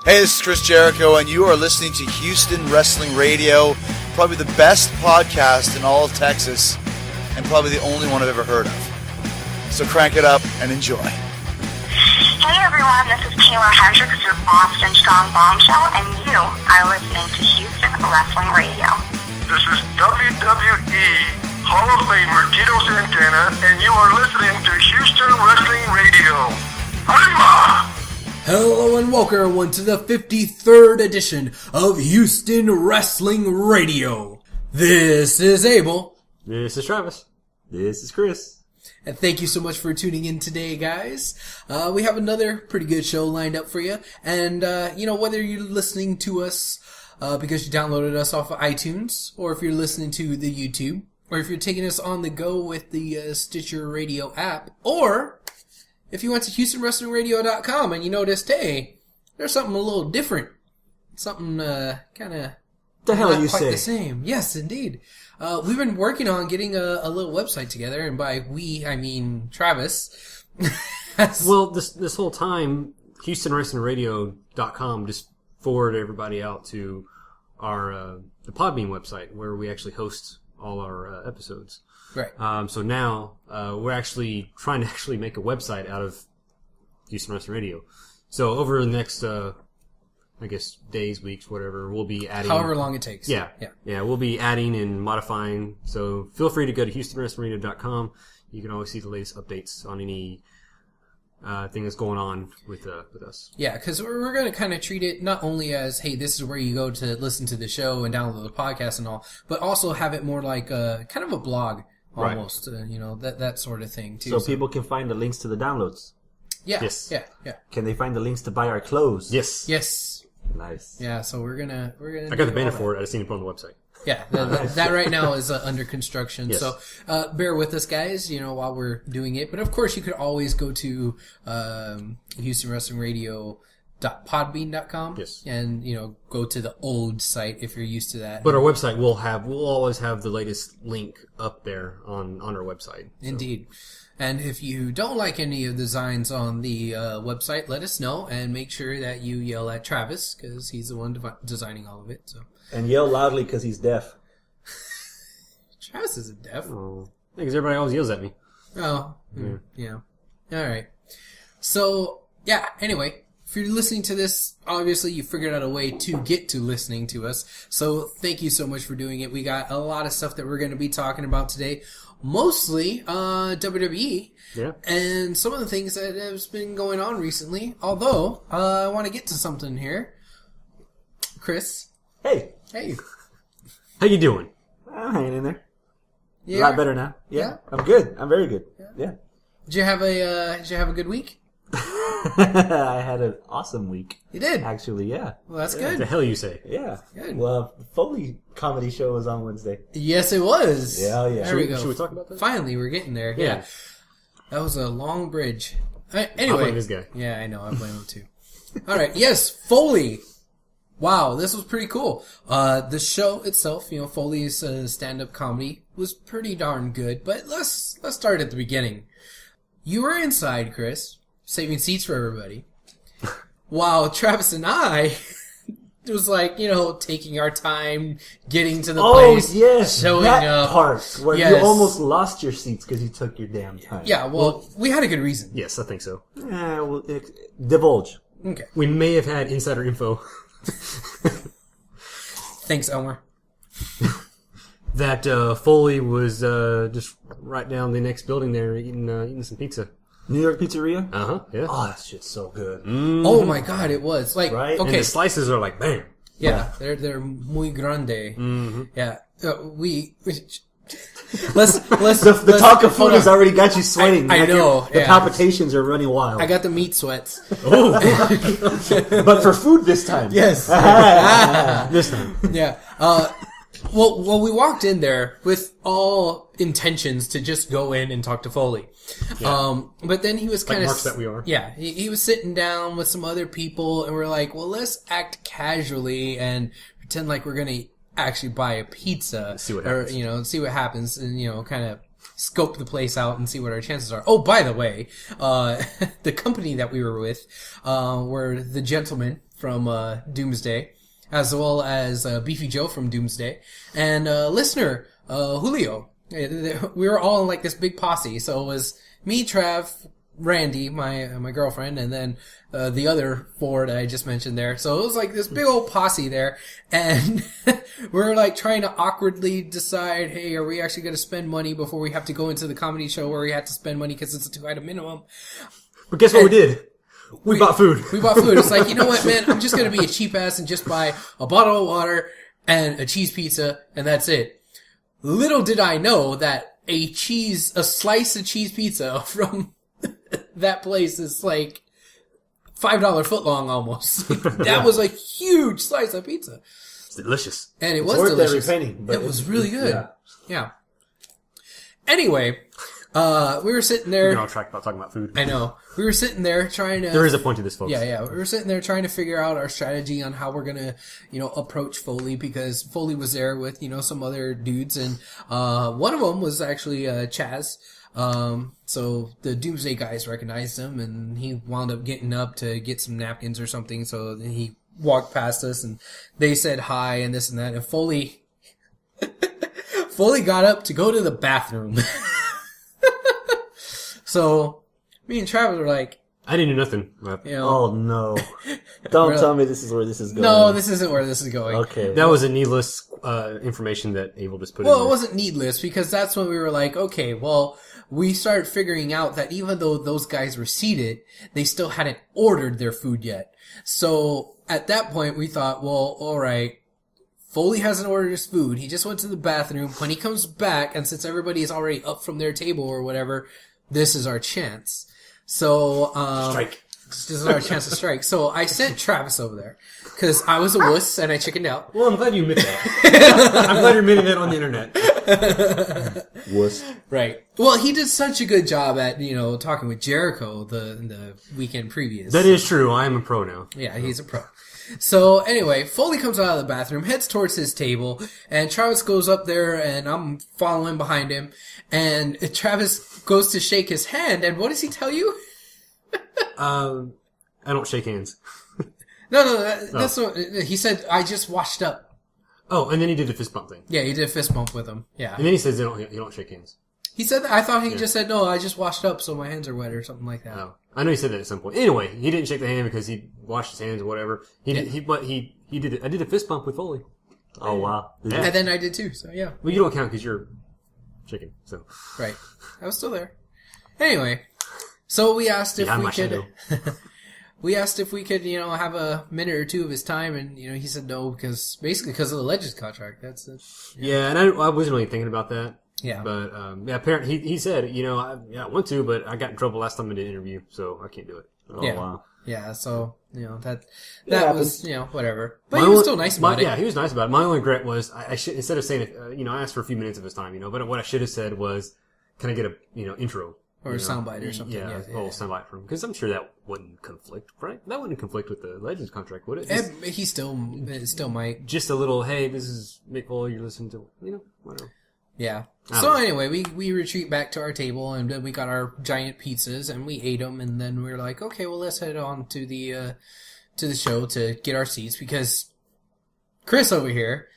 Hey, this is Chris Jericho, and you are listening to Houston Wrestling Radio, probably the best podcast in all of Texas, and probably the only one I've ever heard of. So crank it up and enjoy. Hey everyone, this is Taylor Hendricks, your Boston Strong Bombshell, and you are listening to Houston Wrestling Radio. This is WWE Hall of Famer Tito Santana, and you are listening to Houston Wrestling Radio. Arriba! Hello and welcome everyone to the 53rd edition of Houston Wrestling Radio. This is Abel. This is Travis. This is Chris. And thank you so much for tuning in today, guys. We have another pretty good show lined up for you. And, whether you're listening to us because you downloaded us off of iTunes, or if you're listening to the YouTube, or if you're taking us on the go with the Stitcher Radio app, or if you went to HoustonWrestlingRadio.com and you noticed, hey, there's something a little different. Something kind of The hell not you quite say? the same. Yes, indeed. We've been working on getting a little website together, and by we, I mean Travis. Well, this whole time, HoustonWrestlingRadio.com just forwarded everybody out to our the Podbean website where we actually host all our episodes. Right. So now we're actually trying to actually make a website out of Houston Wrestling Radio. So over the next, I guess, days, weeks, whatever, we'll be adding... However long it takes. Yeah, we'll be adding and modifying. So feel free to go to HoustonWrestlingRadio.com. You can always see the latest updates on any thing that's going on with us. Yeah, because we're going to kind of treat it not only as, hey, this is where you go to listen to the show and download the podcast and all, but also have it more like kind of a blog almost, right. That sort of thing too. So people can find the links to the downloads. Yeah, Yes. yeah. Can they find the links to buy our clothes? Yes. Nice. Yeah, so we're gonna. I got the banner for it. I just need to put it on the website. Yeah, that right now is under construction. Yes. So bear with us, guys. While we're doing it. But of course, you could always go to HoustonWrestlingRadio.podbean.com. Yes. And go to the old site if you're used to that. But our website we'll always have the latest link up there on our website. So. Indeed. And if you don't like any of the designs on the website, let us know and make sure that you yell at Travis because he's the one designing all of it. So And yell loudly because he's deaf. Travis isn't deaf. Oh, because everybody always yells at me. Oh, yeah. All right. So, yeah, anyway, if you're listening to this, obviously you figured out a way to get to listening to us. So thank you so much for doing it. We got a lot of stuff that we're going to be talking about today. Mostly WWE. Yeah. And some of the things that have been going on recently. Although, I want to get to something here. Chris. Hey, Hey. How you doing? I'm hanging in there. Yeah. A lot better now. Yeah, I'm good. I'm very good. Yeah. Did you have a good week? I had an awesome week. You did? Actually, yeah. Well, that's The good. hell you say? Yeah. Good. Well, Foley comedy show was on Wednesday. Yes, it was. Yeah, yeah. There we go. Should we talk about that? Finally, we're getting there. Yeah. That was a long bridge. I Anyway. blame this guy. Yeah, I know. I blame him too. All right. Yes, Foley. Wow, this was pretty cool. The show itself, Foley's stand-up comedy was pretty darn good. But let's start at the beginning. You were inside, Chris, saving seats for everybody, while Travis and I was like, taking our time, getting to the place, yes, showing that up. part where Yes. you almost lost your seats because you took your damn time. Yeah, well, we had a good reason. Yes, I think so. Divulge. Okay. We may have had insider info Thanks, Elmer. that Foley was just right down the next building there eating some pizza. New York Pizzeria? Yeah. Oh, that shit's so good. Oh my God, it was like Right? And okay, the slices are like bam. yeah, they're muy grande. Yeah, let's The talk of food hold has on. already got you sweating. I know, The yeah. palpitations are running wild. I got the meat sweats. But for food this time. Yes. This time. Yeah. Well, we walked in there with all intentions to just go in and talk to Foley. But then he was kind of... marks that we are. Yeah. He was sitting down with some other people, and we're like, well, let's act casually and pretend like we're going to actually buy a pizza. See what happens. Or, see what happens, and, kind of scope the place out and see what our chances are. Oh, by the way, the company that we were with were the gentlemen from Doomsday, as well as Beefy Joe from Doomsday, and listener Julio. We were all in like this big posse. So it was me, Trav, Randy, my girlfriend, and then the other four that I just mentioned there. So it was like this big old posse there, and we were like trying to awkwardly decide, hey, are we actually going to spend money before we have to go into the comedy show where we had to spend money because it's a 2-item minimum? But guess what we did? We bought food. We bought food. It's like, you know what, man? I'm just going to be a cheap ass and just buy a bottle of water and a cheese pizza, and that's it. Little did I know that a slice of cheese pizza from that place is like $5 footlong almost. That was a huge slice of pizza. It's delicious. And it was worth every delicious. penny, but It was really good. Yeah. Yeah. Anyway, we were sitting We're there. on track about talking about food. I know. We were sitting there trying to... There is a point to this, folks. Yeah. We were sitting there trying to figure out our strategy on how we're gonna, approach Foley, because Foley was there with, some other dudes, and one of them was actually Chaz. So the Doomsday guys recognized him, and he wound up getting up to get some napkins or something. So then he walked past us, and they said hi and this and that. And Foley got up to go to the bathroom. So me and Travis were like, I didn't do nothing. Oh no! Don't Really? tell me this is where this is going. no, this isn't where this is going. Okay. That was a needless information that Abel just put in Well, there. it wasn't needless, because that's when we were like, okay, well, we started figuring out that even though those guys were seated, they still hadn't ordered their food yet. So at that point, we thought, well, all right, Foley hasn't ordered his food. He just went to the bathroom. When he comes back, and since everybody is already up from their table or whatever, this is our chance. So, Strike. this is our chance to strike. So I sent Travis over there, because I was a wuss and I chickened out. Well, I'm glad you admit that. I'm glad you're admitting that on the internet. Wuss. Right. Well, he did such a good job at, talking with Jericho the weekend previous. That is true. I am a pro now. Yeah, he's a pro. So anyway, Foley comes out of the bathroom, heads towards his table, and Travis goes up there, and I'm following behind him, and Travis goes to shake his hand, and what does he tell you? I don't shake hands. No, that's what he said. I just washed up. Oh, and then he did the fist bump thing. Yeah, he did a fist bump with him. Yeah. And then he says you don't shake hands. He said that. I thought he just said, no, I just washed up, so my hands are wet or something like that. Oh, I know he said that at some point. Anyway, he didn't shake the hand because he washed his hands or whatever. He did it. I did a fist bump with Foley. Oh wow. Yeah. And then I did too, so yeah. Well, you don't count because you're chicken. So Right. I was still there. Anyway, so we asked if Behind we my could... shadow. We asked if we could, have a minute or two of his time, and, he said no, because of the Legends contract. That's it. yeah, and I wasn't really thinking about that. Yeah. But apparently he said, I want to, but I got in trouble last time I did an interview, so I can't do it. Oh Yeah. wow. Yeah, so, that happens. was, whatever. But My he was only- still nice about it. Yeah, he was nice about it. My only regret was I should, instead of saying, I asked for a few minutes of his time, but what I should have said was, can I get a, intro? Or a soundbite or something. Yeah, Yeah, a little soundbite from, because I'm sure that wouldn't conflict, right? That wouldn't conflict with the Legends contract, would it? Just, He still might. just a little, hey, this is Mick Foley, you're listening to, whatever. Yeah. I So don't know. anyway, we retreat back to our table, and then we got our giant pizzas, and we ate them, and then we were like, okay, well, let's head on to the show to get our seats, because Chris over here,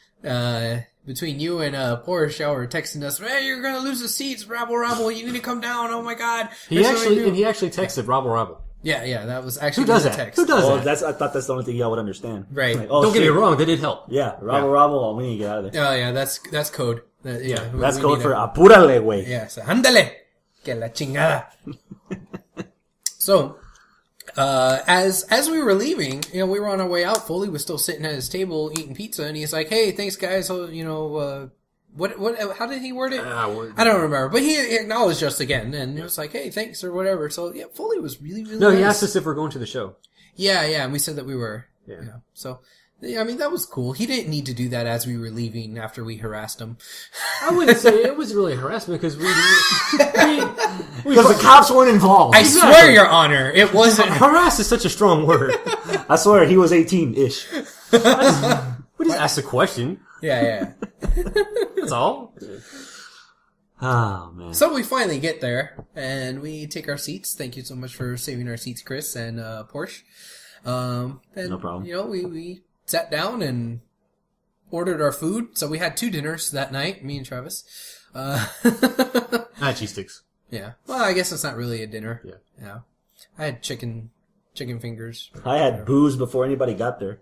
between you and Porsche were texting us, hey, you're gonna lose the seats, rabble, you need to come down, oh my god. He There's something new." actually texted Rabble. Yeah, that was actually Who does the that? text. Who does Oh, that? I thought that's the only thing y'all would understand. Right. Like, oh, Don't get me shit. wrong, that did help. Yeah, rabble, we need to get out of there. Oh yeah, that's code. Yeah, That's we code need for a- apúrale, güey. Yeah, so, ándale, que la chingada. So, as we were leaving, we were on our way out. Foley was still sitting at his table eating pizza, and he's like, "Hey, thanks, guys. So, what? How did he word it? I don't remember, but he acknowledged us again, and it was like, "Hey, thanks" or whatever. So, yeah, Foley was really, really No, nice. he asked us if we're going to the show. Yeah, and we said that we were. Yeah. So, I mean, that was cool. He didn't need to do that as we were leaving after we harassed him. I wouldn't say it was really harassment because Because the cops weren't involved. I swear, Your Honor, it wasn't. harass is such a strong word. I swear, he was 18-ish. We just asked a question. Yeah. That's all. Oh, man. So we finally get there, and we take our seats. Thank you so much for saving our seats, Chris and Porsche. And, No problem. You know, we sat down and ordered our food. So we had 2 dinners that night, me and Travis. I had cheese sticks. Yeah. Well, I guess it's not really a dinner. Yeah. Yeah. I had chicken fingers. I had booze before anybody got there.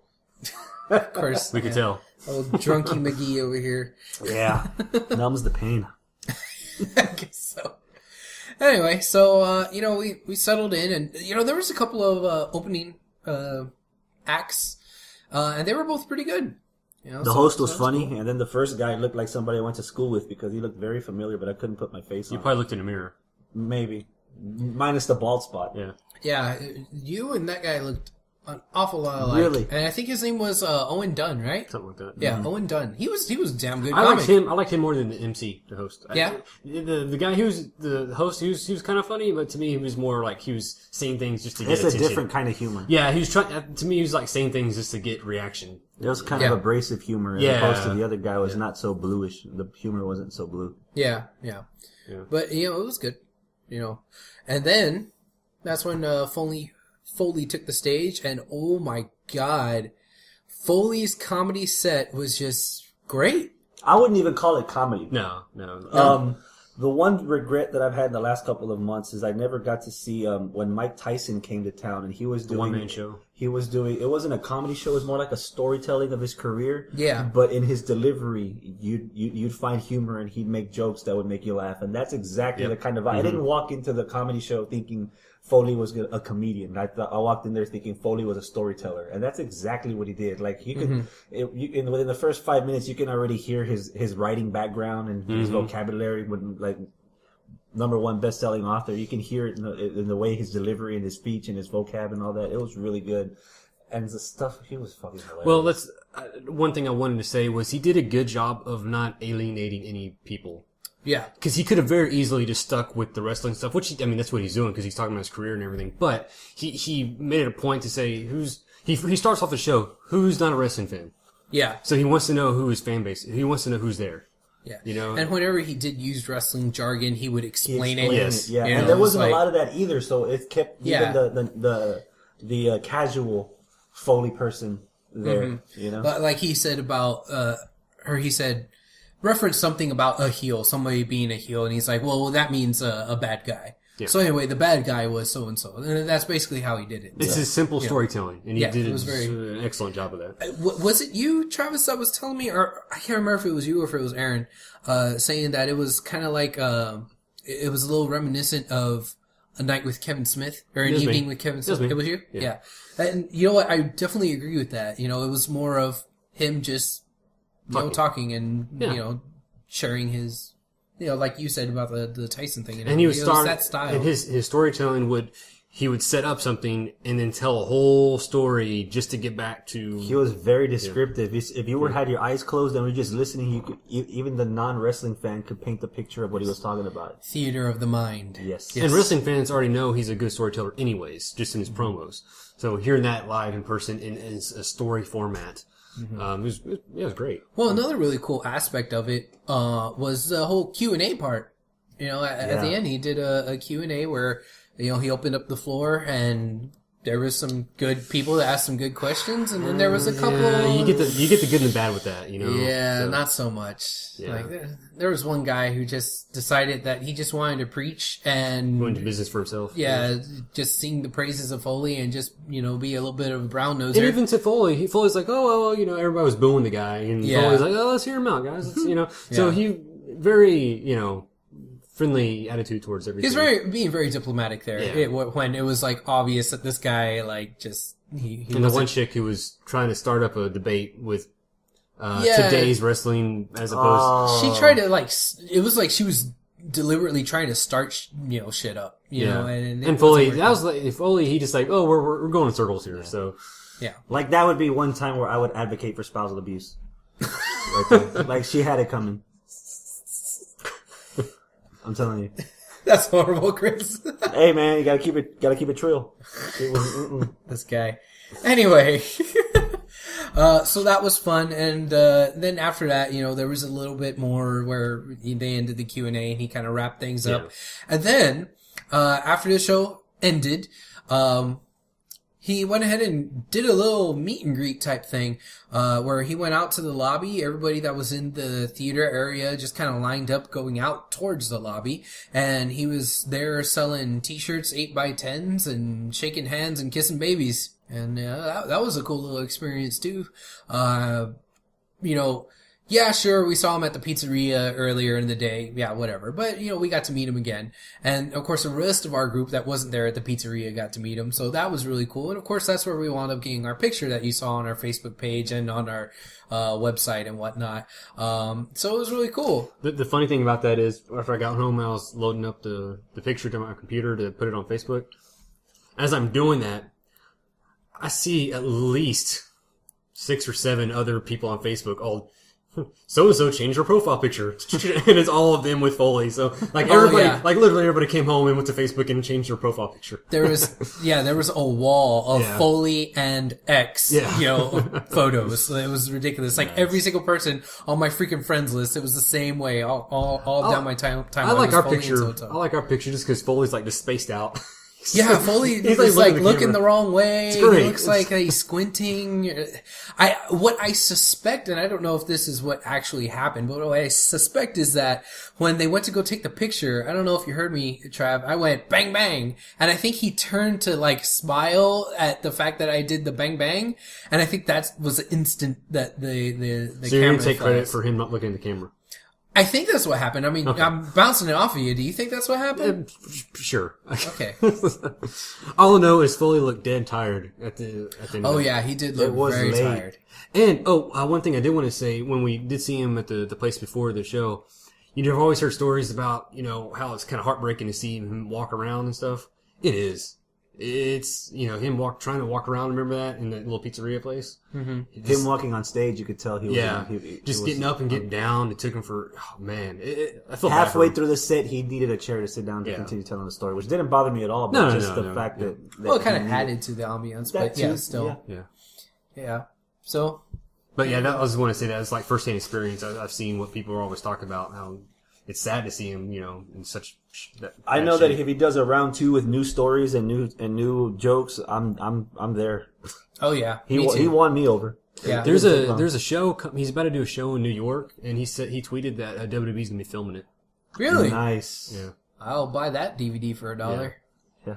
Of course. We could tell. Old drunky McGee over here. Yeah. Numbs the pain. I guess so. Anyway, so, you know, we settled in and, you know, there was a couple of, opening, acts, and they were both pretty good. You know, The so- host so was that's funny, cool. and then the first guy looked like somebody I went to school with because he looked very familiar, but I couldn't put my face You on. probably looked in the mirror. Maybe. Minus the bald spot. Yeah. Yeah, you and that guy looked an awful lot alike. Really? And I think his name was, Owen Dunn, right? Something like that. Yeah, Owen Dunn. He was a damn good I comic. liked him. I liked him more than the MC, the host. Yeah? The guy who was the host, he was kind of funny, but to me, he was more like he was saying things just to get It's attention. a different kind of humor. Yeah, he was trying. To me, he was like saying things just to get reaction. There was kind Yeah. of abrasive humor as Yeah. opposed to the other guy was not so bluish. The humor wasn't so blue. Yeah. Yeah. But, you know, it was good. You know. And then, that's when, Foley took the stage, and oh my god, Foley's comedy set was just great. I wouldn't even call it comedy. No. The one regret that I've had in the last couple of months is I never got to see when Mike Tyson came to town and he was doing one-man show. He was doing. It wasn't a comedy show. It was more like a storytelling of his career. Yeah. But in his delivery, you'd find humor and he'd make jokes that would make you laugh, and that's exactly Yep. the kind of. I didn't walk into the comedy show thinking Foley was a comedian. I walked in there thinking Foley was a storyteller, and that's exactly what he did. Like you could, within the first 5 minutes, you can already hear his writing background and his vocabulary. When like #1 best-selling author, you can hear it in the way his delivery and his speech and his vocab and all that. It was really good, and the stuff he was fucking hilarious. Well, that's one thing I wanted to say was he did a good job of not alienating any people. Yeah. Because he could have very easily just stuck with the wrestling stuff, which, that's what he's doing because he's talking about his career and everything. But he made it a point to say he starts off the show, who's not a wrestling fan? Yeah. So he wants to know who his fan base is. He wants to know who's there. Yeah. You know? And whenever he did use wrestling jargon, he would explain it. Yes. Yeah, You and know, there it was wasn't like- a lot of that either, so it kept Yeah. even the casual Foley person there. You know, But like he said about, he said, referenced something about a heel, somebody being a heel, and he's like, well, that means a bad guy. Yeah. So anyway, the bad guy was so-and-so. And that's basically how he did it. It's his simple storytelling, and he Yeah, did it was very- an excellent job of that. Was it you, Travis, that was telling me, or I can't remember if it was you or if it was Aaron, saying that it was kind of like, it was a little reminiscent of A Night with Kevin Smith, or An It was me. Evening with Kevin It Smith. was me. It was you? Yeah. And you know what? I definitely agree with that. You know, it was more of him just, talking and, Yeah. sharing his, like you said about the Tyson thing. And he would it start, that style. and his storytelling he would set up something and then tell a whole story just to get back to. he was very descriptive. If you had your eyes closed and were just listening, you could even the non-wrestling fan could paint the picture of what he was talking about. Theater of the mind. Yes. And wrestling fans already know he's a good storyteller anyways, just in his Mm-hmm. promos. So hearing that live in person in a story format, it was great. Well, another really cool aspect of it was the whole Q&A part. At the end, he did a Q&A where, he opened up the floor and there was some good people that asked some good questions, and then there was a couple. Yeah, you get the good and the bad with that, Yeah, So- not so much. Yeah. Like there was one guy who just decided that he just wanted to preach and Go into business for himself. just sing the praises of Foley and just be a little bit of a brown noser. And even to Foley, Foley's like, oh, well, everybody was booing the guy, and Yeah. Foley's like, oh, let's hear him out, guys. So Yeah. he very, friendly attitude towards everything. He's being very diplomatic there. Yeah. When it was like obvious that this guy he And the one chick who was trying to start up a debate with Yeah. today's wrestling as opposed. Oh. she tried to it was like she was deliberately trying to start shit up. You know, and it Foley, wasn't that was like Foley. He just like, oh, we're going in circles here. So yeah. Like that would be one time where I would advocate for spousal abuse. Right there. Like she had it coming. I'm telling you. That's horrible, Chris. Hey man, you gotta keep it trill. It was, This guy. Anyway, so that was fun, and then after that, there was a little bit more where they ended the Q&A, and he kind of wrapped things up. And then after the show ended, he went ahead and did a little meet and greet type thing, where he went out to the lobby. Everybody that was in the theater area just kind of lined up going out towards the lobby. And he was there selling t-shirts, 8x10s, and shaking hands and kissing babies. And that was a cool little experience too. Yeah, sure, we saw him at the pizzeria earlier in the day. Yeah, whatever. But, we got to meet him again. And, of course, the rest of our group that wasn't there at the pizzeria got to meet him. So that was really cool. And, of course, that's where we wound up getting our picture that you saw on our Facebook page and on our website and whatnot. So it was really cool. The funny thing about that is, after I got home, I was loading up the picture to my computer to put it on Facebook. As I'm doing that, I see at least 6 or 7 other people on Facebook all... So-and-so changed her profile picture. And it's all of them with Foley. So, literally everybody came home and went to Facebook and changed their profile picture. There was a wall of Foley and X, photos. It was ridiculous. Like, every single person on my freaking friends list, it was the same way, all down my timeline. I like our picture. I like our picture just because Foley's like just spaced out. Yeah, Foley is like looking the wrong way. He looks like he's squinting. What I suspect, and I don't know if this is what actually happened, but what I suspect is that when they went to go take the picture, I don't know if you heard me, Trav, I went bang bang, and I think he turned to like smile at the fact that I did the bang bang, and I think that was the instant that the so you're camera gonna take credit for him not looking at the camera. I think that's what happened. I mean, okay. I'm bouncing it off of you. Do you think that's what happened? Sure. Okay. All I know is Foley looked dead tired at the end. Oh yeah, he did look very tired. And one thing I did want to say, when we did see him at the place before the show, I've always heard stories about how it's kind of heartbreaking to see him walk around and stuff. It is. It's him trying to walk around. Remember that in the little pizzeria place? Mm-hmm. Him walking on stage, you could tell he was. Yeah, getting up and getting down. It took him for. Oh man, I felt halfway through the set, he needed a chair to sit down to continue telling the story, which didn't bother me at all. But the fact that it kind of added to the ambiance. But yeah, still, yeah. So, but yeah, I was want to say that it's like firsthand experience. I've seen what people are always talking about, how it's sad to see him, in such. I know that if he does a round 2 with new stories and new jokes, I'm there. Oh yeah, he won me over. Yeah, there's a show. He's about to do a show in New York, and he tweeted that WWE's gonna be filming it. Really? Nice. Yeah, I'll buy that DVD for $1. Yeah.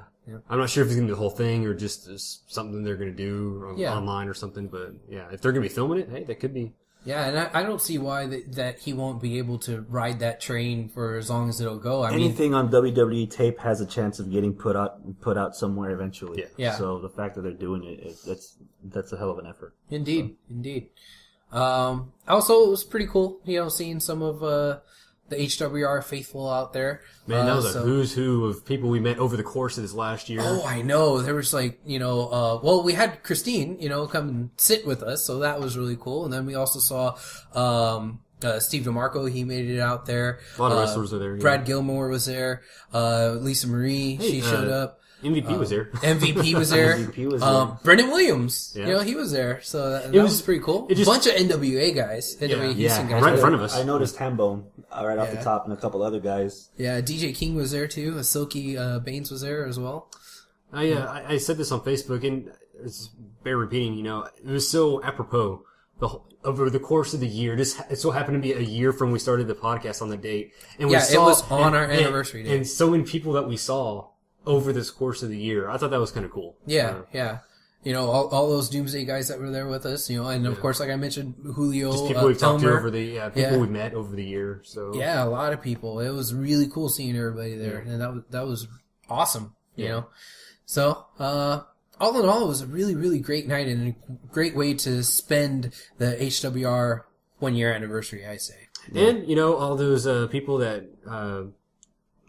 I'm not sure if it's gonna be the whole thing or just something they're gonna do online or something. But yeah, if they're gonna be filming it, hey, that could be. Yeah, and I don't see why that he won't be able to ride that train for as long as it'll go. Anything on WWE tape has a chance of getting put out somewhere eventually. Yeah. So the fact that they're doing it, that's a hell of an effort. Indeed. Also, it was pretty cool, seeing some of the HWR faithful out there. Man, that was a who's who of people we met over the course of this last year. Oh, I know. There was we had Christine, come and sit with us, so that was really cool. And then we also saw, Steve DeMarco, he made it out there. A lot of wrestlers are there. Yeah. Brad Gilmore was there. Lisa Marie, she showed up. MVP was there. MVP was there. Brendan Williams, he was there. So that was pretty cool. A bunch of NWA guys, NWA Houston guys. Right in front of us. I noticed Hambone right off the top and a couple other guys. Yeah, DJ King was there too. Silky Baines was there as well. I said this on Facebook, and it's bear repeating, it was so apropos. Over the course of the year, it so happened to be a year from we started the podcast on the date. And it was on our anniversary date. And so many people that we saw over this course of the year. I thought that was kind of cool. Yeah. All those Doomsday guys that were there with us, and of course, like I mentioned, Julio, just people we've talked to over people we met over the year. So yeah, a lot of people. It was really cool seeing everybody there, and that was awesome. So all in all, it was a really, really great night and a great way to spend the HWR 1-year anniversary, I say. And all those people that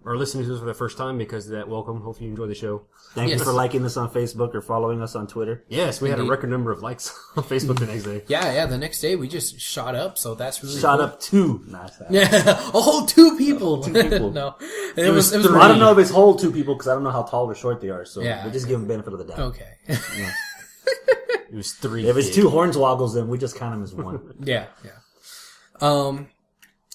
are listening to us for the first time, because of that, welcome. Hopefully you enjoy the show. Thank you for liking us on Facebook or following us on Twitter. Yes, we had a record number of likes on Facebook the next day. Yeah, the next day we just shot up, so that's really cool. Up 2. Yeah, a whole 2 people. 2 people. No, it was I don't know if it's whole 2 people, because I don't know how tall or short they are, so we just give them benefit of the doubt. Okay. Yeah. It was 3. If it's 2 hornswoggles, then we just count them as 1. Yeah.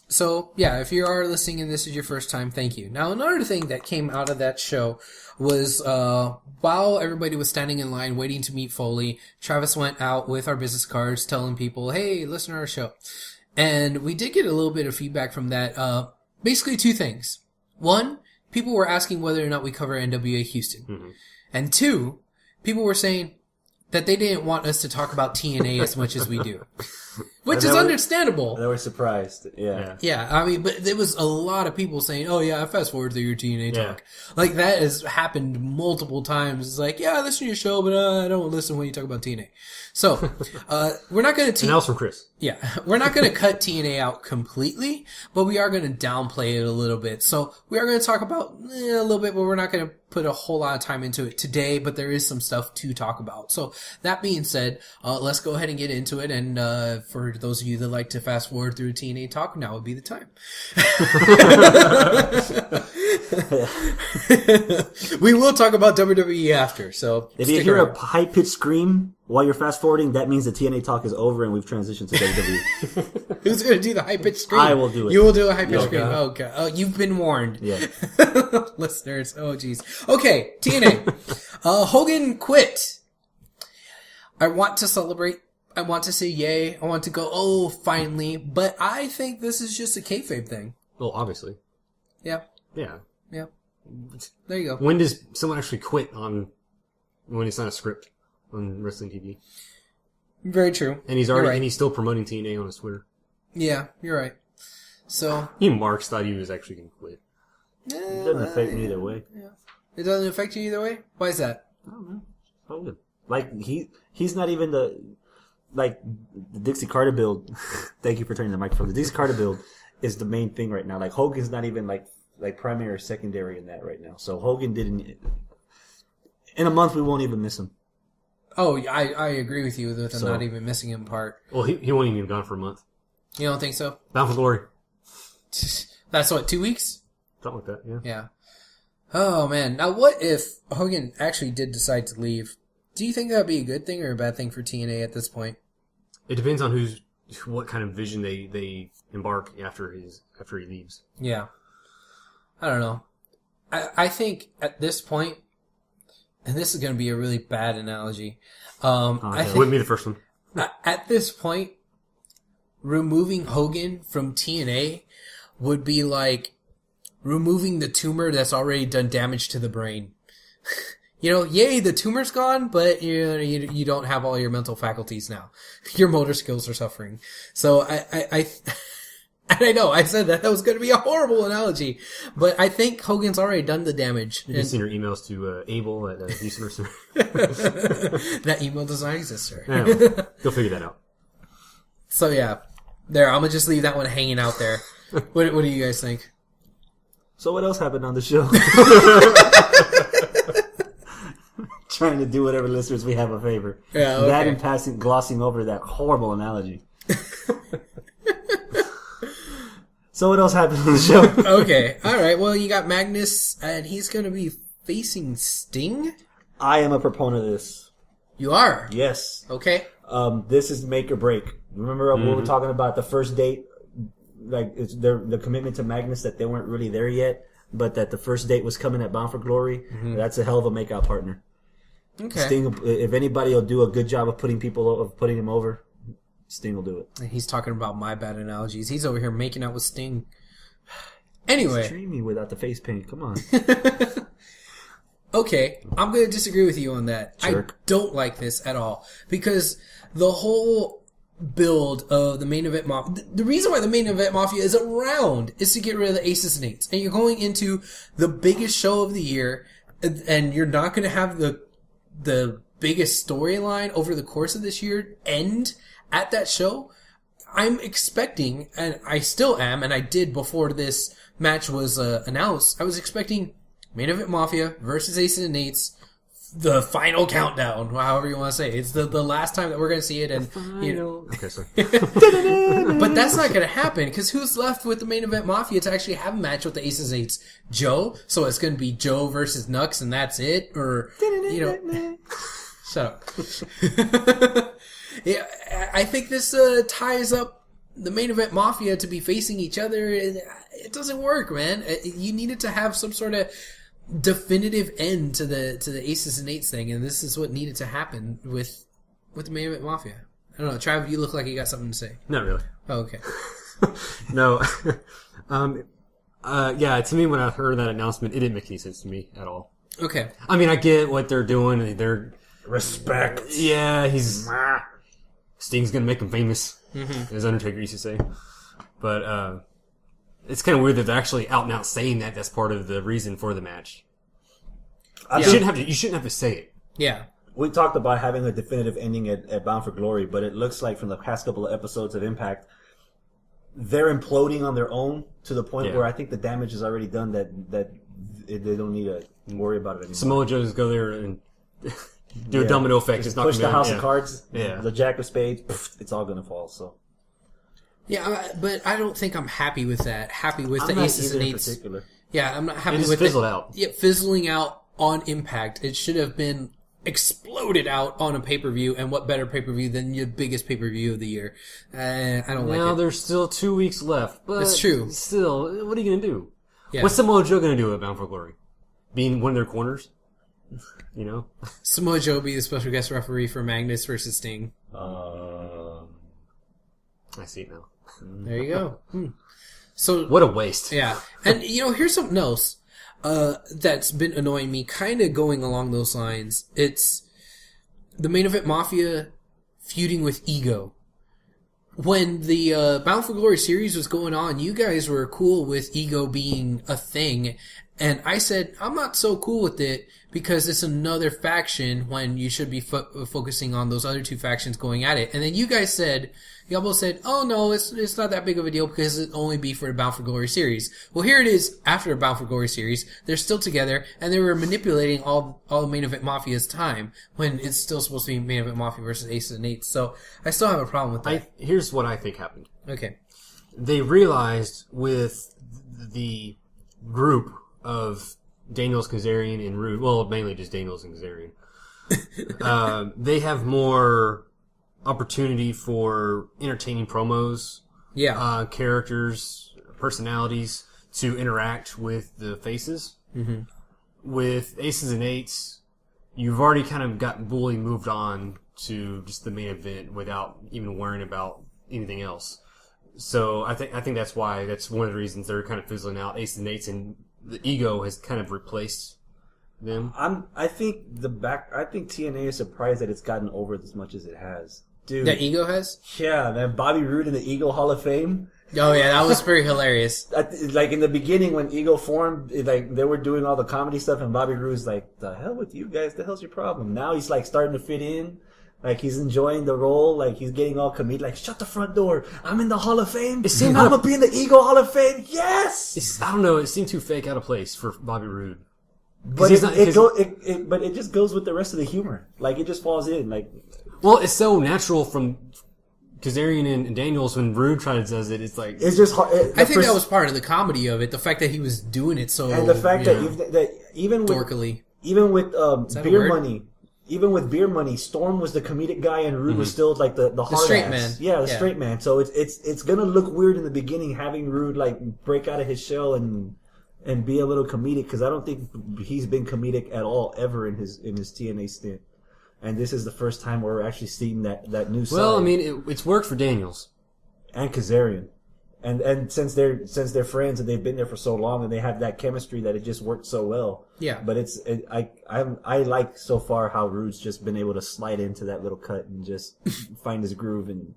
So, yeah, if you are listening and this is your first time, thank you. Now, another thing that came out of that show was, while everybody was standing in line waiting to meet Foley, Travis went out with our business cards telling people, hey, listen to our show. And we did get a little bit of feedback from that. Basically two things. One, people were asking whether or not we cover NWA Houston. Mm-hmm. And two, people were saying that they didn't want us to talk about TNA as much as we do. Which is understandable. They were surprised. Yeah. Yeah, I mean, but there was a lot of people saying, oh yeah, I fast forward through your TNA talk. Like, that has happened multiple times. It's like, yeah, I listen to your show, but I don't listen when you talk about TNA. So, we're not going to... And that was from Chris. Yeah, we're not going to cut TNA out completely, but we are going to downplay it a little bit. So, we are going to talk about a little bit, but we're not going to put a whole lot of time into it today, but there is some stuff to talk about. So, that being said, let's go ahead and get into it. And for those of you that like to fast forward through TNA talk, now would be the time. We will talk about WWE after, so if you hear a high-pitched scream while you're fast-forwarding, that means the TNA talk is over and we've transitioned to WWE. Who's going to do the high-pitched scream? I will do it. You will do a high-pitched scream. Oh, God. Oh, you've been warned. Yeah. Listeners. Oh, jeez. Okay, TNA. Hogan quit. I want to celebrate. I want to say yay. I want to go, oh, finally. But I think this is just a kayfabe thing. Well, obviously. Yeah. Yeah. Yeah. There you go. When does someone actually quit when it's not a script on wrestling TV? Very true. And he's still promoting TNA on his Twitter. Yeah, you're right. So. Even Marks thought he was actually going to quit. It doesn't affect me either way. Yeah. It doesn't affect you either way? Why is that? I don't know. Hogan. Like, he's not even the Dixie Carter build. Thank you for turning the microphone. The Dixie Carter build is the main thing right now. Like, Hogan's not even like primary or secondary in that right now. So Hogan didn't. In a month, we won't even miss him. Oh, I agree with you with the not even missing him part. Well, he won't even be gone for a month. You don't think so? Bound for Glory. That's what, 2 weeks? Something like that, yeah. Yeah. Oh, man. Now, what if Hogan actually did decide to leave? Do you think that would be a good thing or a bad thing for TNA at this point? It depends on what kind of vision they embark after he leaves. Yeah. I don't know. I think at this point, and this is going to be a really bad analogy. I think wouldn't be the first one. At this point, removing Hogan from TNA would be like removing the tumor that's already done damage to the brain. Yay, the tumor's gone, but you don't have all your mental faculties now. Your motor skills are suffering. So and I know I said that was going to be a horrible analogy, but I think Hogan's already done the damage. You can send your emails to Abel at Houston. That email does not exist, sir. Yeah, they'll figure that out. So yeah, there. I'm gonna just leave that one hanging out there. What do you guys think? So what else happened on the show? Trying to do whatever listeners we have a favor. Yeah, okay. That and glossing over that horrible analogy. So what else happened on the show? Okay, all right. Well, you got Magnus, and he's going to be facing Sting. I am a proponent of this. You are? Yes. Okay. This is make or break. Remember we were talking about the first date? Like, it's the commitment to Magnus, that they weren't really there yet, but that the first date was coming at Bound for Glory. Mm-hmm. That's a hell of a make-out partner. Okay. Sting, if anybody will do a good job of putting him over, Sting will do it. And he's talking about my bad analogies. He's over here making out with Sting. Anyway. It's dreamy without the face paint. Come on. Okay, I'm going to disagree with you on that. Jerk. I don't like this at all. Because the whole build of the main event mafia, the reason why the main event mafia is around is to get rid of the aces and eights. And you're going into the biggest show of the year, and you're not going to have the biggest storyline over the course of this year end at that show. I'm expecting, and I still am, and I did before this match was announced, I was expecting Main Event Mafia versus Aces and Eights, the final countdown, however you want to say it. It's the last time that we're going to see it. And Okay, sorry. But that's not going to happen, because who's left with the Main Event Mafia to actually have a match with the Aces and Eights? Joe? So it's going to be Joe versus Nux and that's it? Or, shut up. Yeah, I think this ties up the main event Mafia to be facing each other. It doesn't work, man. You needed to have some sort of definitive end to the Aces and Eights thing, and this is what needed to happen with the main event Mafia. I don't know, Trav, you look like you got something to say. Not really. Oh, okay. No. Yeah, to me, when I heard that announcement, it didn't make any sense to me at all. Okay. I mean, I get what they're doing. They're Respect. Yeah, Sting's gonna make him famous, as Undertaker used to say. But it's kind of weird that they're actually out and out saying that that's part of the reason for the match. You shouldn't have to say it. Yeah. We talked about having a definitive ending at Bound for Glory, but it looks like from the past couple of episodes of Impact, they're imploding on their own to the point where I think the damage is already done that they don't need to worry about it anymore. Samoa Joe just go there and do a domino effect. Just knock push him the out. House of Cards, Yeah. the Jack of Spades, it's all going to fall. So Yeah, but I don't think I'm happy with that. Happy with I'm the not Aces either and in Eights. particular. Yeah, I'm not happy It just with fizzled it. out. Yeah, fizzling out on Impact. It should have been exploded out on a pay-per-view, and what better pay-per-view than your biggest pay-per-view of the year? I don't like Now it. there's still 2 weeks left, but It's true. Still, what are you gonna do? Yeah. What's Samoa Joe gonna do at Bound for Glory? Being one of their corners? You know? Samoa Joe be the special guest referee for Magnus versus Sting. I see it now. There you go. So What a waste. yeah, and here's something else that's been annoying me, kind of going along those lines. It's the main event Mafia feuding with Ego. When the Bound for Glory series was going on, you guys were cool with Ego being a thing, and I said, I'm not so cool with it because it's another faction when you should be focusing on those other two factions going at it. And then you guys said, y'all both said, oh no, it's not that big of a deal because it'll only be for the Bound for Glory series. Well, here it is after the Bound for Glory series. They're still together, and they were manipulating all the main event Mafia's time when it's still supposed to be main event Mafia versus Aces and Eights. So I still have a problem with that. Here's what I think happened. Okay. They realized with the group of Daniels, Kazarian, and Rude, well, mainly just Daniels and Kazarian, they have more opportunity for entertaining promos, characters, personalities to interact with the faces. Mm-hmm. With Aces and Eights, you've already kind of gotten bully moved on to just the main event without even worrying about anything else. So I think that's why that's one of the reasons they're kind of fizzling out. Aces and Eights and the Ego has kind of replaced them. I think TNA is surprised that it's gotten over as much as it has. Dude. That Ego has? Yeah, man. Bobby Roode in the Ego Hall of Fame. Oh yeah, that was pretty hilarious. Like in the beginning when Ego formed, like they were doing all the comedy stuff, and Bobby Roode's like, "The hell with you guys? The hell's your problem?" Now he's like starting to fit in. Like he's enjoying the role. Like he's getting all comedic. Like, shut the front door. I'm in the Hall of Fame. I'm gonna be in the Ego Hall of Fame. Yes. I don't know. It seemed too fake out of place for Bobby Roode. But but it just goes with the rest of the humor. Like it just falls in. Like, well, it's so natural from Kazarian and Daniels when Rude tries to does it. It's like it's just hard. I think that was part of the comedy of it. The fact that he was doing it so and the fact that even with dorkily, even with Beer word? Money. Even with Beer Money, Storm was the comedic guy and Rude was still like the hard straight ass. man. Yeah, the straight man. So it's gonna look weird in the beginning having Rude like break out of his shell and be a little comedic because I don't think he's been comedic at all ever in his TNA stint. And this is the first time we're actually seeing that new side. well, I mean, it's worked for Daniels and Kazarian. And since they're friends and they've been there for so long and they have that chemistry that it just worked so well. Yeah. But I like so far how Rude's just been able to slide into that little cut and just find his groove and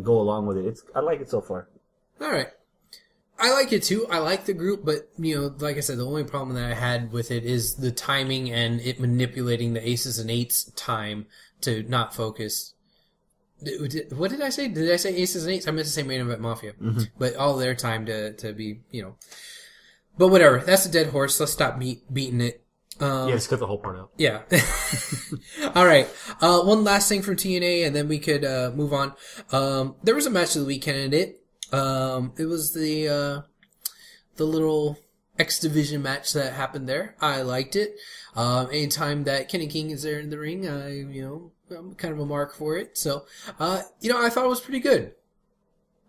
go along with it. I like it so far. All right. I like it too. I like the group, but like I said, the only problem that I had with it is the timing and it manipulating the Aces and Eights time to not focus. What did I say? Did I say Aces and Eights? I meant to say Main Event Mafia. Mm-hmm. But all their time to be, But whatever. That's a dead horse. Let's stop beating it. just cut the whole part out. Yeah. All right. One last thing from TNA, and then we could move on. There was a match of the week candidate. It was the little X Division match that happened there. I liked it. Anytime that Kenny King is there in the ring, I'm kind of a mark for it. So, I thought it was pretty good.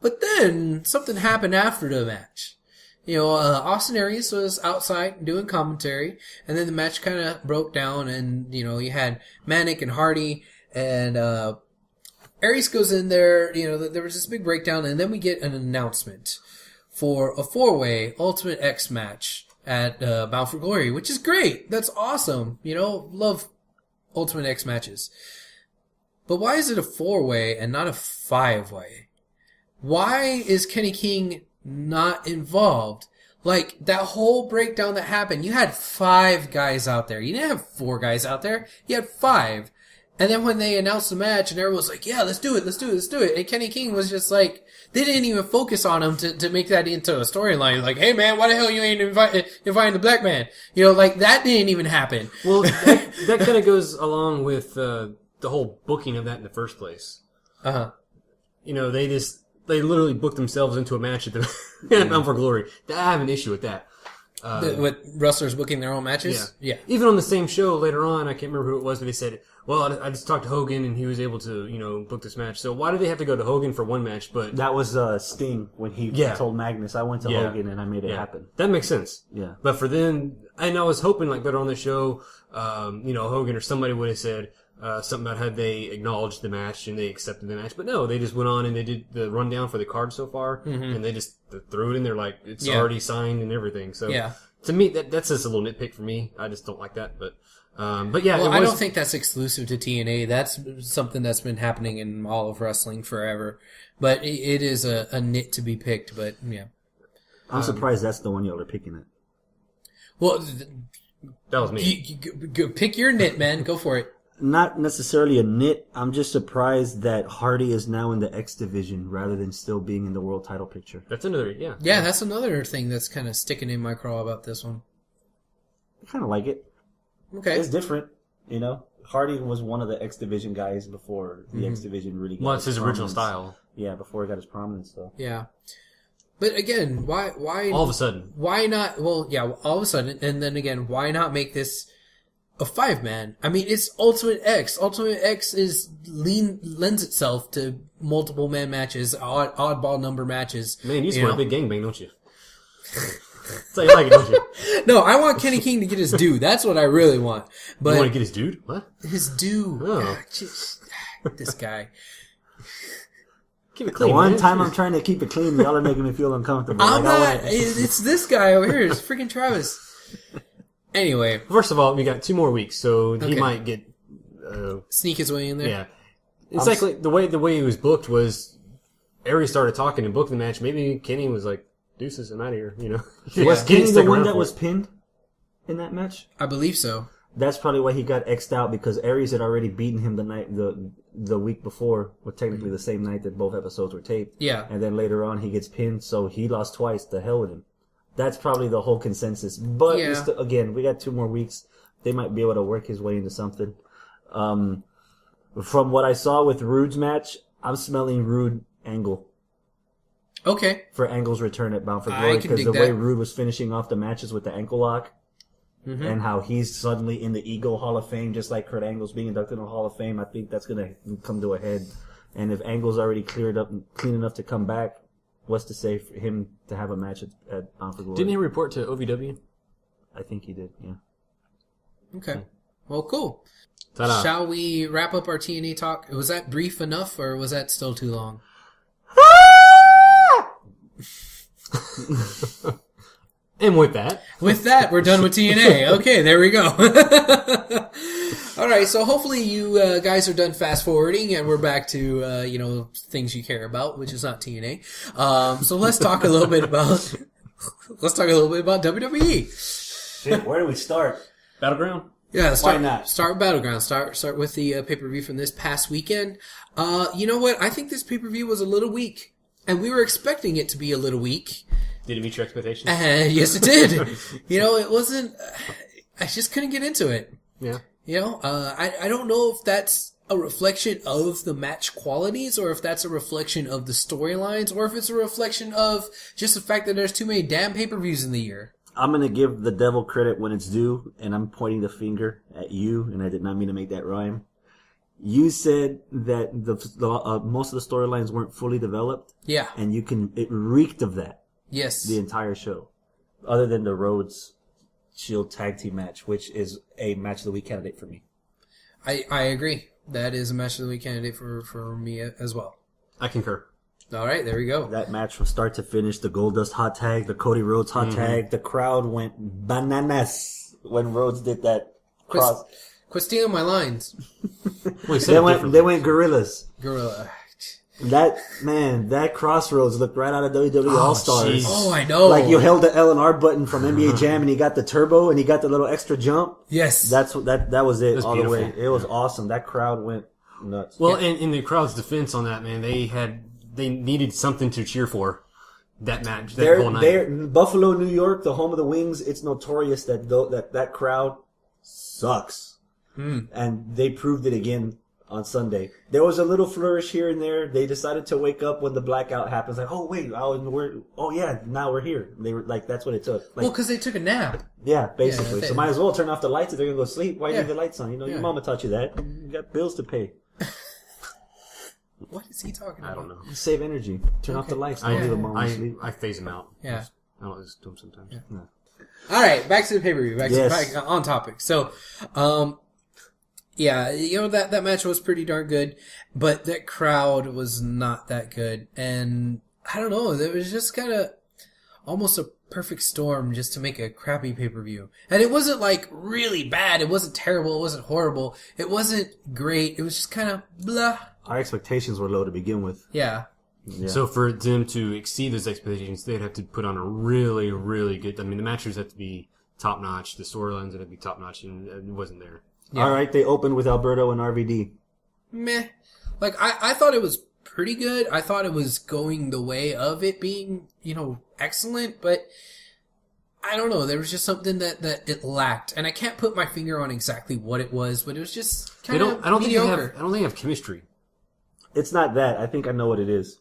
But then something happened after the match. Austin Aries was outside doing commentary, and then the match kind of broke down, and, you had Manic and Hardy, and Aries goes in there, there was this big breakdown, and then we get an announcement for a 4-way Ultimate X match at Bound for Glory, which is great. That's awesome. Love Ultimate X matches. But why is it a 4-way and not a 5-way? Why is Kenny King not involved? Like, that whole breakdown that happened, you had 5 guys out there. You didn't have 4 guys out there. You had 5. And then when they announced the match and everyone was like, yeah, let's do it. And Kenny King was just like, they didn't even focus on him to make that into a storyline. Like, hey man, why the hell you ain't inviting the black man? That didn't even happen. Well, that kind of goes along with the whole booking of that in the first place. Uh-huh. They literally booked themselves into a match at Bound for Glory. I have an issue with that. With wrestlers booking their own matches? Yeah. Even on the same show later on, I can't remember who it was, but they said, well, I just talked to Hogan and he was able to, book this match. So why do they have to go to Hogan for one match? But that was Sting when he told Magnus, I went to Hogan and I made it happen. That makes sense. Yeah. But for then, and I was hoping like better on the show, Hogan or somebody would have said, something about how they acknowledged the match and they accepted the match. But no, they just went on and they did the rundown for the card so far, and they just threw it in there like it's already signed and everything. So to me, that's just a little nitpick for me. I just don't like that. But yeah. Well, I don't think that's exclusive to TNA. That's something that's been happening in all of wrestling forever. But it is a nit to be picked, but yeah. I'm surprised that's the one y'all are picking it. Well, that was me. You pick your nit, man. Go for it. Not necessarily a nit. I'm just surprised that Hardy is now in the X division rather than still being in the world title picture. That's another, Yeah, that's another thing that's kind of sticking in my craw about this one. I kind of like it. Okay. It's different, Hardy was one of the X division guys before the X division really got well, it's his original style. Yeah, before he got his prominence, though. Yeah. But again, why all of a sudden? Why not? Well, yeah, all of a sudden, and then again, why not make this a 5-man? I mean, it's Ultimate X. Ultimate X lends itself to multiple man matches, oddball number matches. Man, you just want a big gangbang, don't you? That's how you like it, don't you? No, I want Kenny King to get his due. That's what I really want. But you want to get his dude? What? His due. Oh. This guy. Keep it clean. The one man. time I'm trying to keep it clean, y'all are making me feel uncomfortable. I'm not. It's this guy over here. It's freaking Travis. Anyway. First of all, we got 2 more weeks, so he might get... sneak his way in there? Yeah. It's like the way he was booked was... Aries started talking and booked the match. Maybe Kenny was like, deuces, I'm out of here, Was Kenny the one that was pinned in that match? I believe so. That's probably why he got X'd out, because Aries had already beaten him the week before, or technically the same night that both episodes were taped. Yeah. And then later on he gets pinned, so he lost twice. The hell with him. That's probably the whole consensus. But again, we got 2 more weeks. They might be able to work his way into something. From what I saw with Rude's match, I'm smelling Rude Angle. Okay. For Angle's return at Bound for Glory, because the way Rude was finishing off the matches with the ankle lock, and how he's suddenly in the Ego Hall of Fame, just like Kurt Angle's being inducted in the Hall of Fame, I think that's going to come to a head. And if Angle's already cleared up, clean enough to come back, what's to say for him to have a match at Bound for Glory? Didn't he report to OVW? I think he did, yeah. Okay. Well, cool. Ta-da. Shall we wrap up our TNA talk? Was that brief enough, or was that still too long? And with that, we're done with TNA. Okay, there we go. All right, so hopefully you guys are done fast forwarding, and we're back to things you care about, which is not TNA. So let's talk a little bit about WWE. Shit, where do we start? Battleground. Yeah, Why not? Start with Battleground. Start with the pay-per-view from this past weekend. You know what? I think this pay-per-view was a little weak, and we were expecting it to be a little weak. Did it meet your expectations? Yes, it did. It wasn't. I just couldn't get into it. Yeah. I don't know if that's a reflection of the match qualities, or if that's a reflection of the storylines, or if it's a reflection of just the fact that there's too many damn pay-per-views in the year. I'm going to give the devil credit when it's due, and I'm pointing the finger at you, and I did not mean to make that rhyme. You said that the most of the storylines weren't fully developed, Yeah. and it reeked of that Yes. the entire show, other than the Rhodes Shield tag team match, which is a match of the week candidate for me. I agree. That is a match of the week candidate for me as well. I concur. All right, there we go. That match from start to finish, the Goldust hot tag, the Cody Rhodes hot tag, the crowd went bananas when Rhodes did that cross. Quit stealing my lines, Well, he said it differently. They went gorillas. Gorilla. That Crossroads looked right out of WWE All Stars. jeez. Oh, I know. Like you held the L&R button from NBA Jam and he got the turbo and he got the little extra jump. Yes. That was it That's all the way. beautiful. It was awesome. That crowd went nuts. Well, and in the crowd's defense on that, man, they needed something to cheer for that match, that whole night. They're Buffalo, New York, the home of the Wings. It's notorious that crowd sucks, and they proved it again on Sunday. There was a little flourish here and there. They decided to wake up when the blackout happens. Like, oh wait, now we're here. They were like, that's what it took. Like, well, because they took a nap. yeah, basically. Yeah, so might as well turn off the lights if they're gonna go sleep. Why Yeah. leave the lights on? You know, your Yeah. mama taught you that. You got bills to pay. What is he talking about? I don't know. Save energy. Turn off the lights. Don't leave the mama asleep. I phase them out. Yeah. I don't listen to them sometimes. Yeah. All right, back to the pay-per-view. Yes. Back on topic. So, yeah, that match was pretty darn good, but that crowd was not that good. And I don't know, it was just kind of almost a perfect storm just to make a crappy pay-per-view. And it wasn't like really bad. It wasn't terrible. It wasn't horrible. It wasn't great. It was just kind of blah. Our expectations were low to begin with. Yeah. Yeah. So for them to exceed those expectations, they'd have to put on a really, really good. I mean, the matches have to be top notch. The storylines have to be top notch, and it wasn't there. Yeah. All right, they opened with Alberto and RVD. Meh. Like, I thought it was pretty good. I thought it was going the way of it being, excellent, but I don't know. There was just something that it lacked. And I can't put my finger on exactly what it was, but it was just kind of I don't mediocre. think they have chemistry. It's not that. I think I know what it is.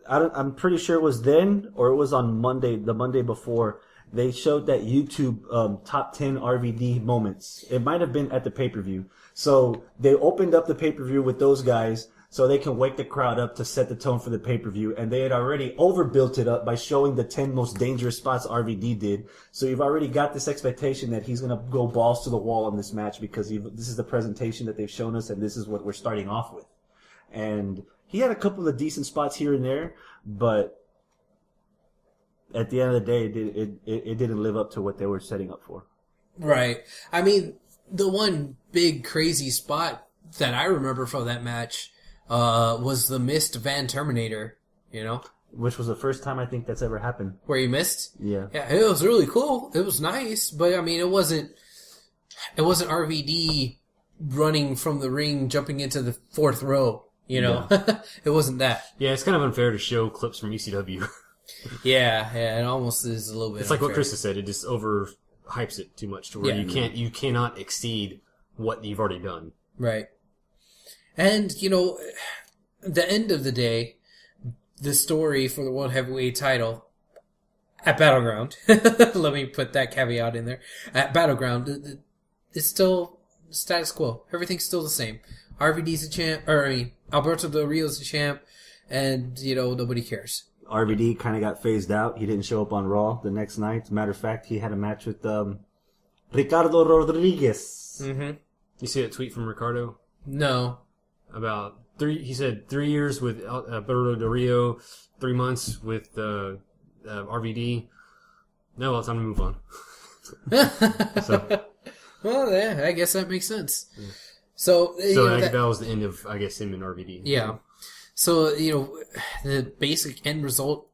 I'm pretty sure it was then, or it was on Monday, the Monday before. They showed that YouTube top 10 RVD moments. It might have been at the pay-per-view. So they opened up the pay-per-view with those guys so they can wake the crowd up to set the tone for the pay-per-view. And they had already overbuilt it up by showing the 10 most dangerous spots RVD did. So you've already got this expectation that he's going to go balls to the wall on this match because this is the presentation that they've shown us and this is what we're starting off with. And he had a couple of decent spots here and there, but at the end of the day, it didn't live up to what they were setting up for. Right. I mean, the one big crazy spot that I remember from that match was the missed Van Terminator, Which was the first time I think that's ever happened. where he missed. Yeah. Yeah, it was really cool. It was nice, but I mean, it wasn't RVD running from the ring, jumping into the fourth row. It wasn't that. Yeah, it's kind of unfair to show clips from ECW. Yeah, it almost is a little bit. It's like what unfair. Chris has said. It just overhypes it too much to where Yeah. you cannot exceed what you've already done. Right. And, the end of the day, the story for the World Heavyweight title at Battleground, let me put that caveat in there, at Battleground, it's still status quo. Everything's still the same. RVD's a champ, Alberto Del Rio's a champ, and, nobody cares. RVD kind of got phased out. He didn't show up on Raw the next night. As a matter of fact, he had a match with Ricardo Rodriguez. Mm-hmm. You see that tweet from Ricardo? No. About 3 years with Alberto Del Rio, 3 months with RVD. No, well, it's time to move on. So Well, yeah, I guess that makes sense. So that was the end of, I guess, him and RVD. Yeah. So, the basic end result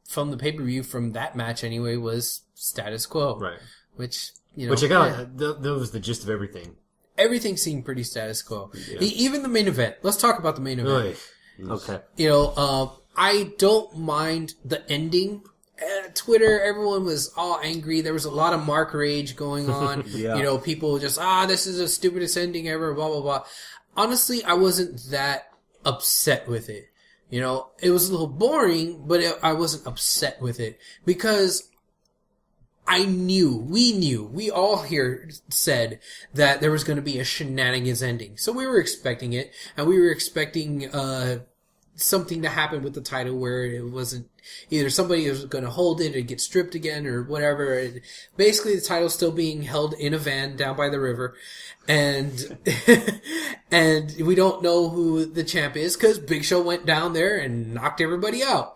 from the pay-per-view from that match anyway was status quo. Right. Which, Which I got, that was the gist of everything. everything seemed pretty status quo. Yeah. Even the main event. Let's talk about the main event. Oy. Okay. I don't mind the ending. Twitter, everyone was all angry. There was a lot of Mark rage going on. Yeah. People just, this is the stupidest ending ever, blah, blah, blah. Honestly, I wasn't that upset with it. It was a little boring, but I wasn't upset with it because we all here said that there was going to be a shenanigans ending. So we were expecting it, and we were expecting, something to happen with the title where it wasn't either somebody was going to hold it and get stripped again or whatever. And basically, the title's still being held in a van down by the river, and and we don't know who the champ is because Big Show went down there and knocked everybody out.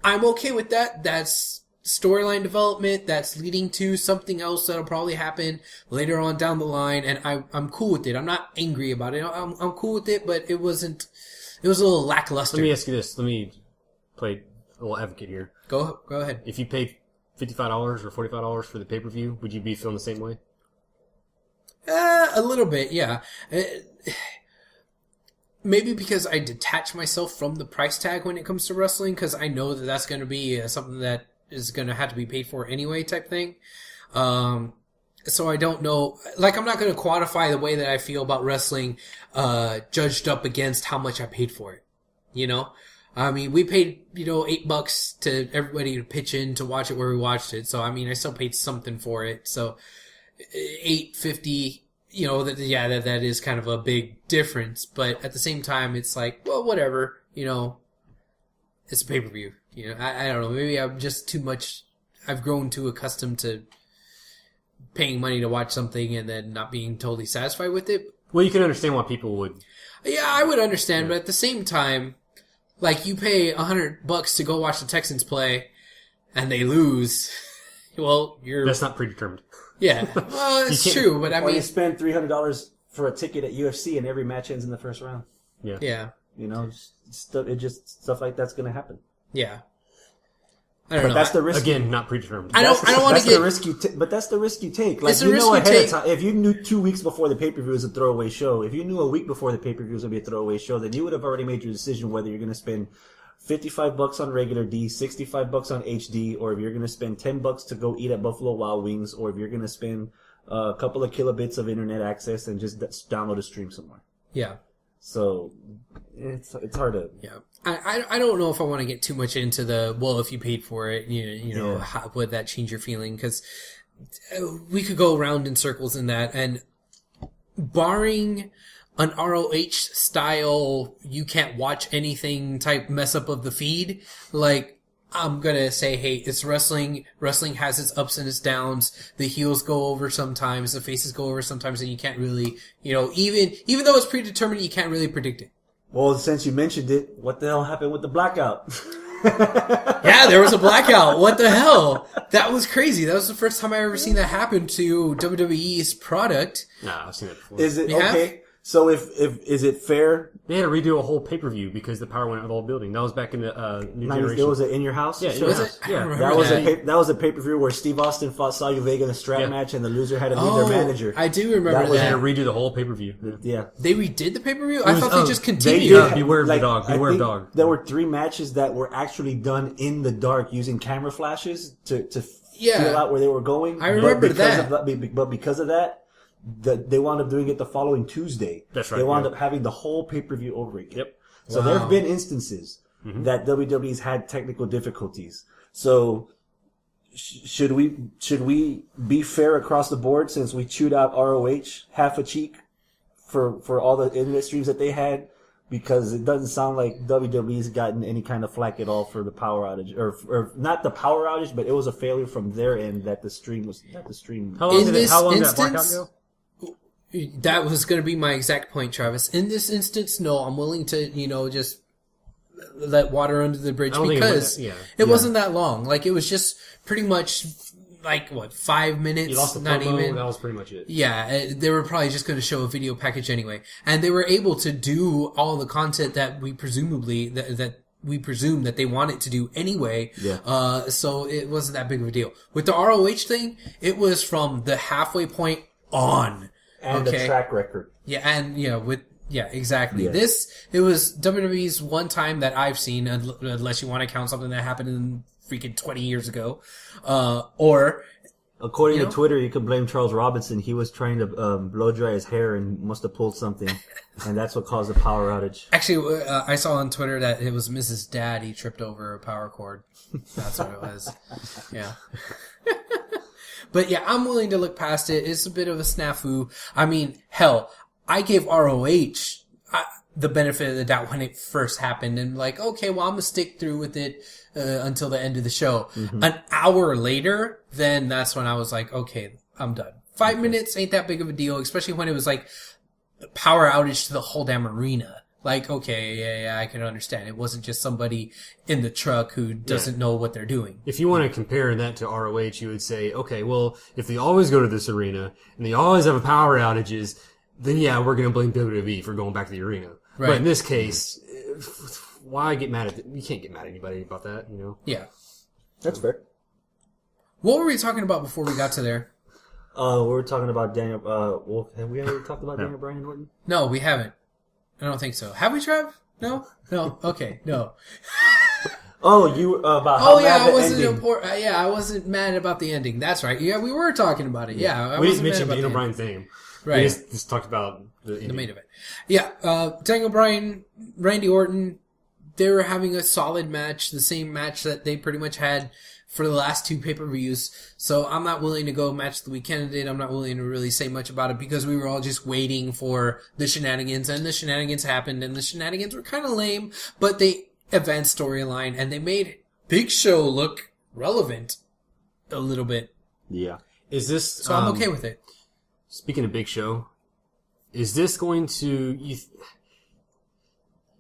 I'm okay with that. That's storyline development that's leading to something else that'll probably happen later on down the line, and I'm cool with it. I'm not angry about it. I'm cool with it, but it was a little lackluster. Let me ask you this. Let me play a little advocate here. Go ahead. If you paid $55 or $45 for the pay-per-view, would you be feeling the same way? A little bit, yeah. Maybe because I detach myself from the price tag when it comes to wrestling, because I know that that's going to be something that is going to have to be paid for anyway type thing. So I don't know, like I'm not going to quantify the way that I feel about wrestling, judged up against how much I paid for it. You know? I mean, we paid, $8 to everybody to pitch in to watch it where we watched it. So, I mean, I still paid something for it. So, $8.50, that is kind of a big difference. But at the same time, it's like, well, whatever, it's a pay-per-view. I don't know. Maybe I'm just too much. I've grown too accustomed to paying money to watch something and then not being totally satisfied with it. Well, you can understand why people would. Yeah, I would understand, but at the same time, like you pay $100 to go watch the Texans play, and they lose. Well, That's not predetermined. Yeah, well, it's true, but I Or mean, you spend $300 for a ticket at UFC, and every match ends in the first round. yeah. Just stuff like that's going to happen. Yeah. I don't But know. that's the risk. Again, not predetermined. I don't want to get. The risk but that's the risk you take. Like It's a risk you ahead take. of time. If you knew 2 weeks before the pay-per-view was a throwaway show, if you knew a week before the pay-per-view was going to be a throwaway show, then you would have already made your decision whether you're going to spend $55 on regular D, $65 on HD, or if you're going to spend $10 to go eat at Buffalo Wild Wings, or if you're going to spend a couple of kilobits of internet access and just download a stream somewhere. Yeah. So it's hard to. Yeah. I don't know if I want to get too much into if you paid for it, how would that change your feeling? Because we could go around in circles in that, and barring an ROH style, you can't watch anything type mess up of the feed, like, I'm gonna say, hey, it's wrestling. Wrestling has its ups and its downs. The heels go over sometimes, the faces go over sometimes, and you can't really, even though it's predetermined, you can't really predict it. Well, since you mentioned it, what the hell happened with the blackout? Yeah, there was a blackout. What the hell? That was crazy. That was the first time I ever seen that happen to WWE's product. Nah, I've seen it before. Is it You have? okay? So if is it fair? They had to redo a whole pay-per-view because the power went out of the whole building. That was back in the New Generation. It was in your house. Yeah, show? was it? I Yeah, don't That remember was a pay-per-view where Steve Austin fought Saudi Vega in a strap Yeah. match, and the loser had to leave their manager. I do remember That They was had that. to redo the whole pay-per-view. Yeah. They redid the pay-per-view? I thought was- they just They continued. did- Beware of the like, dog. I Beware of think dog. There were 3 matches that were actually done in the dark using camera flashes to Yeah. feel out where they were going. I remember that. But because of that, they wound up doing it the following Tuesday. That's right, They wound yeah. up having the whole pay-per-view over again. Yep. So there have been instances that WWE's had technical difficulties. So should we be fair across the board since we chewed out ROH half a cheek for all the internet streams that they had? Because it doesn't sound like WWE's gotten any kind of flack at all for the power outage, or not the power outage, but it was a failure from their end that the stream. How long In did this how long did that blackout instance- go? That was going to be my exact point, Travis. In this instance, no, I'm willing to, just let water under the bridge I don't think because it it wasn't that long. Like, it was just pretty much, 5 minutes? You lost the not promo. even. That was pretty much it. Yeah, they were probably just going to show a video package anyway. And they were able to do all the content that we presumably, that we presume that they wanted to do anyway. Yeah. So it wasn't that big of a deal. With the ROH thing, it was from the halfway point on. And the track record. Yeah, and exactly. Yeah. It was WWE's one time that I've seen, unless you want to count something that happened in freaking 20 years ago, or According to Twitter, you could blame Charles Robinson. He was trying to blow dry his hair and must have pulled something, and that's what caused the power outage. actually, I saw on Twitter that it was Mrs. Dad. He tripped over a power cord. That's what it was. Yeah. But yeah, I'm willing to look past it. It's a bit of a snafu. I mean, hell, I gave ROH the benefit of the doubt when it first happened, and like, okay, well, I'm gonna stick through with it until the end of the show. An hour later, then that's when I was like, okay, I'm done. 5 minutes ain't that big of a deal, especially when it was like power outage to the whole damn arena. Like, okay, yeah, I can understand. It wasn't just somebody in the truck who doesn't know what they're doing. If you want to compare that to ROH, you would say, okay, well, if they always go to this arena and they always have power outages, then yeah, we're going to blame WWE for going back to the arena. Right. But in this case, why get mad at you can't get mad at anybody about that, you know? Yeah. That's fair. What were we talking about before we got to there? We were talking about Daniel. Have we ever talked about Daniel Bryan and Orton? No, we haven't. I don't think so. Have we, Trev? No? No? Okay, no. Oh, you about how Oh, yeah, bad I the wasn't ending. important. I wasn't mad about the ending. That's right. Yeah, we were talking about it. Yeah, I We wasn't didn't mad mention about Daniel the Bryan's name. Right. We just talked about the main event. Yeah, Daniel Bryan, Randy Orton, they were having a solid match, the same match that they pretty much had for the last two pay-per-views. So I'm not willing to go match the week candidate. I'm not willing to really say much about it because we were all just waiting for the shenanigans, and the shenanigans happened, and the shenanigans were kind of lame, but they advanced storyline, and they made Big Show look relevant a little bit. Yeah. Is this So I'm okay with it. Speaking of Big Show, is this going to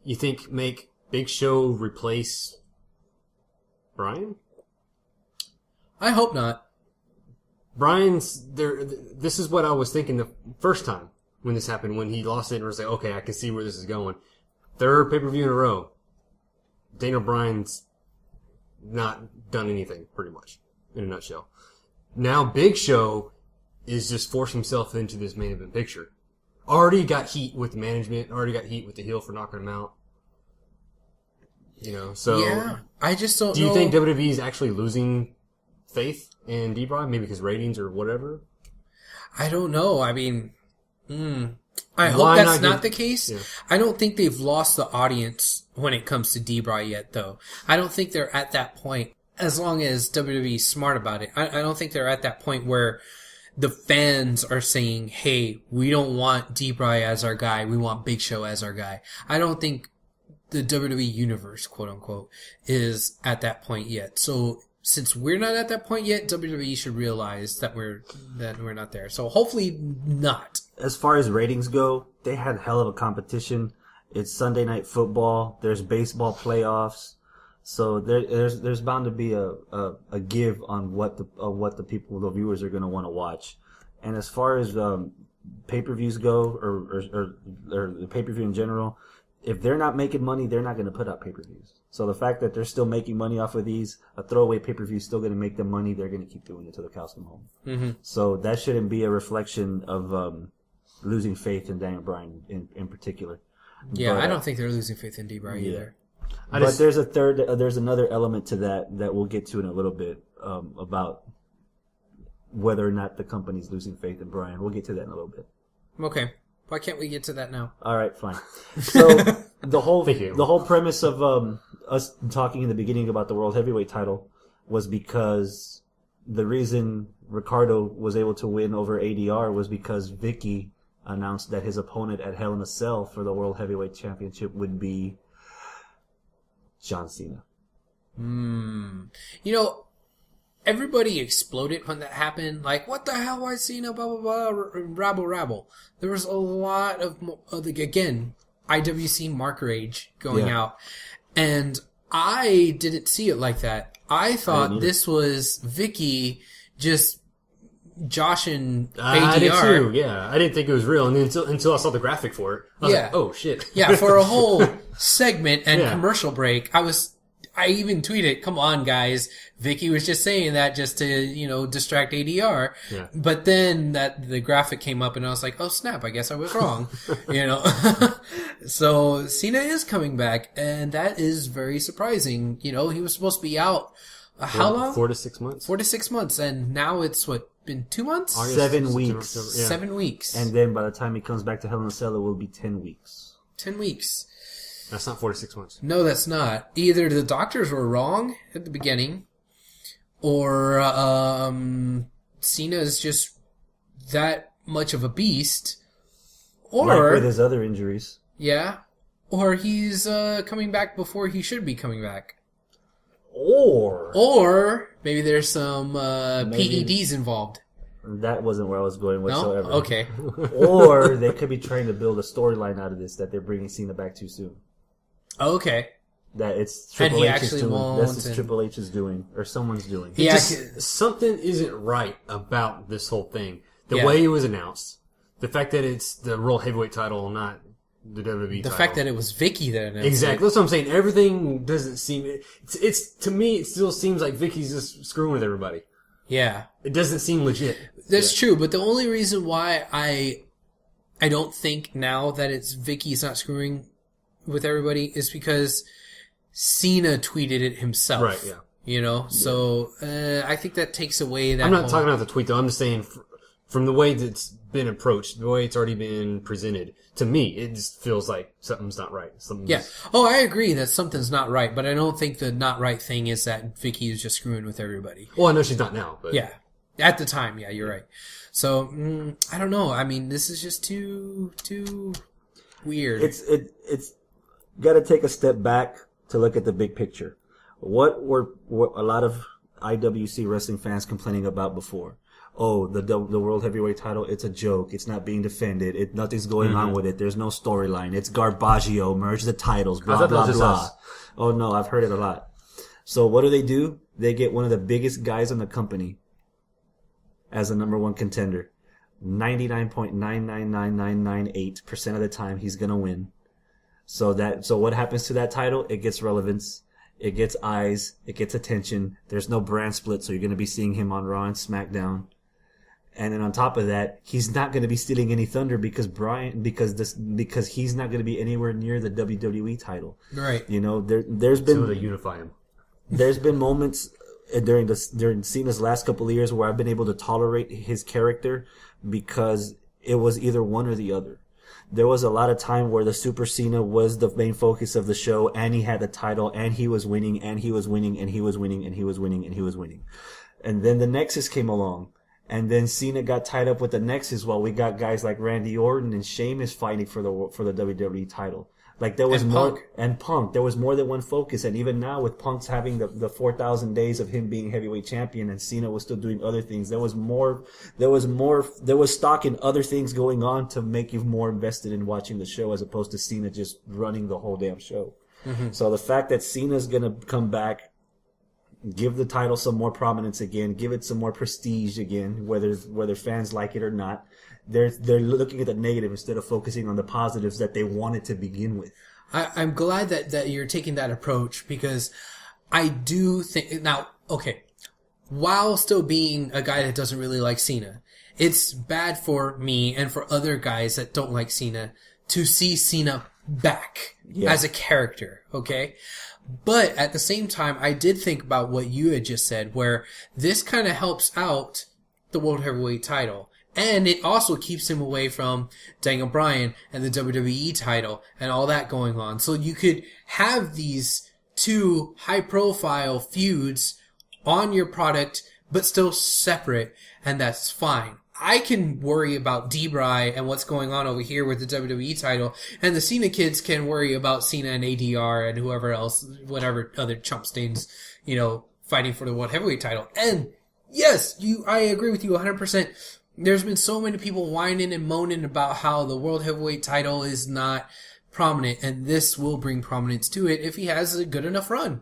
you think make Big Show replace Bryan? I hope not. Bryan's there. This is what I was thinking the first time when this happened. When he lost it, and was like, okay, I can see where this is going. Third pay-per-view in a row. Daniel Bryan's not done anything, pretty much, in a nutshell. Now Big Show is just forcing himself into this main event picture. Already got heat with the management. Already got heat with the heel for knocking him out. You know, so Yeah, I just don't know. do you think WWE is actually losing faith in D-Bryan? Maybe because ratings or whatever? I don't know. I mean, I hope Why that's not not give- the case. Yeah. I don't think they've lost the audience when it comes to D-Bry yet, though. I don't think they're at that point, as long as WWE is smart about it. I don't think they're at that point where the fans are saying, hey, we don't want D-Bry as our guy. We want Big Show as our guy. I don't think the WWE universe, quote unquote, is at that point yet. So since we're not at that point yet, WWE should realize that we're not there. So hopefully not. As far as ratings go, they had hell of a competition. It's Sunday Night Football. There's baseball playoffs. So there's bound to be a give on what the people, the viewers, are going to want to watch. And as far as pay-per-views go, or the pay-per-view in general, if they're not making money, they're not going to put out pay-per-views. So the fact that they're still making money off of these, a throwaway pay-per-view is still going to make them money. They're going to keep doing it till the cows come home. Mm-hmm. So that shouldn't be a reflection of losing faith in Daniel Bryan in particular. Yeah, But, I don't think they're losing faith in D-Bry either. But there's another element to that we'll get to in a little bit about whether or not the company's losing faith in Bryan. We'll get to that in a little bit. Okay. Why can't we get to that now? All right, fine. So the whole Thank you. the whole premise of us talking in the beginning about the World Heavyweight title was because the reason Ricardo was able to win over ADR was because Vicky announced that his opponent at Hell in a Cell for the World Heavyweight Championship would be John Cena. You know, everybody exploded when that happened. Like, what the hell, why Cena, blah, blah, blah, rabble. There was a lot of, again, IWC mark rage going Yeah. out. And I didn't see it like that. I thought either. this was Vicky just joshing I did ADR. too. Yeah, I didn't think it was real, and then until I saw the graphic for it, I was Yeah. like, "Oh shit!" Yeah, for a whole segment and Yeah. commercial break, I even tweeted, come on guys, Vicky was just saying that just to, distract ADR. Yeah. But then the graphic came up and I was like, oh snap, I guess I was wrong. So Cena is coming back and that is very surprising. He was supposed to be out, how long? 4 to 6 months. 4 to 6 months, and now it's been 2 months? August, 7 September, weeks. October, yeah. 7 weeks. And then by the time he comes back to Hell in a Cell, it will be 10 weeks. 10 weeks. That's not 4 to 6 months. No, that's not. Either the doctors were wrong at the beginning, or Cena is just that much of a beast, Like or with his other injuries. yeah, or he's coming back before he should be coming back, or maybe there's some Maybe. PEDs involved. That wasn't where I was going No, whatsoever. okay, Or they could be trying to build a storyline out of this that they're bringing Cena back too soon. okay. That it's And Triple he H's actually doing. won't, That's what and- Triple H is doing, or someone's doing. Yeah, Just, something isn't right about this whole thing. The Yeah. way it was announced, the fact that it's the World Heavyweight title, not the WWE the title. fact that it was Vicky that announced Exactly. it. That's what I'm saying. Everything doesn't seem. It's to me. It still seems like Vicky's just screwing with everybody. Yeah, It doesn't seem legit. that's true. But the only reason why I don't think now that it's Vicky's not screwing with everybody is because Cena tweeted it himself. Right, yeah. You know, so I think that takes away that. I'm not whole- talking about the tweet though. I'm just saying from the way that's been approached, the way it's already been presented. To me, it just feels like something's not right. Something's, Yeah. Oh, I agree that something's not right, but I don't think the not right thing is that Vicky is just screwing with everybody. Well, I know she's not now, but Yeah. At the time, yeah, you're right. So I don't know. I mean, this is just too weird. It's got to take a step back to look at the big picture. What were a lot of IWC wrestling fans complaining about before? Oh, the World Heavyweight title, it's a joke. It's not being defended. Nothing's going on with it. There's no storyline. It's garbaggio. Merge the titles. Blah, thought that blah, was just blah. us. Oh, no, I've heard it a lot. So what do? They get one of the biggest guys in the company as the number one contender. 99.999998% of the time, he's going to win. So what happens to that title? It gets relevance. It gets eyes. It gets attention. There's no brand split, so you're going to be seeing him on Raw and SmackDown. And then on top of that, he's not going to be stealing any thunder because he's not going to be anywhere near the WWE title. right. You know, there's so been they unify him. there's been moments during Cena's last couple of years where I've been able to tolerate his character because it was either one or the other. There was a lot of time where the Super Cena was the main focus of the show, and he had the title, and he was winning, and he was winning, and he was winning, and he was winning, and he was winning. And then the Nexus came along, and then Cena got tied up with the Nexus while we got guys like Randy Orton and Sheamus fighting for the WWE title. Like there was And more, Punk. and Punk. There was more than one focus, and even now with Punk's having the 4,000 days of him being heavyweight champion, and Cena was still doing other things. There was stock in other things going on to make you more invested in watching the show, as opposed to Cena just running the whole damn show. So the fact that Cena's gonna come back, give the title some more prominence again, give it some more prestige again, whether fans like it or not. They're looking at the negative instead of focusing on the positives that they wanted to begin with. I'm glad that you're taking that approach because I do think now. Okay, while still being a guy that doesn't really like Cena, it's bad for me and for other guys that don't like Cena to see Cena back as a character. Okay. But at the same time, I did think about what you had just said, where this kind of helps out the World Heavyweight title. And it also keeps him away from Daniel Bryan and the WWE title and all that going on. So you could have these two high-profile feuds on your product, but still separate, and that's fine. I can worry about D-Bry and what's going on over here with the WWE title, and the Cena kids can worry about Cena and ADR and whoever else, whatever other chump stains, fighting for the World Heavyweight title. And yes, I agree with you 100%. There's been so many people whining and moaning about how the World Heavyweight title is not prominent, and this will bring prominence to it if he has a good enough run.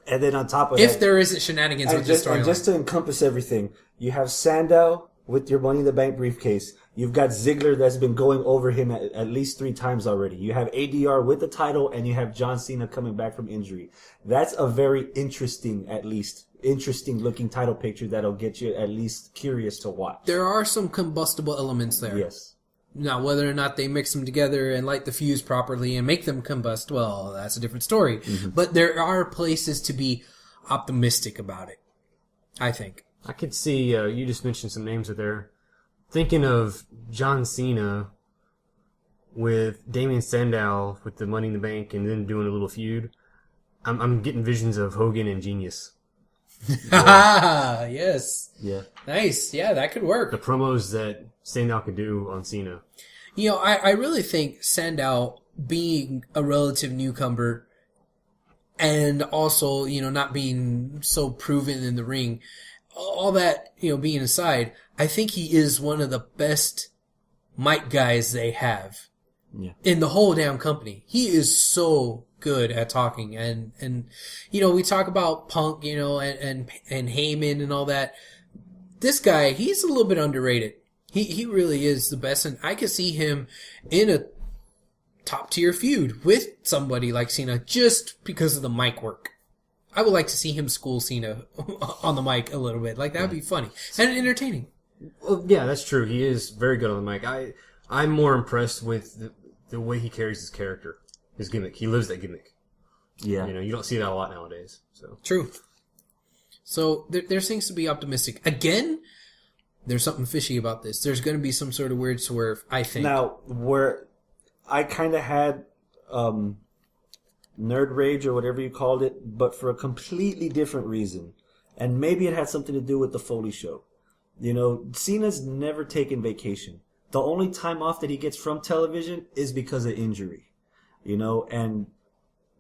And then on top of If that, there isn't shenanigans with this and storyline. just to encompass everything, you have Sandow with your Money in the Bank briefcase. You've got Ziggler that's been going over him at least 3 times already. You have ADR with the title, and you have John Cena coming back from injury. That's a very interesting looking title picture that'll get you at least curious to watch. There are some combustible elements there. Yes. Now, whether or not they mix them together and light the fuse properly and make them combust, well, that's a different story. Mm-hmm. But there are places to be optimistic about it, I think. I could see, you just mentioned some names there. Thinking of John Cena with Damien Sandow with the Money in the Bank and then doing a little feud. I'm getting visions of Hogan and Genius. Yes. Yeah. Nice. Yeah, that could work. The promos that Sandow could do on Cena. You know, I really think Sandow being a relative newcomer and also, you know, not being so proven in the ring, all that, you know, being aside, I think he is one of the best mic guys they have in the whole damn company. He is so good at talking and you know, we talk about Punk, you know, and Heyman and all that. This guy, he's a little bit underrated. He really is the best, and I could see him in a top tier feud with somebody like Cena just because of the mic work. I would like to see him school Cena on the mic a little bit. Like, that would be funny and entertaining. Well, yeah, that's true. He is very good on the mic. I'm more impressed with the way he carries his character, his gimmick. He lives that gimmick. Yeah. You know, you don't see that a lot nowadays. So True. So there seems to be optimistic. Again, there's something fishy about this. There's going to be some sort of weird swerve, I think. Now, where I kind of had nerd rage or whatever you called it, but for a completely different reason. And maybe it had something to do with the Foley show. You know, Cena's never taken vacation. The only time off that he gets from television is because of injury. You know, and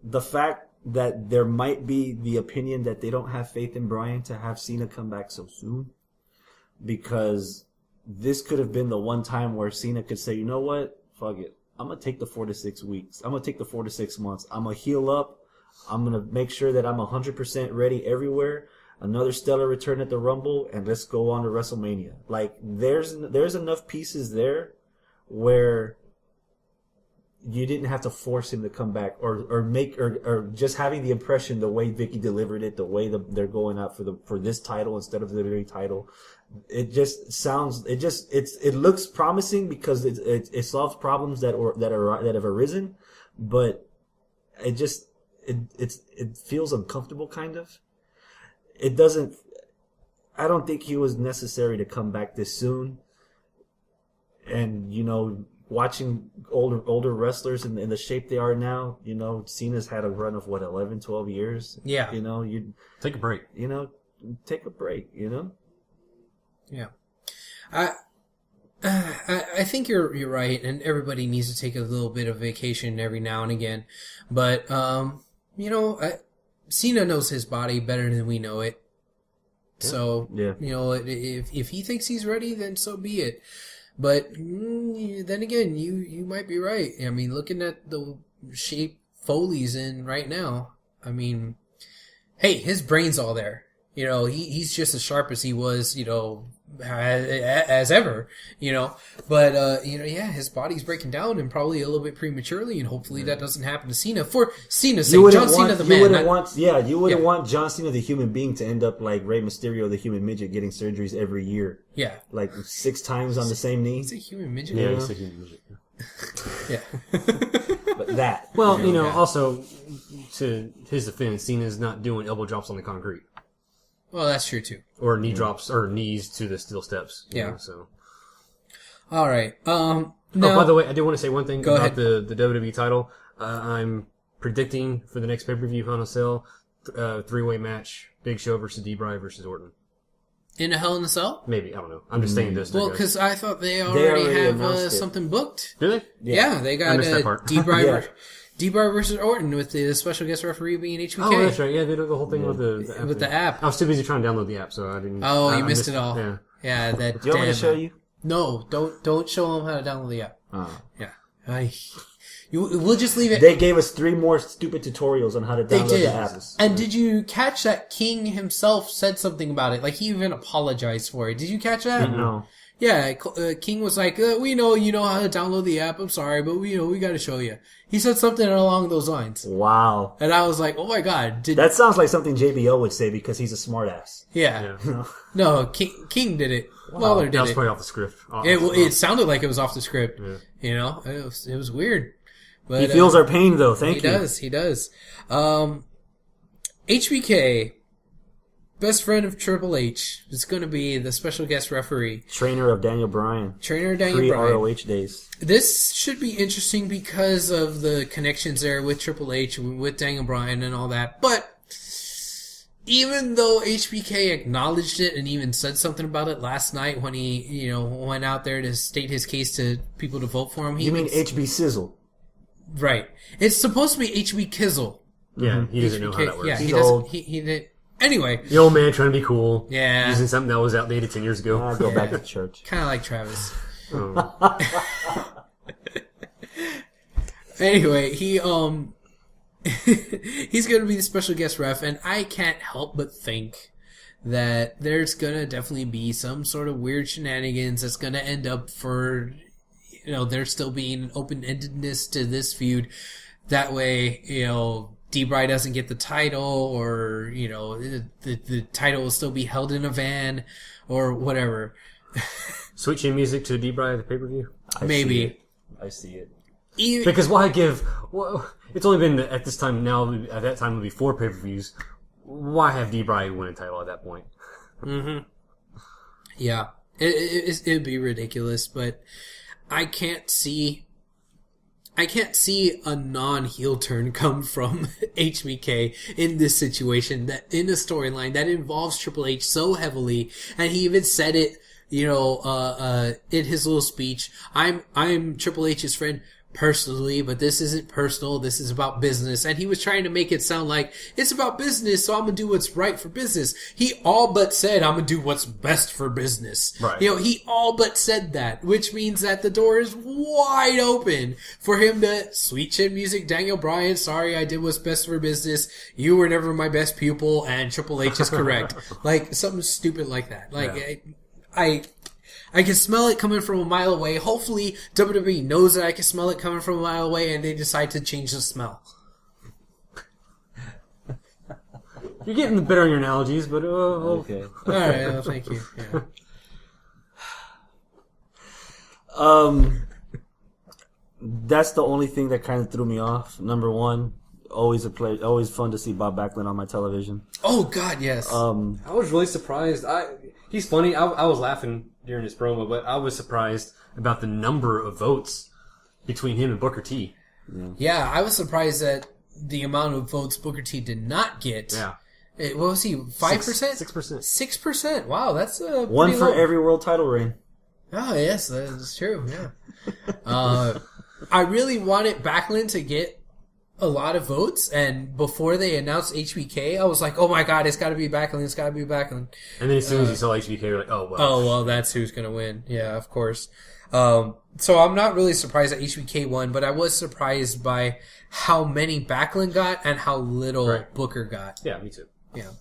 the fact that there might be the opinion that they don't have faith in Bryan to have Cena come back so soon, because this could have been the one time where Cena could say, you know what, fuck it, I'm going to take the 4 to 6 weeks. I'm going to take the 4 to 6 months. I'm going to heal up. I'm going to make sure that I'm 100% ready everywhere. Another stellar return at the Rumble, and let's go on to WrestleMania. Like, there's enough pieces there where you didn't have to force him to come back or just having the impression the way Vicky delivered it, the way they're going out for this title instead of the very title. It looks promising because it solves problems that have arisen, but it feels uncomfortable kind of. It doesn't. I don't think he was necessary to come back this soon. And you know, watching older wrestlers in the shape they are now, you know, Cena's had a run of 11, 12 years. Yeah. You know, you take a break. You know, take a break. You know. Yeah. I think you're right, and everybody needs to take a little bit of vacation every now and again. But you know, Cena knows his body better than we know it. Yeah. So you know, if he thinks he's ready, then so be it. But then again, you might be right. I mean, looking at the shape Foley's in right now, I mean, hey, his brain's all there. You know, he's just as sharp as he was, you know, as ever, you know. But, you know, yeah, his body's breaking down and probably a little bit prematurely, and hopefully that doesn't happen to Cena. For Cena's sake, John Cena the man. You wouldn't want John Cena the human being to end up like Rey Mysterio the human midget getting surgeries every year. Yeah. Like 6 times on the same knee. He's a human midget. Yeah, he's a human midget. Yeah. But that. Well, you know, also, to his defense, Cena's not doing elbow drops on the concrete. Well, that's true too. Or knee drops, or knees to the steel steps. Yeah. Know, so. All right. Now, by the way, I did want to say one thing about ahead. the WWE title. I'm predicting for the next pay-per-view, Hell in a Cell, 3-way match, Big Show versus D-Bry versus Orton. In a Hell in a Cell? Maybe, I don't know. I'm just saying this. Well, because I thought they already have something booked. Do they? Yeah, they got D-Bry D-Bry versus Orton with the special guest referee being HBK. Oh, that's right. Yeah, they did the whole thing with the app. With the app. I was too busy trying to download the app, so I didn't. Oh, you missed it all. Yeah. Yeah, that. Do you want me to show you? No, don't show them how to download the app. Oh. Yeah. We'll just leave it. They gave us 3 more stupid tutorials on how to download the app. And did you catch that King himself said something about it? Like, he even apologized for it. Did you catch that? No. Yeah, King was like, we know you know how to download the app. I'm sorry, but we got to show you. He said something along those lines. Wow. And I was like, oh my god. That sounds like something JBL would say because he's a smartass. Yeah. No, King did it. Wow. Lawler did That was it. probably off the script. It sounded like it was off the script. Yeah. You know, it was weird. But, He feels our pain, though. Thank you. He does. HBK, best friend of Triple H, is going to be the special guest referee. Trainer of Daniel Bryan. Bryan. Pre-ROH days. This should be interesting because of the connections there with Triple H, with Daniel Bryan and all that. But even though HBK acknowledged it and even said something about it last night when he, went out there to state his case to people to vote for him. You mean HB Sizzle? Right. It's supposed to be HB Kizzle. Yeah, he doesn't know how that works. Yeah, He's he doesn't. old. He did. Anyway, The old man trying to be cool. Yeah. Using something that was outdated 10 years ago. I go back to church. kind of like Travis. Oh. Anyway, he's going to be the special guest ref, and I can't help but think that there's going to definitely be some sort of weird shenanigans that's going to end up for, there still being an open-endedness to this feud. That way, D-Bry doesn't get the title, or, the title will still be held in a van, or whatever. Sweet chin music to D-Bry at the pay-per-view? Maybe. I see it. Even, Because why give... Well, it's only been at this time now, at that time it would be 4 pay-per-views. Why have D-Bry win a title at that point? yeah. It'd be ridiculous, but I can't see a non-heel turn come from HBK in this situation, that in a storyline that involves Triple H so heavily, and he even said it, in his little speech. I'm Triple H's friend personally, but this isn't personal. This is about business. And he was trying to make it sound like it's about business, so I'm gonna do what's right for business. He all but said, I'm gonna do what's best for business. Right. He all but said that, which means that the door is wide open for him to sweet chin music, Daniel Bryan, sorry, I did what's best for business. You were never my best pupil, and Triple H is correct. Like, something stupid like that. Like, yeah. I can smell it coming from a mile away. Hopefully, WWE knows that I can smell it coming from a mile away, and they decide to change the smell. You're getting better on your analogies, but... Okay. All right, well, thank you. Yeah. That's the only thing that kind of threw me off. Number one, always always fun to see Bob Backlund on my television. Oh, God, yes. I was really surprised. He's funny. I was laughing during his promo, but I was surprised about the number of votes between him and Booker T. Yeah, I was surprised at the amount of votes Booker T did not get. Yeah. What was he, 5%? 6%. 6%. Wow, that's One pretty for low. every world title reign. Oh, yes, that's true, yeah. I really wanted Backlund to get a lot of votes, and before they announced HBK, I was like, oh my god, it's gotta be Backlund, it's gotta be Backlund. And then as soon as you saw HBK, you're like, oh, well. Oh, well, that's who's gonna win. Yeah, of course. So I'm not really surprised that HBK won, but I was surprised by how many Backlund got and how little Right. Booker got. Yeah, me too. Yeah.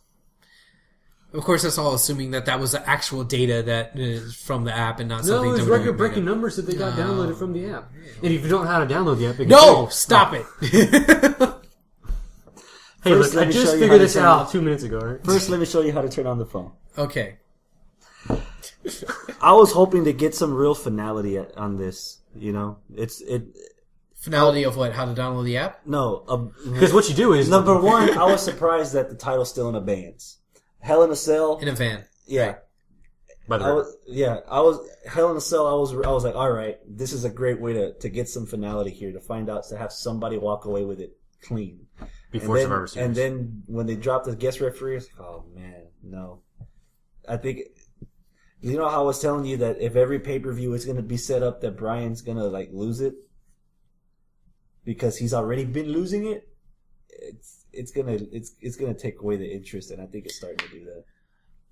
Of course, that's all assuming that was the actual data that is from the app and not No, something it was WWE record-breaking made up. numbers that they got downloaded from the app. And if you don't know how to download the app... it can No! tell you. Stop it! Hey, First, look, let I me show just you figured how to this turn out it. 2 minutes ago, right? First, let me show you how to turn on the phone. Okay. I was hoping to get some real finality on this. Finality of what? How to download the app? No. Because what you do is... Number one, I was surprised that the title's still in abeyance. Hell in a Cell. In a van. Yeah. By the I way. was Hell in a Cell. I was like, all right, this is a great way to get some finality here, to find out, to have somebody walk away with it clean Before Survivor Series. And then when they dropped the guest referee, I was like, oh man, no. I think, you know how I was telling you that if every pay-per-view is going to be set up that Bryan's going to like lose it because he's already been losing it, it's gonna take away the interest, and I think it's starting to do that.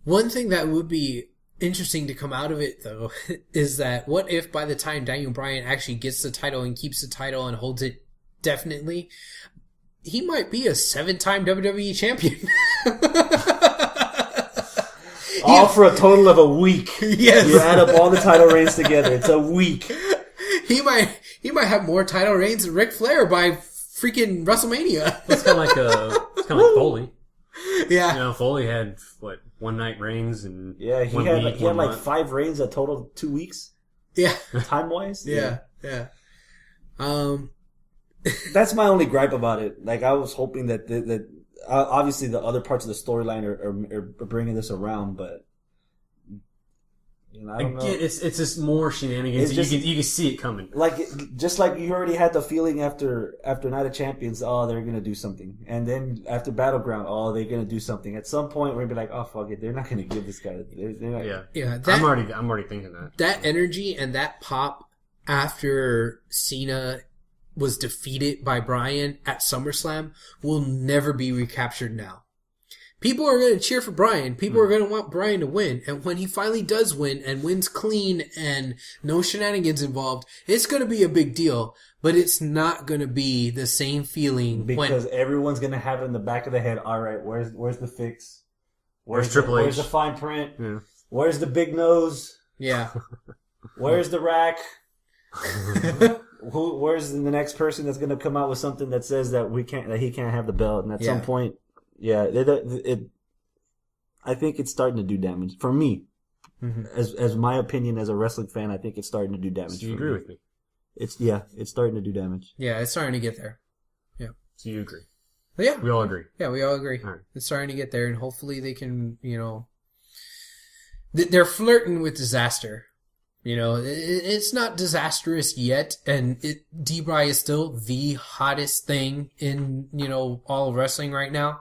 One thing that would be interesting to come out of it, though, is that what if by the time Daniel Bryan actually gets the title and keeps the title and holds it definitely, he might be a 7-time WWE champion. All for a total of a week. Yes. You add up all the title reigns together, it's a week. He might have more title reigns than Ric Flair by freaking WrestleMania. It's kind of like Foley. Yeah. You know, Foley had, what, 1 night reigns and Yeah, he 1 had week, he had 1 like month. 5 reigns, a total of 2 weeks, Yeah. time-wise. Yeah. That's my only gripe about it. Like, I was hoping that obviously the other parts of the storyline are bringing this around, but You know, I don't know. Again, it's just more shenanigans. It's just- you can see it coming. Like just like you already had the feeling after Night of Champions, oh, they're gonna do something, and then after Battleground, oh, they're gonna do something. At some point, we're gonna be like, oh, fuck it, they're not gonna give this guy. They're not, Yeah, Yeah, I'm already thinking that. that energy and that pop after Cena was defeated by Bryan at SummerSlam will never be recaptured now. People are going to cheer for Bryan. People are going to want Bryan to win. And when he finally does win and wins clean and no shenanigans involved, it's going to be a big deal. But it's not going to be the same feeling because everyone's gonna have it in the back of the head. All right, where's the fix? Where's Triple H? Where's the fine print? Yeah. Where's the big nose? Yeah. Where's the rack? Where's the next person that's gonna come out with something that says that he can't have the belt? And at some point, yeah, I think it's starting to do damage for me. Mm-hmm. As my opinion as a wrestling fan, I think it's starting to do damage. So you agree with me? It's starting to do damage. Yeah, it's starting to get there. Yeah. So you agree? But yeah. We all agree. Yeah, we all agree. All right. It's starting to get there, and hopefully they can, they're flirting with disaster. It's not disastrous yet, and D-Bry is still the hottest thing in, all of wrestling right now.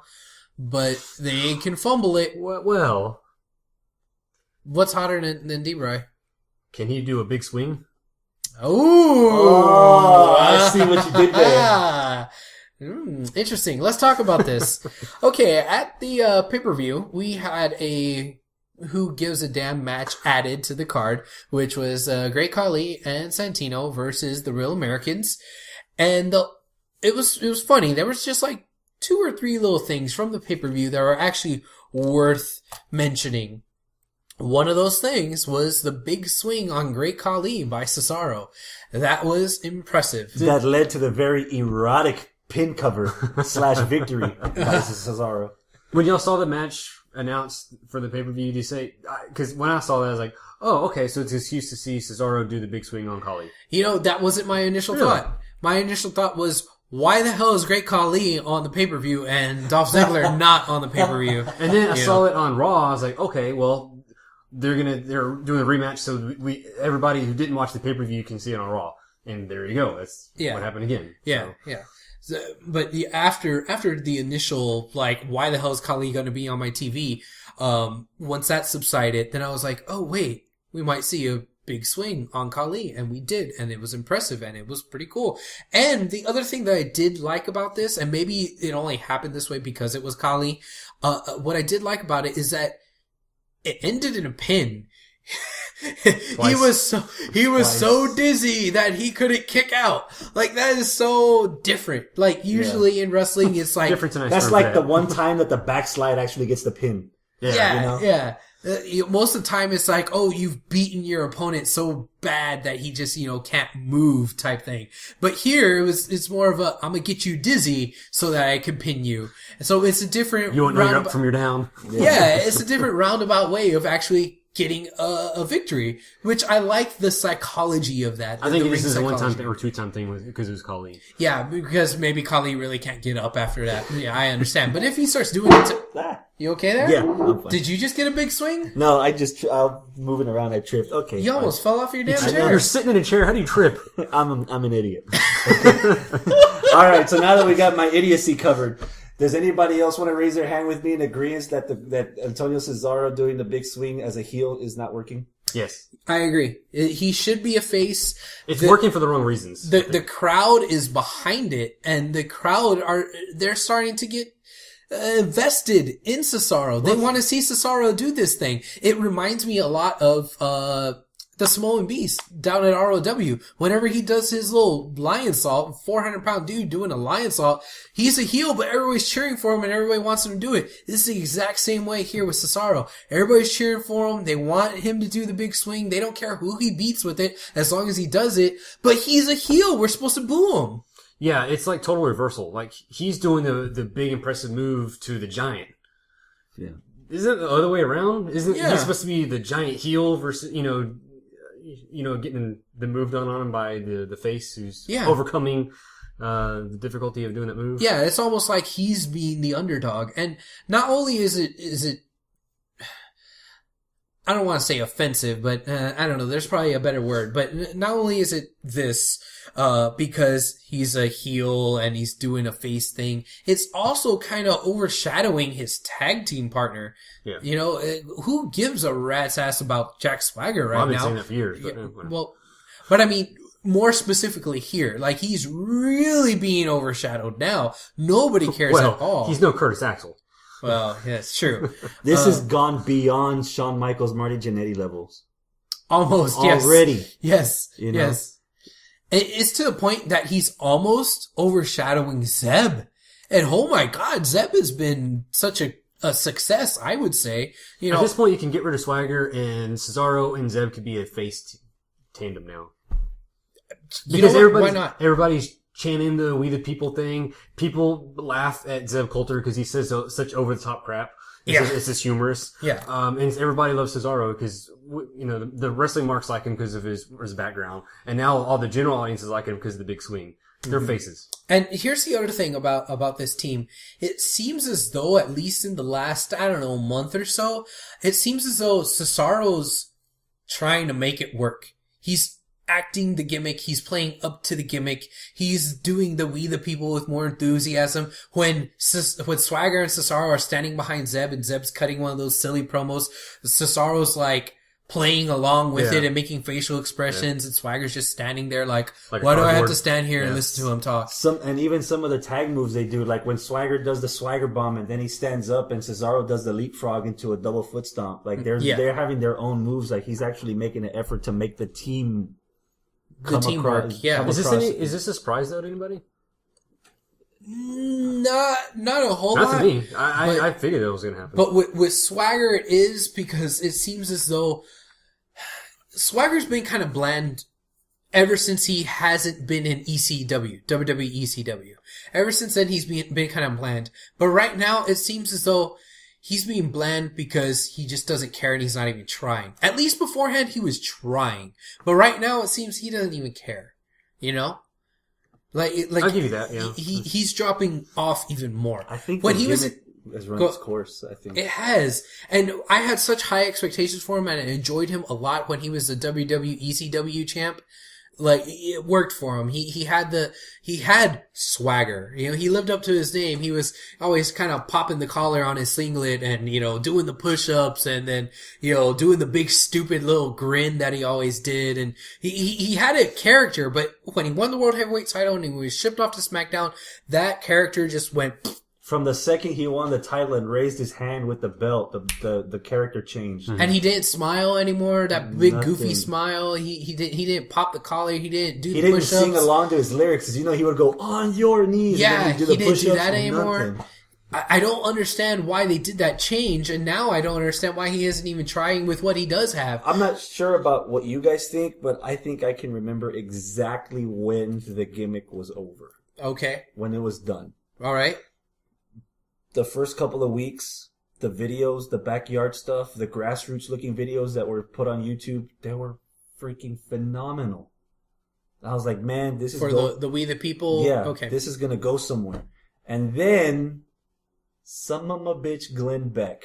But they can fumble it. Well, What's hotter than D-Bry? can he do a big swing? Oh, I see what you did there. Interesting. Let's talk about this. Okay, at the pay-per-view, we had a Who Gives a Damn match added to the card, which was Great Khali and Santino versus the Real Americans. And it was funny. There was just like 2 or 3 little things from the pay-per-view that were actually worth mentioning. One of those things was the big swing on Great Khali by Cesaro. That was impressive. That led to the very erotic pin cover / victory by Cesaro. When y'all saw the match announced for the pay-per-view, did you say, because when I saw that, I was like, oh, okay, so it's an excuse to see Cesaro do the big swing on Khali. That wasn't my initial thought. My initial thought was, why the hell is Great Khali on the pay-per-view and Dolph Ziggler not on the pay-per-view? And then I saw it on Raw, I was like, okay, well, they're doing a rematch so everybody who didn't watch the pay-per-view can see it on Raw. And there you go. That's what happened again. Yeah, So. yeah. But after the initial, why the hell is Khali going to be on my TV? Once that subsided, then I was like, oh wait, we might see a big swing on Khali, and we did, and it was impressive, and it was pretty cool. And the other thing that I did like about this, and maybe it only happened this way because it was Khali, what I did like about it is that it ended in a pin. He was so dizzy that he couldn't kick out. That is so different. Usually in wrestling, it's like Difference in That's like the one time that the backslide actually gets the pin. yeah. Most of the time, it's like, oh, you've beaten your opponent so bad that he just can't move type thing. But here it's more of a I'm gonna get you dizzy so that I can pin you. And so it's a different. You won't know you're up from your down. Yeah, it's a different roundabout way of actually getting a victory, which I like the psychology of that. I think the this is a ring one-time psychology. thing or two-time thing because it was Khali. Yeah, because maybe Khali really can't get up after that. Yeah, I understand. But if he starts doing it you okay there? Yeah, I'm fine. Did you just get a big swing? No, I moving around, I tripped. Okay. You almost fell off your damn I know, chair. You're sitting in a chair. How do you trip? I'm an idiot. All right, so now that we got my idiocy covered, does anybody else want to raise their hand with me in agreement that Antonio Cesaro doing the big swing as a heel is not working? Yes. I agree. He should be a face. It's working for the wrong reasons. The crowd is behind it, and the crowd they're starting to get vested in Cesaro. They want to see Cesaro do this thing. It reminds me a lot of the Samoan Beast down at ROW. Whenever he does his little lion salt, 400-pound dude doing a lion salt, he's a heel, but everybody's cheering for him and everybody wants him to do it. This is the exact same way here with Cesaro. Everybody's cheering for him. They want him to do the big swing. They don't care who he beats with it as long as he does it. But he's a heel. We're supposed to boo him. Yeah, it's like total reversal. Like, he's doing the big impressive move to the giant. Yeah. Isn't it the other way around? Isn't Yeah. he supposed to be the giant heel versus, getting the move done on him by the face who's overcoming the difficulty of doing that move? Yeah, it's almost like he's being the underdog. And not only is it I don't want to say offensive, but I don't know. There's probably a better word. But not only is it this, because he's a heel and he's doing a face thing, it's also kind of overshadowing his tag team partner. Yeah. You know, who gives a rat's ass about Jack Swagger right I've been now? saying that for years. But, Well, but I mean, more specifically here, like he's really being overshadowed now. Nobody cares at all. He's no Curtis Axel. Well, yeah, it's true. This has gone beyond Shawn Michaels, Marty Jannetty levels. Almost, yes. Already. Yes, You know? yes. It's to the point that he's almost overshadowing Zeb. And oh my God, Zeb has been such a success, I would say. You At know, this point, you can get rid of Swagger, and Cesaro and Zeb could be a face tandem now. you know what? Why everybody's, not? everybody's chanting the "We the People" thing. People laugh at Zeb Coulter because he says such over-the-top crap. It's just humorous. Yeah. And everybody loves Cesaro because, you know, the wrestling marks like him because of his background. And now all the general audiences like him because of the big swing. They're faces. And here's the other thing about this team. It seems as though, at least in the last, I don't know, month or so, it seems as though Cesaro's trying to make it work. He's acting the gimmick. He's playing up to the gimmick. He's doing the "We the People" with more enthusiasm. When Swagger and Cesaro are standing behind Zeb and Zeb's cutting one of those silly promos, Cesaro's like playing along with it and making facial expressions, and Swagger's just standing there like why do I have to stand here and listen to him talk? Even some of the tag moves they do, like when Swagger does the Swagger bomb and then he stands up and Cesaro does the leapfrog into a double foot stomp. Like they're having their own moves. Like he's actually making an effort to make the team teamwork. Is this a surprise though to anybody? Not a whole Not lot. to me. I figured that was going to happen. But with Swagger, it is, because it seems as though Swagger's been kind of bland ever since he hasn't been in ECW, WWE ECW. Ever since then, he's been kind of bland. But right now, it seems as though he's being bland because he just doesn't care and he's not even trying. At least beforehand, he was trying. But right now, it seems he doesn't even care. You know? Like I'll give you that, yeah. He's dropping off even more. I think when the he was gimmick has run its course, I think. It has. And I had such high expectations for him, and I enjoyed him a lot when he was the WWE ECW champ. Like, it worked for him. He had swagger. You know, he lived up to his name. He was always kind of popping the collar on his singlet and, you know, doing the push-ups and then, you know, doing the big stupid little grin that he always did. And he had a character, but when he won the World Heavyweight title and he was shipped off to SmackDown, that character just went... From the second he won the title and raised his hand with the belt, the character changed. And he didn't smile anymore. That big Nothing. goofy smile. He didn't pop the collar. He didn't do He the didn't push-ups. sing along to his lyrics, because you know he would go on your knees. Yeah, and then he'd he the didn't do push-ups, that anymore. nothing. I don't understand why they did that change, and now I don't understand why he isn't even trying with what he does have. I'm not sure about what you guys think, but I think I can remember exactly when the gimmick was over. Okay, When it was done. all right. The first couple of weeks, the videos, the backyard stuff, the grassroots looking videos that were put on YouTube, they were freaking phenomenal. I was like, man, this is For the We the People. yeah, Okay. this is gonna go somewhere. And then some of my bitch Glenn Beck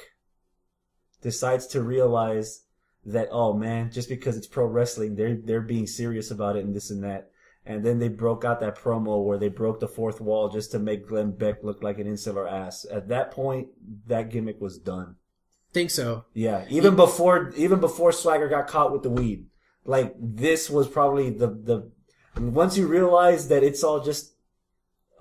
decides to realize that, oh man, just because it's pro wrestling, they're being serious about it and this and that. And then they broke out that promo where they broke the fourth wall just to make Glenn Beck look like an insular ass. At that point, that gimmick was done. Think so. Yeah, even before Swagger got caught with the weed. Like, this was probably the once you realize that it's all just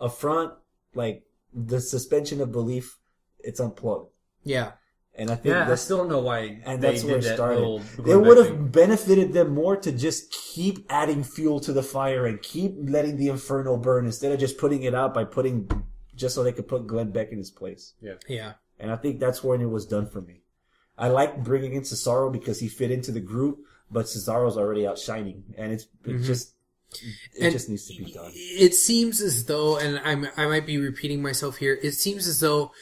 a front, like, the suspension of belief, it's unplugged. Yeah. And I think I still don't know why and they that's where did it that started. little It Glenn would Beck have thing. benefited them more to just keep adding fuel to the fire and keep letting the inferno burn instead of just putting it out by putting, just so they could put Glenn Beck in his place. Yeah. And I think that's when it was done for me. I like bringing in Cesaro because he fit into the group, but Cesaro's already out shining, and it just needs to be done. It seems as though, and I might be repeating myself here, it seems as though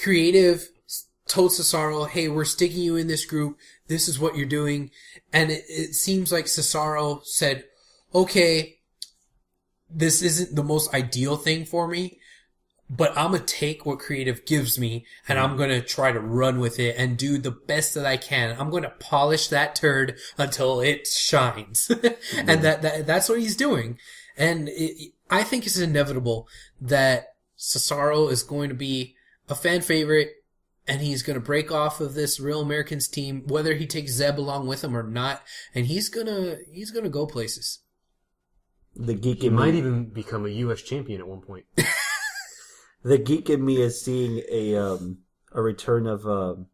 creative told Cesaro, hey, we're sticking you in this group. This is what you're doing. And it seems like Cesaro said, okay, this isn't the most ideal thing for me, but I'm going to take what creative gives me and I'm going to try to run with it and do the best that I can. I'm going to polish that turd until it shines. And that's what he's doing. And I think it's inevitable that Cesaro is going to be a fan favorite and he's going to break off of this Real Americans team, whether he takes Zeb along with him or not. And he's going to go places. The geek He in might me, even become a U.S. champion at one point. the geek in me is seeing a return of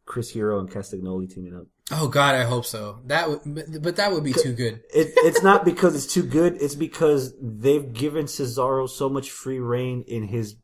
Chris Hero and Castagnoli teaming up. Oh God, I hope so. But that would be too good. It's not because it's too good. It's because they've given Cesaro so much free reign in his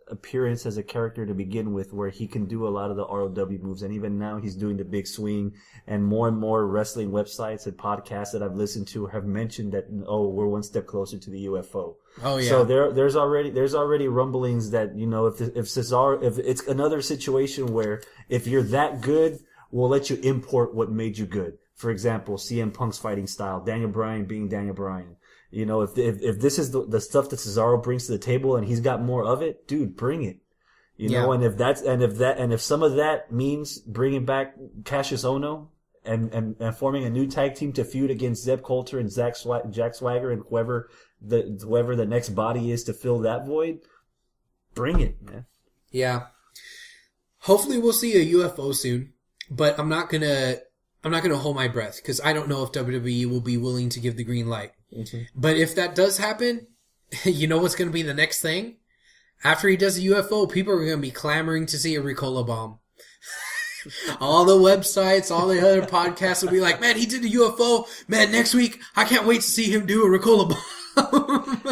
appearance as a character to begin with, where he can do a lot of the ROW moves, and even now he's doing the big swing. And more wrestling websites and podcasts that I've listened to have mentioned that we're one step closer to the UFO. Oh yeah. So there's already rumblings that if Cesaro, if it's another situation where if you're that good, we'll let you import what made you good. For example, CM Punk's fighting style, Daniel Bryan being Daniel Bryan. If this is the stuff that Cesaro brings to the table and he's got more of it, dude, bring it. And if some of that means bringing back Cassius Ohno and forming a new tag team to feud against Zeb Coulter and Jack Swagger and whoever the next body is to fill that void, bring it, man. Yeah. Hopefully we'll see a UFO soon, but I'm not gonna hold my breath because I don't know if WWE will be willing to give the green light. Mm-hmm. But if that does happen, you know what's gonna be the next thing? After he does a UFO, people are gonna be clamoring to see a Ricola bomb. All the websites, all the other podcasts will be like, man, he did a UFO. Man, next week, I can't wait to see him do a Ricola bomb.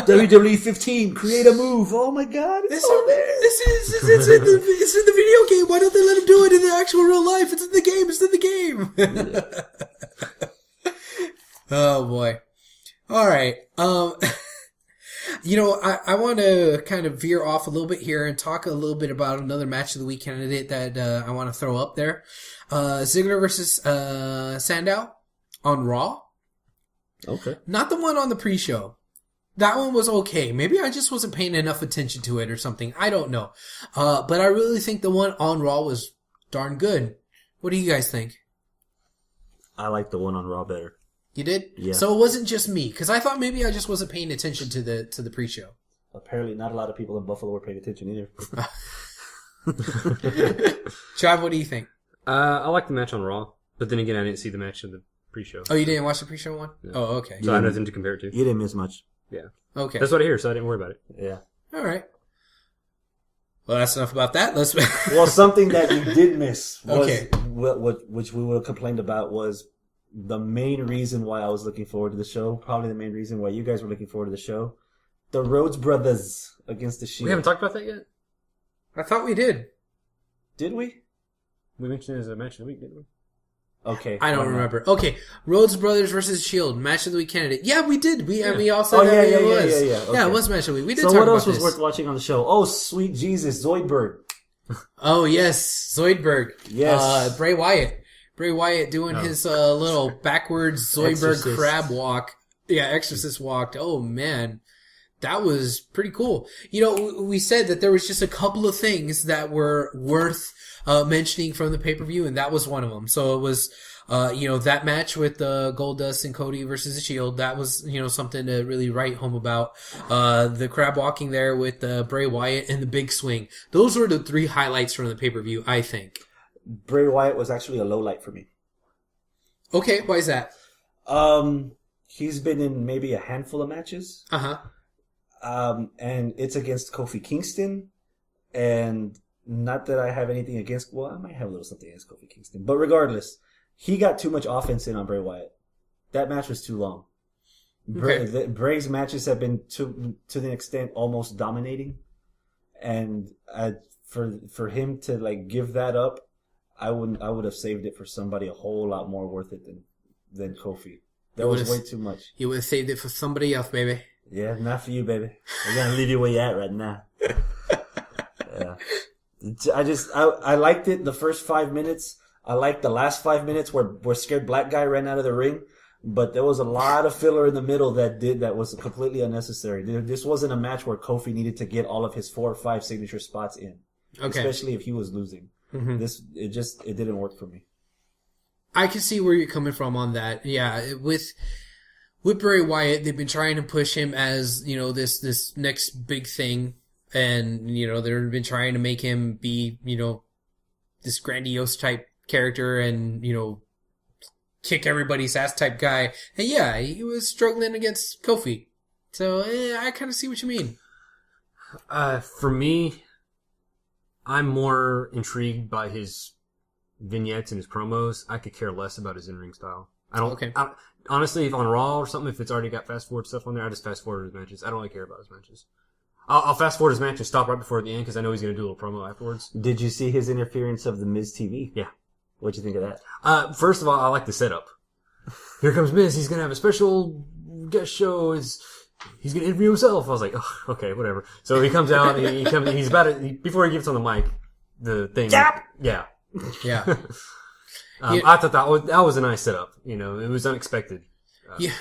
WWE 15, create a move. Oh my God, it's It's in the video game. Why don't they let him do it in the actual real life? It's in the game. It's in the game. Oh boy. All right. I want to kind of veer off a little bit here and talk a little bit about another match of the week candidate that I want to throw up there. Ziggler versus Sandow on Raw. Okay. Not the one on the pre-show. That one was okay. Maybe I just wasn't paying enough attention to it or something. I don't know. But I really think the one on Raw was darn good. What do you guys think? I like the one on Raw better. You did? Yeah. So it wasn't just me, because I thought maybe I just wasn't paying attention to the pre-show. Apparently not a lot of people in Buffalo were paying attention either. Chad, what do you think? I like the match on Raw, but then again, I didn't see the match in the pre-show. Oh, you didn't watch the pre-show one? No. Oh, okay. So I had nothing to compare it to. You didn't miss much. Yeah. Okay. That's what I hear, so I didn't worry about it. Yeah. All right. Well, that's enough about that. Let's. Well, something that you did miss was Okay. which we would have complained about was the main reason why I was looking forward to the show. Probably the main reason why you guys were looking forward to the show. The Rhodes Brothers against the Shield. We haven't talked about that yet? I thought we did. Did we? We mentioned it as a match of the week, didn't we? Okay. I don't why not? remember. Okay, Rhodes Brothers versus Shield, match of the week candidate. Yeah, we did. We all said Oh, that yeah, it yeah, was. yeah. Yeah, Okay. it was match of the week. We did So talk what about else was this. worth watching on the show? Oh, sweet Jesus, Zoidberg. Oh yes, Zoidberg. Yes. Bray Wyatt. Bray Wyatt doing his little backwards Zoidberg Exorcist. crab walk. Yeah, Exorcist walked. Oh man, that was pretty cool. You know, we said that there was just a couple of things that were worth mentioning from the pay-per-view, and that was one of them. So it was, that match with Goldust and Cody versus the Shield. That was, something to really write home about. The crab walking there with Bray Wyatt and the big swing. Those were the three highlights from the pay-per-view, I think. Bray Wyatt was actually a low light for me. Okay, why is that? He's been in maybe a handful of matches. Uh-huh. And it's against Kofi Kingston. And not that I have anything against, well, I might have a little something against Kofi Kingston. But regardless, he got too much offense in on Bray Wyatt. That match was too long. Okay. Bray's matches have been to the extent almost dominating. And for him to give that up, I would have saved it for somebody a whole lot more worth it than Kofi. That was way too much. You would have saved it for somebody else, baby. Yeah, not for you, baby. I'm gonna leave you where you at right now. Yeah. I liked it the first 5 minutes. I liked the last 5 minutes where Scared Black Guy ran out of the ring. But there was a lot of filler in the middle that was completely unnecessary. This wasn't a match where Kofi needed to get all of his 4 or 5 signature spots in, especially if he was losing. It didn't work for me. I can see where you're coming from on that. Yeah, with Bray Wyatt, they've been trying to push him as, this next big thing. And, they've been trying to make him be, this grandiose type character and, kick everybody's ass type guy. And yeah, he was struggling against Kofi. So I kind of see what you mean. For me, I'm more intrigued by his vignettes and his promos. I could care less about his in-ring style. Honestly, if on Raw or something, if it's already got fast forward stuff on there, I just fast forward his matches. I don't really care about his matches. I'll fast forward his match and stop right before the end because I know he's going to do a little promo afterwards. Did you see his interference of the Miz TV? Yeah. What'd you think of that? First of all, I like the setup. Here comes Miz. He's going to have a special guest show. He's going to interview himself. I was like, oh, okay, whatever. So he comes out. He's about to, before he gets on the mic, the thing. Yep. Yeah. Yeah. I thought that was a nice setup. It was unexpected. Yeah.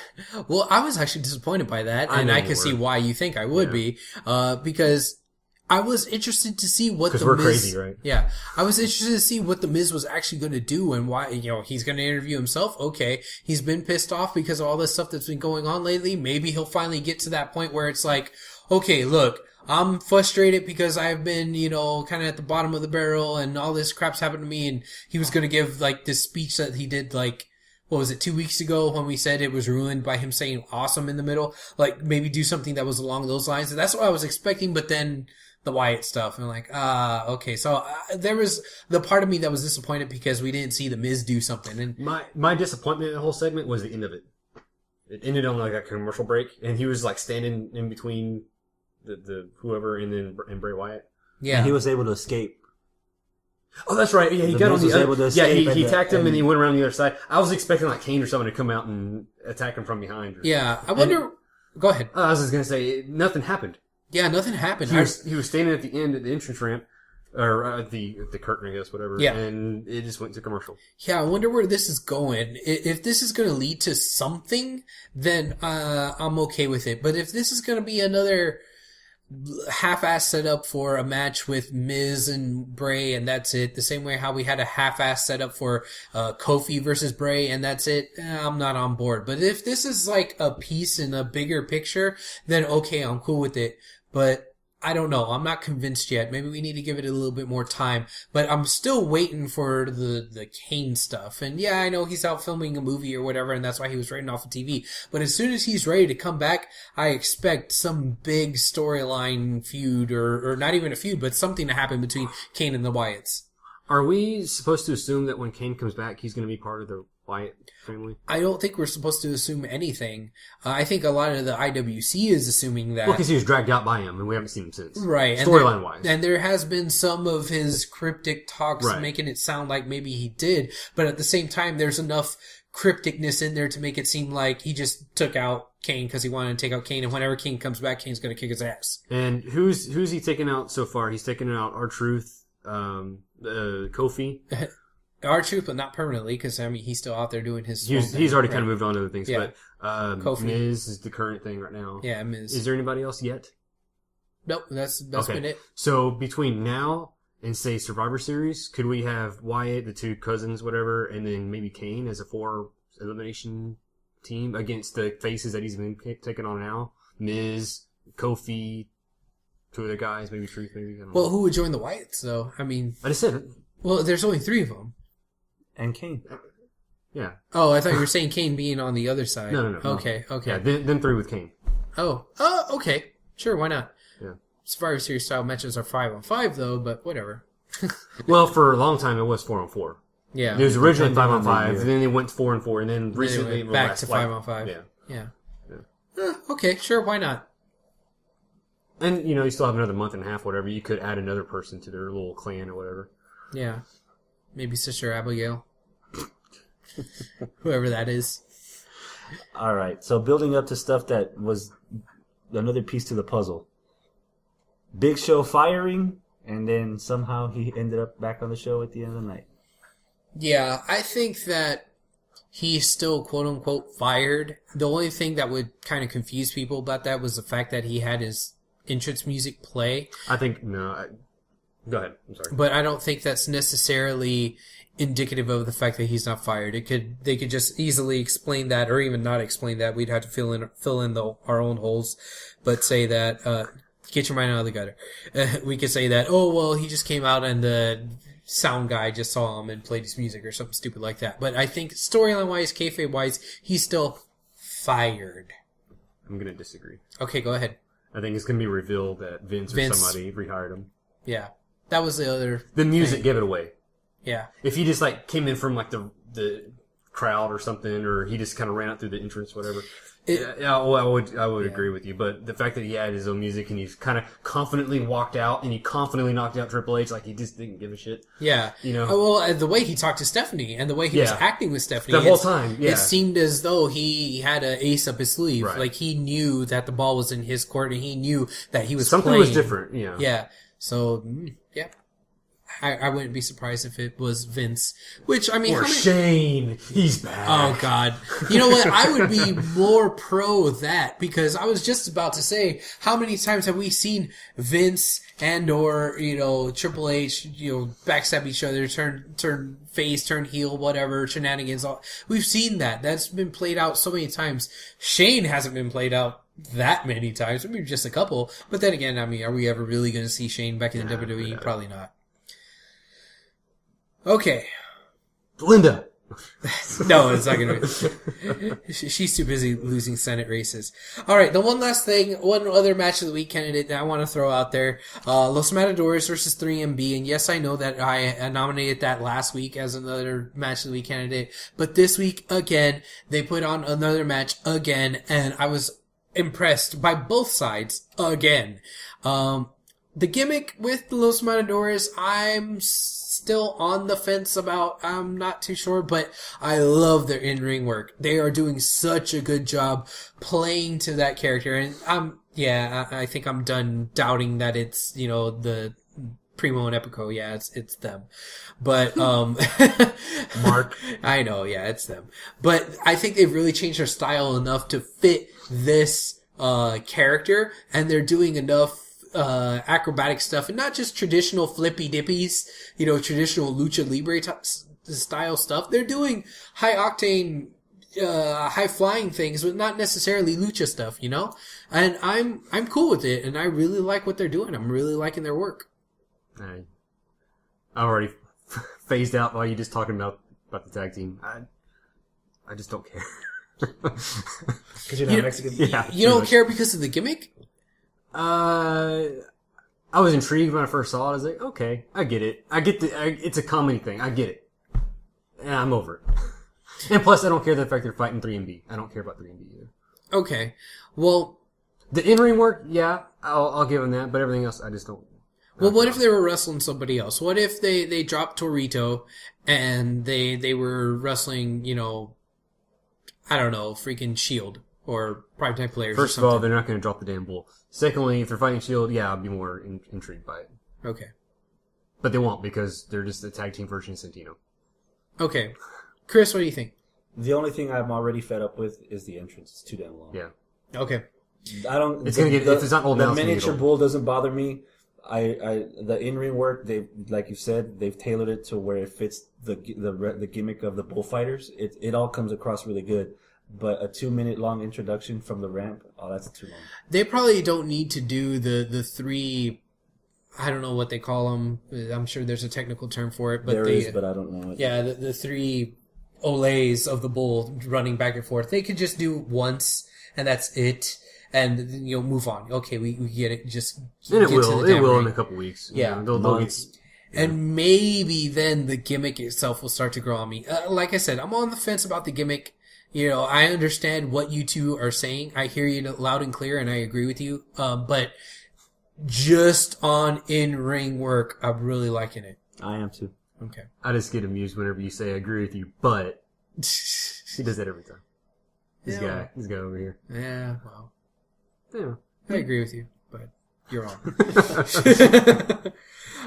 Well, I was actually disappointed by that, and I can see why you think I would be, because I was interested to see what the Miz... Because we're crazy, right? Yeah. I was interested to see what the Miz was actually going to do and why, he's going to interview himself. Okay. He's been pissed off because of all this stuff that's been going on lately. Maybe he'll finally get to that point where it's like, okay, look, I'm frustrated because I've been, kind of at the bottom of the barrel and all this crap's happened to me. And he was going to give, this speech that he did, what was it, 2 weeks ago when we said it was ruined by him saying awesome in the middle? Maybe do something that was along those lines. And that's what I was expecting, but then the Wyatt stuff. And okay. So there was the part of me that was disappointed because we didn't see the Miz do something. And my disappointment in the whole segment was the end of it. It ended on a commercial break, and he was standing in between the whoever and Bray Wyatt. Yeah. And he was able to escape. Oh, that's right. Yeah, he got on the other. Yeah, he attacked him and he went around the other side. I was expecting Kane or someone to come out and attack him from behind. Yeah, I wonder. Go ahead. I was just gonna say nothing happened. Yeah, nothing happened. He was standing at the end at the entrance ramp, or the curtain, I guess, whatever. Yeah. And it just went to commercial. Yeah, I wonder where this is going. If this is going to lead to something, then I'm okay with it. But if this is going to be another half-ass setup for a match with Miz and Bray, and that's it, the same way how we had a half-ass setup for Kofi versus Bray, and that's it, I'm not on board. But if this is a piece in a bigger picture, then okay, I'm cool with it. But I don't know. I'm not convinced yet. Maybe we need to give it a little bit more time. But I'm still waiting for the Kane stuff. And yeah, I know he's out filming a movie or whatever, and that's why he was written off of TV. But as soon as he's ready to come back, I expect some big storyline feud, or not even a feud, but something to happen between Kane and the Wyatts. Are we supposed to assume that when Kane comes back, he's going to be part of the Wyatt family? I don't think we're supposed to assume anything. I think a lot of the IWC is assuming that. Well, because he was dragged out by him, and we haven't seen him since. Right. Storyline-wise. And there has been some of his cryptic talks making it sound like maybe he did, but at the same time, there's enough crypticness in there to make it seem like he just took out Kane because he wanted to take out Kane, and whenever Kane comes back, Kane's going to kick his ass. And who's he taken out so far? He's taken out R-Truth, Kofi. R-Truth, but not permanently, because he's still out there doing his. He's already kind of moved on to other things, Yeah. but Kofi. Miz is the current thing right now. Yeah, Miz. Is there anybody else yet? Nope, that's been it. So between now and say Survivor Series, could we have Wyatt, the two cousins, whatever, and then maybe Kane as a 4 elimination team against the faces that he's been taking on now? Miz, Kofi, 2 other guys, maybe Truth, maybe. I don't know. Well, who would join the Wyatts, though? I just said it. Well, there's only 3 of them. And Kane. Yeah. Oh, I thought you were saying Kane being on the other side. No. Okay. Yeah, then 3 with Kane. Oh, okay. Sure, why not? Yeah. Survivor Series style matches are 5-on-5 though, but whatever. Well, for a long time it was 4-on-4. Yeah. It was originally Depending on the 5-on-5, year. then they went to 4-on-4, and then recently went back to 5-on-5. Yeah. Okay, sure, why not? And you still have another month and a half, whatever. You could add another person to their little clan or whatever. Yeah. Maybe Sister Abigail. Whoever that is. All right. So building up to stuff that was another piece to the puzzle. Big Show firing, and then somehow he ended up back on the show at the end of the night. Yeah, I think that he's still quote unquote fired. The only thing that would kind of confuse people about that was the fact that he had his entrance music play. I think go ahead. I'm sorry. But I don't think that's necessarily indicative of the fact that he's not fired. They could just easily explain that, or even not explain that. We'd have to fill in our own holes, but say that get your mind out of the gutter. We could say that, oh well, he just came out and the sound guy just saw him and played his music or something stupid like that. But I think storyline wise, kayfabe wise, he's still fired. I'm gonna disagree. Okay, go ahead. I think it's gonna be revealed that Vince or somebody rehired him. Yeah, that was the other. The music thing. gave it away. Yeah. If he just like came in from like the crowd or something, or he just kind of ran out through the entrance, whatever. I would agree with you. But the fact that he had his own music and he's kind of confidently walked out and he confidently knocked out Triple H, like he just didn't give a shit. Yeah. You know. Well, the way he talked to Stephanie and the way he was acting with Stephanie the whole time, it seemed as though he had an ace up his sleeve. Right. Like he knew that the ball was in his court and he knew that he was something playing. was different. Yeah. Yeah. So yeah. I wouldn't be surprised if it was Vince. Which, I mean... Or Shane. He's back. Oh, God. You know what? I would be more pro that, because I was just about to say, how many times have we seen Vince and or, Triple H, backstab each other, turn face, turn heel, whatever, shenanigans. We've seen that. That's been played out so many times. Shane hasn't been played out that many times. Maybe just a couple. But then again, I mean, are we ever really going to see Shane back in the WWE? Probably not. Okay. Linda. No, it's not going to be. She's too busy losing Senate races. All right, the one last thing, one other match of the week candidate that I want to throw out there. Los Matadores versus 3MB. And yes, I know that I nominated that last week as another match of the week candidate. But this week, again, they put on another match again. And I was impressed by both sides again. The gimmick with the Los Matadores, I'm still on the fence about. I'm not too sure, but I love their in-ring work. They are doing such a good job playing to that character. And I think I'm done doubting that it's, the Primo and Epico. Yeah, it's them. But, Mark. I know, yeah, it's them. But I think they've really changed their style enough to fit this, character, and they're doing enough acrobatic stuff, and not just traditional flippy dippies, traditional lucha libre style stuff. They're doing high octane, high flying things, but not necessarily lucha stuff, And I'm cool with it, and I really like what they're doing. I'm really liking their work. I already phased out while you just talking about the tag team. I just don't care. Because you're not Mexican. Yeah, you don't care because of the gimmick? I was intrigued when I first saw it. I was like, okay, I get it. It's a comedy thing. I get it. And I'm over it. And plus, I don't care the fact they're fighting 3MB. I don't care about 3MB either. Okay. Well, the in-ring work, yeah, I'll give them that, but everything else, I just don't. Well, what if they were wrestling somebody else? What if they dropped Torito and they were wrestling, I don't know, freaking Shield or Primetime Players? First of all, they're not going to drop the damn bull. Secondly, if they're fighting Shield, yeah, I'll be more intrigued by it. Okay. But they won't, because they're just the tag team version of Santino. Okay. Chris, what do you think? The only thing I'm already fed up with is the entrance. It's too damn long. Yeah. Okay. I don't. It's gonna get. If it's not old, the miniature bull doesn't bother me. The in-ring work, they, like you said, they've tailored it to where it fits the gimmick of the bullfighters. It all comes across really good. But a 2-minute long introduction from the ramp, that's too long. They probably don't need to do the three. I don't know what they call them. I'm sure there's a technical term for it, but there is, but I don't know it. Yeah, the three olays of the bull running back and forth. They could just do once, and that's it. And move on. Okay, we get it. Just and it get will. to the It will ring. in a couple weeks. Yeah, they'll get, and maybe then the gimmick itself will start to grow on me. Like I said, I'm on the fence about the gimmick. I understand what you two are saying. I hear you loud and clear, and I agree with you. But just on in-ring work, I'm really liking it. I am too. Okay. I just get amused whenever you say I agree with you, but he does that every time. This guy over here. Yeah, well. Yeah. I agree with you, but you're wrong.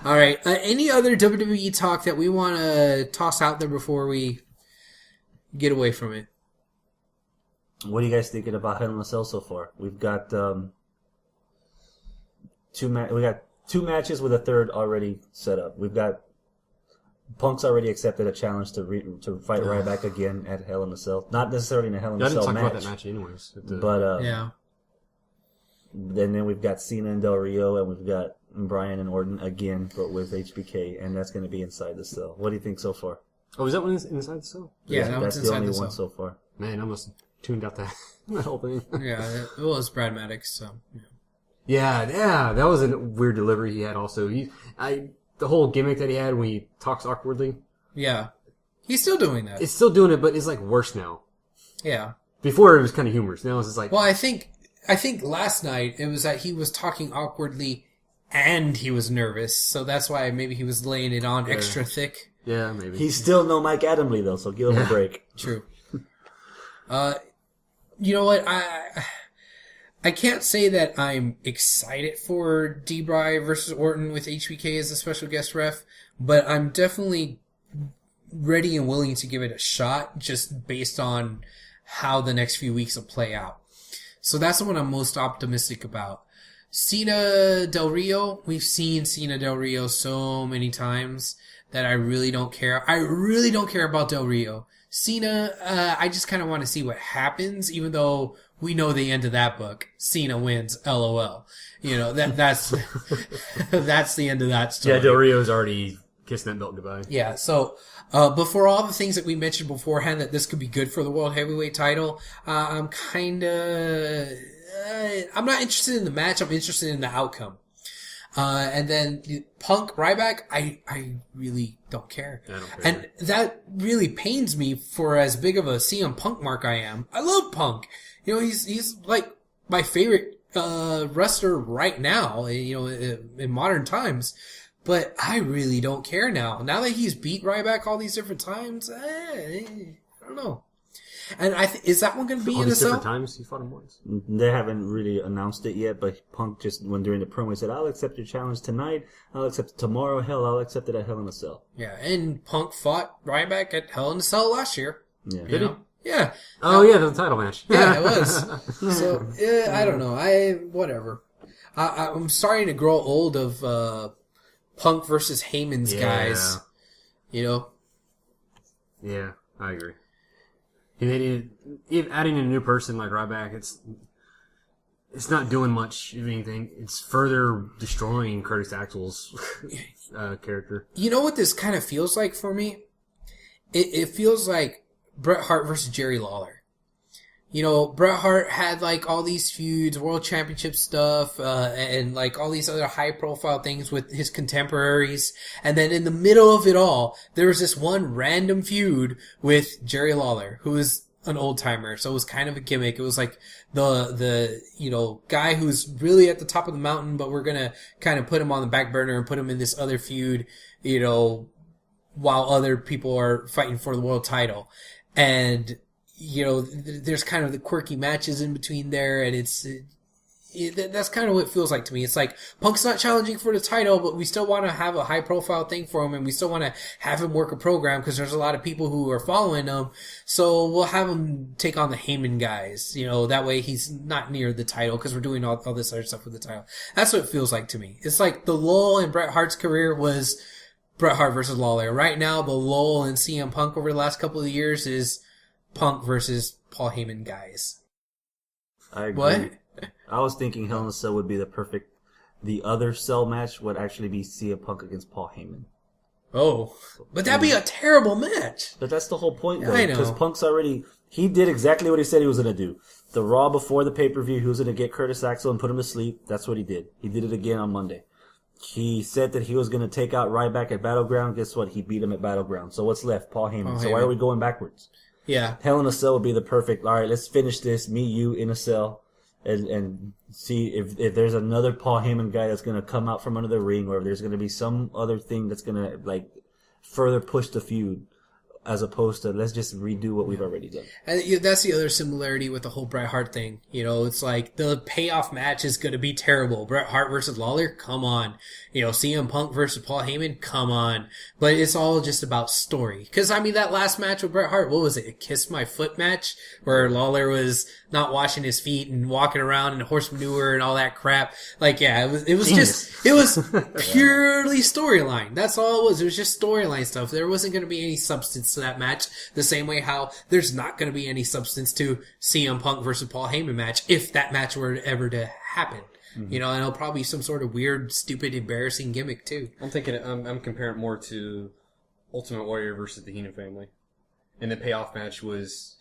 All right. Any other WWE talk that we want to toss out there before we get away from it. What are you guys thinking about Hell in a Cell so far? We've got two matches with a third already set up. We've got Punk's already accepted a challenge to fight Ryback again at Hell in a Cell. Not necessarily in a Hell in I a didn't Cell talk match, about that match anyways. but Yeah. then we've got Cena and Del Rio, and we've got Bryan and Orton again, but with HBK, and that's going to be inside the cell. What do you think so far? Oh, is that one inside the cell? Yeah, that one's that's the inside only the one cell. so far. Man, I must have tuned out that whole thing. Yeah, well, it's Brad Maddox, so. Yeah, that was a weird delivery he had also. The whole gimmick that he had when he talks awkwardly, Yeah. He's still doing that. it's still doing it, but it's like worse now. Yeah. Before it was kind of humorous. Now it's just like, Well, I think last night it was that he was talking awkwardly and he was nervous, so that's why maybe he was laying it on extra thick. yeah, maybe. He's still no Mike Adamle, though, so give him a break. True. You know what? I can't say that I'm excited for D-Bry versus Orton with HBK as a special guest ref, but I'm definitely ready and willing to give it a shot just based on how the next few weeks will play out. So that's the one I'm most optimistic about. Cena Del Rio, we've seen Cena Del Rio so many times that I really don't care. I really don't care about Del Rio. Cena, I just kind of want to see what happens, even though we know the end of that book. Cena wins, LOL. You know, that's that's the end of that story. Yeah, Del Rio's already kissing that belt goodbye. Yeah, so, but for all the things that we mentioned beforehand that this could be good for the World Heavyweight title, I'm kinda, I'm not interested in the match, I'm interested in the outcome. And then Punk, Ryback, I really don't care. I don't care. And that really pains me for as big of a CM Punk mark I am. I love Punk. You know, he's like my favorite, wrestler right now, you know, in modern times. But I really don't care now. Now that he's beat Ryback all these different times, I don't know. And is that one going to be All in the these different cell? times he fought him once. They haven't really announced it yet, but Punk just, when during the promo, he said, I'll accept your challenge tonight, I'll accept it tomorrow, hell, I'll accept it at Hell in a Cell. Yeah, and Punk fought Ryback at Hell in a Cell last year. Yeah. You know? Yeah. Oh yeah, the title match. Yeah, it was. So, I don't know. Whatever. I'm starting to grow old of, Punk versus Heyman's guys. You know? Yeah, I agree. If adding a new person like Ryback, it's not doing much, if anything. It's further destroying Curtis Axel's character. You know what this kind of feels like for me? It feels like Bret Hart versus Jerry Lawler. You know, Bret Hart had like all these feuds, world championship stuff, and like all these other high profile things with his contemporaries. And then in the middle of it all, there was this one random feud with Jerry Lawler, who is an old timer. So it was kind of a gimmick. It was like the, you know, guy who's really at the top of the mountain, but we're gonna kind of put him on the back burner and put him in this other feud, you know, while other people are fighting for the world title. And, you know, there's kind of the quirky matches in between there, and that's kind of what it feels like to me. It's like Punk's not challenging for the title, but we still want to have a high profile thing for him, and we still want to have him work a program because there's a lot of people who are following him. So we'll have him take on the Heyman guys. You know, that way he's not near the title because we're doing all this other stuff with the title. That's what it feels like to me. It's like the lull in Bret Hart's career was Bret Hart versus Lawler. Right now, the lull in CM Punk over the last couple of years is Punk versus Paul Heyman guys. I agree. What? I was thinking Hell in a Cell would be the other cell match would actually be CM Punk against Paul Heyman. Oh, but that'd be a terrible match. But that's the whole point, though. I know. Because Punk's he did exactly what he said he was going to do. The Raw before the pay-per-view, he was going to get Curtis Axel and put him to sleep. That's what he did. He did it again on Monday. He said that he was going to take out Ryback at Battleground. Guess what? He beat him at Battleground. So what's left? Paul Heyman. So why are we going backwards? Yeah. Hell in a Cell would be the perfect, all right, let's finish this, me, you, in a cell, and see if there's another Paul Heyman guy that's going to come out from under the ring, or if there's going to be some other thing that's going to, like, further push the feud. as opposed to let's just redo what we've already done. And that's the other similarity with the whole Bret Hart thing. You know, it's like the payoff match is going to be terrible. Bret Hart versus Lawler, come on. You know, CM Punk versus Paul Heyman, come on. But it's all just about story. Because, I mean, that last match with Bret Hart, what was it? A Kiss My Foot match? Where Lawler was not washing his feet and walking around in horse manure and all that crap. Like, yeah, it was purely storyline. That's all it was. It was just storyline stuff. There wasn't going to be any substance to that match. The same way how there's not going to be any substance to CM Punk versus Paul Heyman match if that match were ever to happen. Mm-hmm. You know, and it'll probably be some sort of weird, stupid, embarrassing gimmick too. I'm thinking, I'm comparing it more to Ultimate Warrior versus the Heenan family. And the payoff match was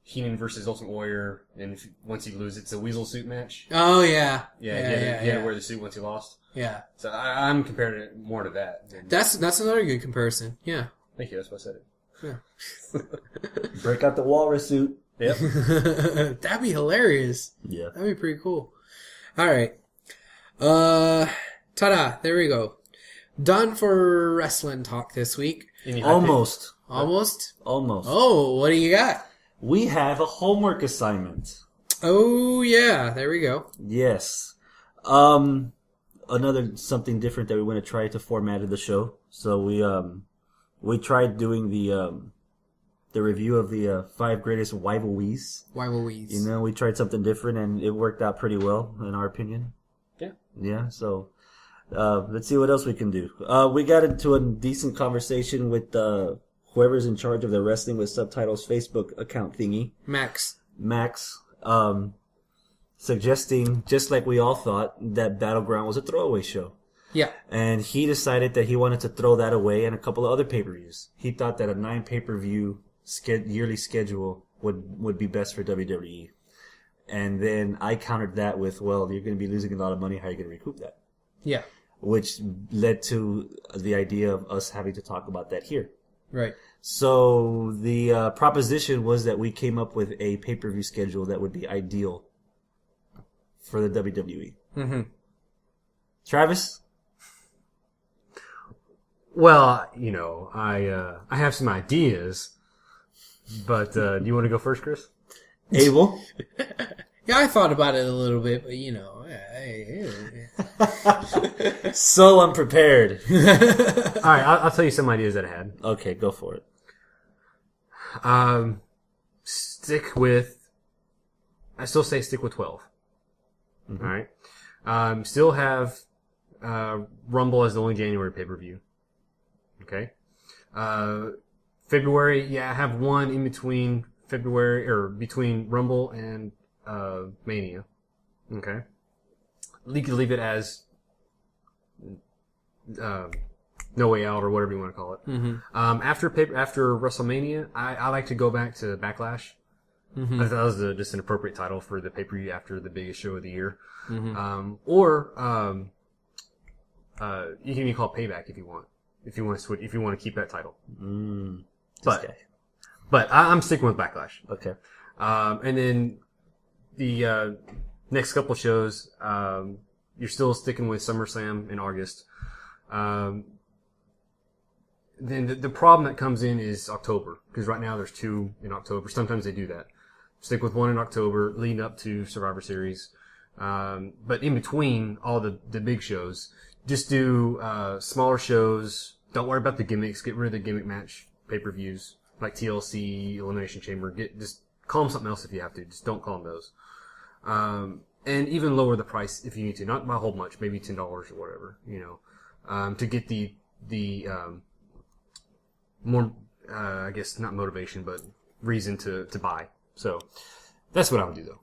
Heenan versus Ultimate Warrior, and once he loses, it's a weasel suit match. Oh, yeah. He had to wear the suit once he lost. Yeah. So I'm comparing it more to that. That's another good comparison. Yeah. Thank you, that's why I said it. Yeah. Break out the walrus suit. Yep. That'd be hilarious. Yeah. That'd be pretty cool. All right. Ta-da. There we go. Done for wrestling talk this week. Almost. Almost? Almost. Oh, what do you got? We have a homework assignment. Oh, yeah. There we go. Yes. Another something different that we want to try to format of the show. So we tried doing the review of the 5 greatest rivalries. Rivalries. You know, we tried something different and it worked out pretty well in our opinion. Yeah. Yeah. So let's see what else we can do. We got into a decent conversation with whoever's in charge of the Wrestling with Subtitles Facebook account thingy. Max. Suggesting, just like we all thought, that Battleground was a throwaway show. Yeah. And he decided that he wanted to throw that away and a couple of other pay-per-views. He thought that a 9 pay-per-view yearly schedule would be best for WWE. And then I countered that with, well, you're going to be losing a lot of money. How are you going to recoup that? Yeah. Which led to the idea of us having to talk about that here. Right. So the proposition was that we came up with a pay-per-view schedule that would be ideal for the WWE. Mm-hmm. Travis? Well, you know, I have some ideas, but do you want to go first, Chris? Abel? Yeah, I thought about it a little bit, but you know. So unprepared. All right, I'll tell you some ideas that I had. Okay, go for it. I still say stick with 12. Mm-hmm. All right. Still have Rumble as the only January pay-per-view. Okay. February, yeah, I have one in between February, or between Rumble and Mania. Okay. You can leave it as No Way Out or whatever you want to call it. Mm-hmm. After WrestleMania, I like to go back to Backlash. Mm-hmm. I thought that was just an appropriate title for the pay-per-view after the biggest show of the year. Mm-hmm. You can even call it Payback if you want. If you want to switch, if you want to keep that title. But I'm sticking with Backlash. Okay. And then the next couple shows, you're still sticking with SummerSlam in August. Then the problem that comes in is October, because right now there's 2 in October. Sometimes they do that. Stick with 1 in October, leading up to Survivor Series. But in between all the big shows, just do smaller shows. Don't worry about the gimmicks. Get rid of the gimmick match pay-per-views like TLC, Elimination Chamber. Just call them something else if you have to. Just don't call them those. And even lower the price if you need to. Not by a whole bunch, maybe $10 or whatever. You know, to get the more I guess not motivation, but reason to buy. So that's what I would do though.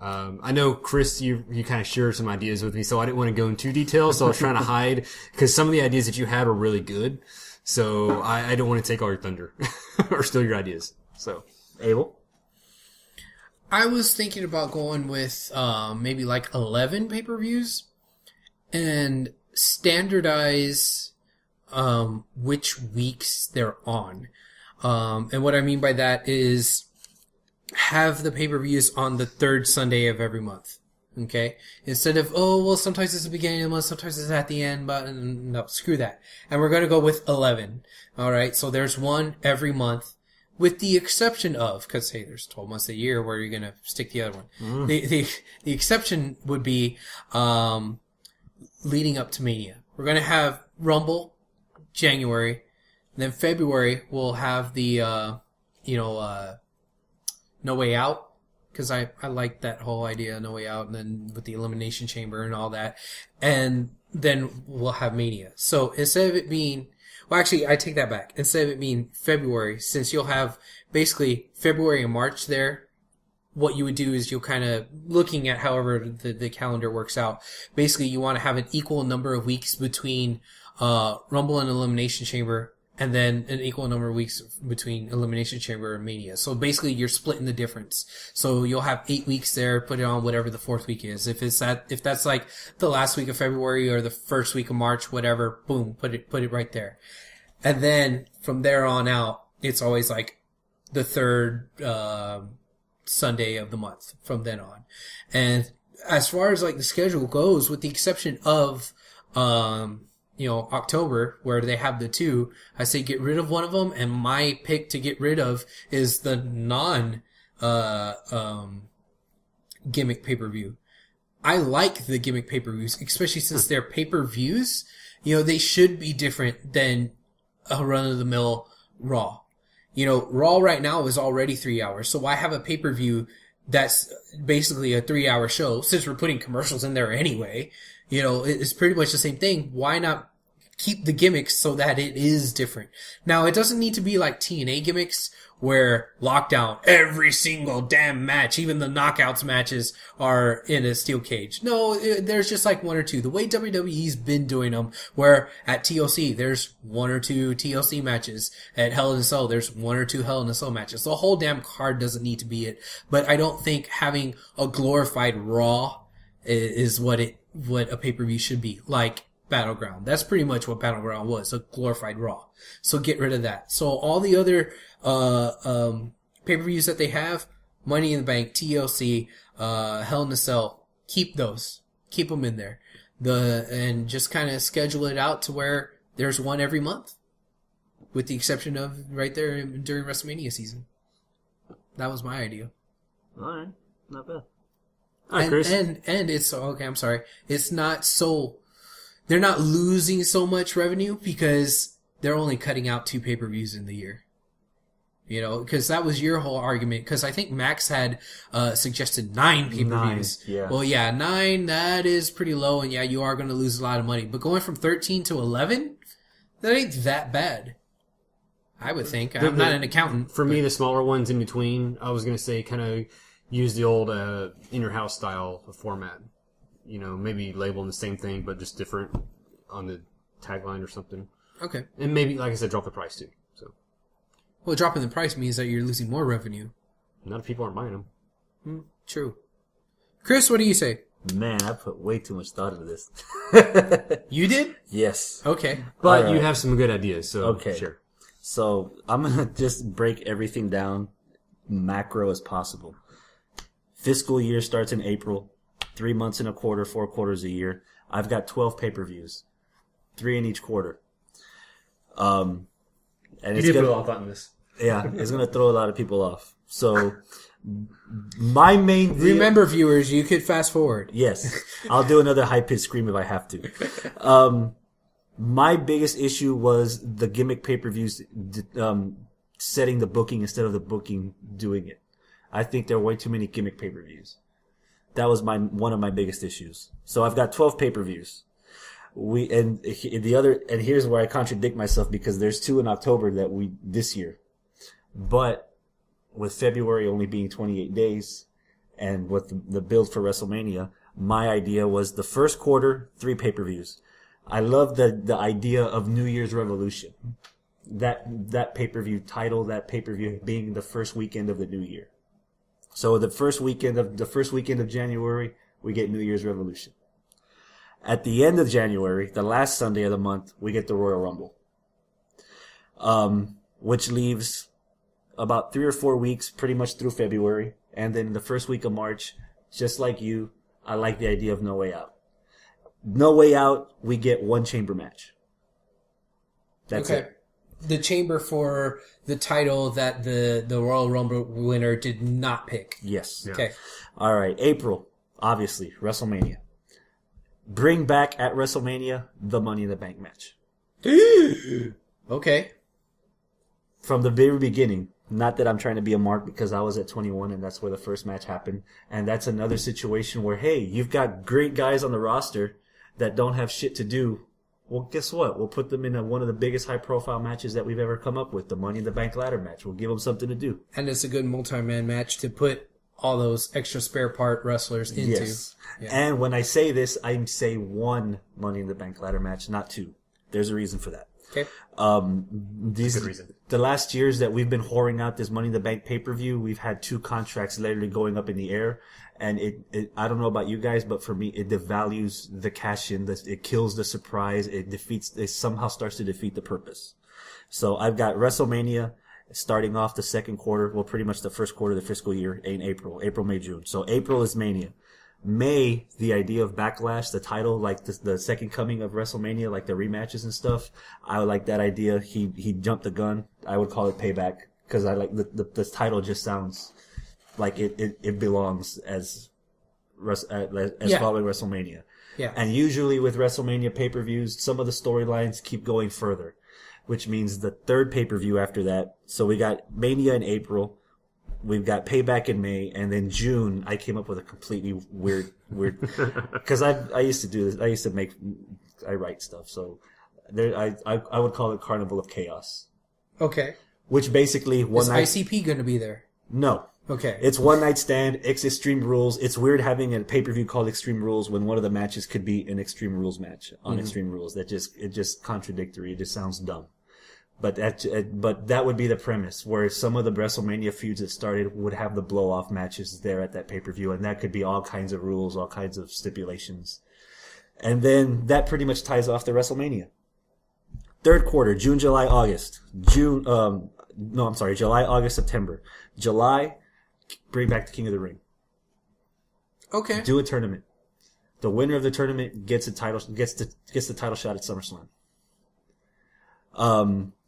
I know, Chris, you kind of shared some ideas with me, so I didn't want to go into detail, so I was trying to hide, because some of the ideas that you had were really good, so I don't want to take all your thunder, or steal your ideas, so. Abel? I was thinking about going with maybe like 11 pay-per-views, and standardize which weeks they're on. And what I mean by that is have the pay-per-views on the 3rd Sunday of every month. Okay? Instead of, oh, well, sometimes it's the beginning of the month, sometimes it's at the end, but no, screw that. And we're going to go with 11. Alright, so there's one every month, with the exception of, because, hey, there's 12 months a year where you're going to stick the other one. The exception would be leading up to Mania. We're going to have Rumble, January, and then February we'll have the, No Way Out. Because I like that whole idea, No Way Out, and then with the Elimination Chamber and all that. And then we'll have Mania. So instead of it being, well, actually, I take that back. Instead of it being February, since you'll have basically February and March there, what you would do is you'll kind of, looking at however the calendar works out, basically you want to have an equal number of weeks between Rumble and Elimination Chamber, and then an equal number of weeks between Elimination Chamber and Mania. So basically, you're splitting the difference. So you'll have 8 weeks there, put it on whatever the 4th week is. If that's like the last week of February or the first week of March, whatever, boom, put it right there. And then from there on out, it's always like the third Sunday of the month from then on. And as far as like the schedule goes, with the exception of October, where they have the two, I say get rid of one of them, and my pick to get rid of is the gimmick pay-per-view. I like the gimmick pay-per-views, especially since they're pay-per-views. They should be different than a run-of-the-mill Raw. Raw right now is already 3 hours, so why have a pay-per-view that's basically a 3-hour show, since we're putting commercials in there anyway? It's pretty much the same thing. Why not keep the gimmicks so that it is different? Now, it doesn't need to be like TNA gimmicks where Lockdown, every single damn match, even the knockouts matches are in a steel cage. No, there's just like one or two. The way WWE's been doing them, where at TLC, there's 1 or 2 TLC matches. At Hell in a Cell, there's 1 or 2 Hell in a Cell matches. The whole damn card doesn't need to be it. But I don't think having a glorified Raw is what a pay-per-view should be. Like Battleground. That's pretty much what Battleground was, a glorified Raw. So get rid of that. So all the other pay-per-views that they have, Money in the Bank, TLC, Hell in a Cell, keep those. Keep them in there. And just kind of schedule it out to where there's one every month. With the exception of right there during WrestleMania season. That was my idea. Alright, not bad. All right, Chris. And it's, okay, I'm sorry. It's not so, they're not losing so much revenue because they're only cutting out 2 pay-per-views in the year. Because that was your whole argument. Because I think Max had suggested 9 pay-per-views. 9, yeah. Well, yeah, 9, that is pretty low, and yeah, you are going to lose a lot of money. But going from 13 to 11, that ain't that bad. I would think. I'm not an accountant. For me, the smaller ones in between, I was going to say kind of use the old in-your-house style of format. Maybe labeling the same thing, but just different on the tagline or something. Okay. And maybe, like I said, drop the price too. So, well, dropping the price means that you're losing more revenue. not if people aren't buying them. True. Chris, what do you say? Man, I put way too much thought into this. You did? Yes. Okay. But All you right. have some good ideas, so Okay. sure. So I'm going to just break everything down macro as possible. Fiscal year starts in April. 3 months in a quarter, 4 quarters a year. I've got 12 pay-per-views. 3 in each quarter. And it's You did put a gonna, lot of thought in this. yeah, it's going to throw a lot of people off. So my main deal, Remember, viewers, you could fast forward. yes, I'll do another high-pitched scream if I have to. My biggest issue was the gimmick pay-per-views setting the booking instead of the booking doing it. I think there are way too many gimmick pay-per-views. That was one of my biggest issues. So I've got 12 pay-per-views. And here's where I contradict myself because there's 2 in October this year. But with February only being 28 days and with the build for WrestleMania, my idea was the first quarter, 3 pay-per-views. I love the idea of New Year's Revolution. That pay-per-view title, that pay-per-view being the first weekend of the new year. So the first weekend of January, we get New Year's Revolution. At the end of January, the last Sunday of the month, we get the Royal Rumble. Which leaves about 3 or 4 weeks pretty much through February. And then the first week of March, just like you, I like the idea of No Way Out. No Way Out, we get one chamber match. That's it. The chamber for the title that the Royal Rumble winner did not pick. Yes. Yeah. Okay. All right. April, obviously, WrestleMania. Bring back at WrestleMania the Money in the Bank match. Okay. From the very beginning, not that I'm trying to be a mark because I was at 21 and that's where the first match happened. And that's another situation where, hey, you've got great guys on the roster that don't have shit to do. Well, guess what? We'll put them in one of the biggest high-profile matches that we've ever come up with, the Money in the Bank ladder match. We'll give them something to do. And it's a good multi-man match to put all those extra spare part wrestlers into. Yes. Yeah. And when I say this, I say one Money in the Bank ladder match, not two. There's a reason for that. Okay. Good reason. The last years that we've been whoring out this Money in the Bank pay-per-view, we've had two contracts literally going up in the air. And it I don't know about you guys, but for me, it devalues the cash in. It kills the surprise. It somehow starts to defeat the purpose. So I've got WrestleMania starting off the second quarter, well, pretty much the first quarter of the fiscal year in April, May, June. So April is Mania. May, the idea of Backlash, the title, like the second coming of WrestleMania, like the rematches and stuff. I would like that idea. He jumped the gun. I would call it Payback because I like the title just sounds like it belongs as following WrestleMania. Yeah. And usually with WrestleMania pay-per-views, some of the storylines keep going further, which means the third pay-per-view after that. So we got Mania in April. We've got Payback in May, and then June, I came up with a completely weird, because I used to do this. I write stuff. So there, I would call it Carnival of Chaos, Okay. which basically one Is night. ICP going to be there? No. Okay. It's one night stand. It's Extreme Rules. It's weird having a pay-per-view called Extreme Rules when one of the matches could be an Extreme Rules match on Extreme Rules. It just contradictory. It just sounds dumb. But that would be the premise, where some of the WrestleMania feuds that started would have the blow-off matches there at that pay-per-view, and that could be all kinds of rules, all kinds of stipulations. And then that pretty much ties off the WrestleMania. Third quarter, June, July, August. July, August, September. July, bring back the King of the Ring. Okay. Do a tournament. The winner of the tournament gets the title shot at SummerSlam.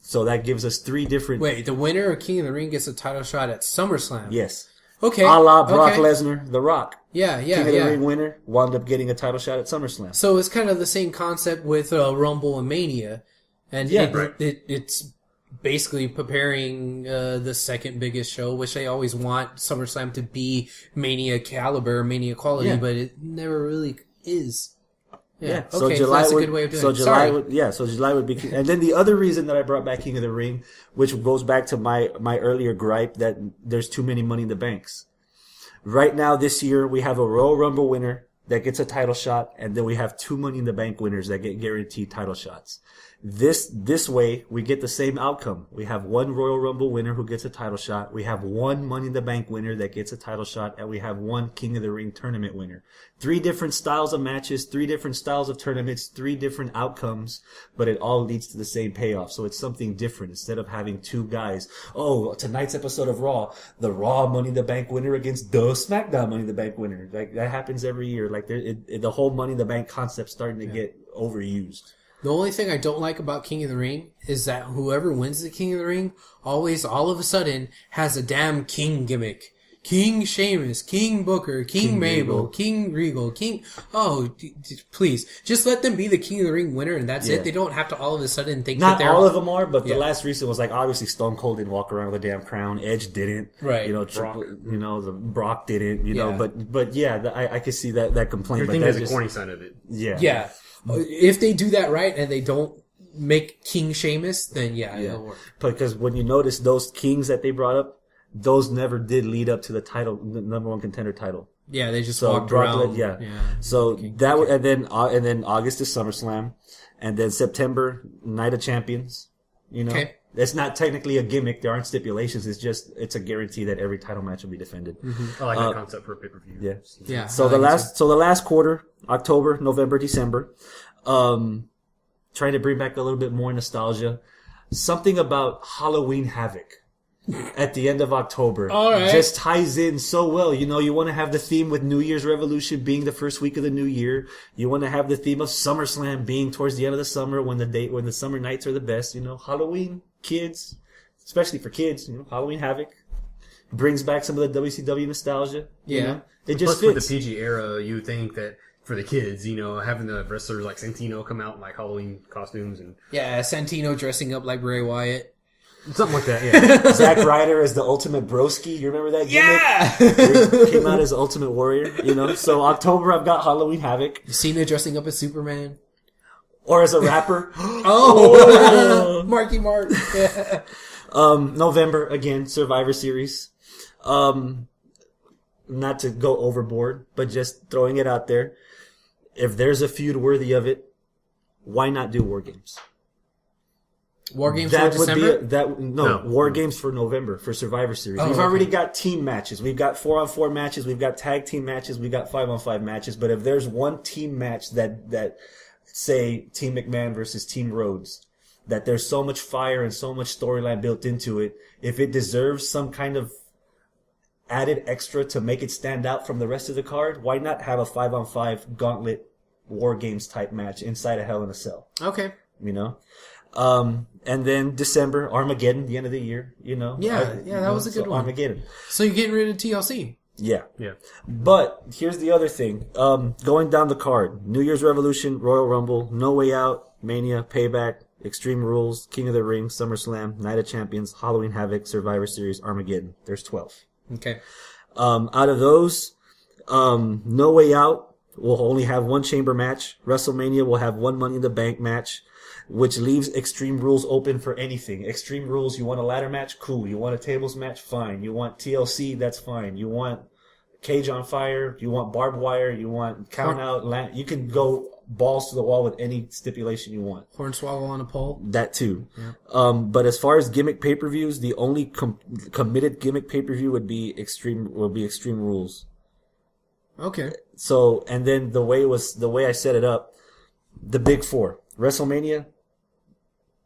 So that gives us three different. Wait, the winner of King of the Ring gets a title shot at SummerSlam. Yes. Okay. A la Brock okay. Lesnar, The Rock. Yeah, King of the yeah. Ring winner wound up getting a title shot at SummerSlam. So it's kind of the same concept with Rumble and Mania, and Yeah, it's basically preparing the second biggest show, which they always want SummerSlam to be Mania caliber, Mania quality, Yeah. but it never really is. Yeah. So okay, that's a good way of doing it. So July would be, and then the other reason that I brought back King of the Ring, which goes back to my earlier gripe that there's too many Money in the Banks. Right now, this year, we have a Royal Rumble winner that gets a title shot, and then we have two Money in the Bank winners that get guaranteed title shots. This way, we get the same outcome. We have one Royal Rumble winner who gets a title shot. We have one Money in the Bank winner that gets a title shot, and we have one King of the Ring tournament winner. 3 different styles of matches, 3 different styles of tournaments, 3 different outcomes, but it all leads to the same payoff. So it's something different. Instead of having 2 guys, oh, tonight's episode of Raw, the Raw Money in the Bank winner against the SmackDown Money in the Bank winner. Like, that happens every year. Like, the whole Money in the Bank concept's starting to get overused. The only thing I don't like about King of the Ring is that whoever wins the King of the Ring always, all of a sudden, has a damn king gimmick. King Sheamus, King Booker, King Mabel, King Regal, King... Oh, please. Just let them be the King of the Ring winner and that's it. They don't have to all of a sudden think that Not they're... all of them are, but the last recent was like, obviously Stone Cold didn't walk around with a damn crown. Edge didn't. Right. You know, the Brock didn't, you know, but yeah, I could see that complaint. Your but thing that's is the just, corny side of it. Yeah. Yeah. If they do that right and they don't make King Sheamus, then it'll work. Because when you notice those kings that they brought up, those never did lead up to the title, the number 1 contender title. Yeah, they just So walked Brock around. So that would, and then August is SummerSlam, and then September Night of Champions. You know, Okay. It's not technically a gimmick. There aren't stipulations. It's a guarantee that every title match will be defended. I like that concept for a pay-per-view. Yeah. Yeah. So I like it the last quarter, October, November, December, trying to bring back a little bit more nostalgia. Something about Halloween Havoc. at the end of October. All right. Just ties in so well. You know, you want to have the theme with New Year's Revolution being the first week of the new year. You want to have the theme of SummerSlam being towards the end of the summer when the summer nights are the best. You know, Halloween, kids, especially for kids, you know, Halloween Havoc brings back some of the WCW nostalgia. You Yeah. know? It just Plus, fits. with the PG era, you would think that for the kids, you know, having the wrestlers like Santino come out in like Halloween costumes and Yeah, Santino dressing up like Bray Wyatt. something like that. Yeah. Zack Ryder as the Ultimate Broski. You remember that gimmick? Yeah! He came out as the Ultimate Warrior, you know? So October, I've got Halloween Havoc. Cena dressing up as Superman. Or as a rapper. Oh! Marky Mark. Yeah. November, again, Survivor Series. Not to go overboard, but just throwing it out there. If there's a feud worthy of it, why not do War Games? War Games for December? No, War Games for November for Survivor Series. Oh, We've okay. already got team matches. We've got 4-on-4 matches. We've got tag team matches. We've got 5-on-5 matches. But if there's one team match that say Team McMahon versus Team Rhodes, that there's so much fire and so much storyline built into it, if it deserves some kind of added extra to make it stand out from the rest of the card, why not have a 5-on-5 gauntlet War Games type match inside a Hell in a Cell? Okay. You know? And then December, Armageddon, the end of the year, you know? Yeah, that was a good one. Armageddon. So you're getting rid of TLC. Yeah. Yeah. But here's the other thing. Going down the card, New Year's Revolution, Royal Rumble, No Way Out, Mania, Payback, Extreme Rules, King of the Ring, SummerSlam, Night of Champions, Halloween Havoc, Survivor Series, Armageddon. There's 12. Okay. Out of those, No Way Out will only have one chamber match. WrestleMania will have one Money in the Bank match, which leaves Extreme Rules open for anything. Extreme Rules, you want a ladder match? Cool. You want a tables match? Fine. You want TLC? That's fine. You want Cage on Fire? You want barbed wire? You want count out? You can go balls to the wall with any stipulation you want. Hornswoggle on a pole. That too. But as far as gimmick pay-per-views, the only committed gimmick pay-per-view would be Extreme Rules. Okay. So, and then the way I set it up, the big four: WrestleMania,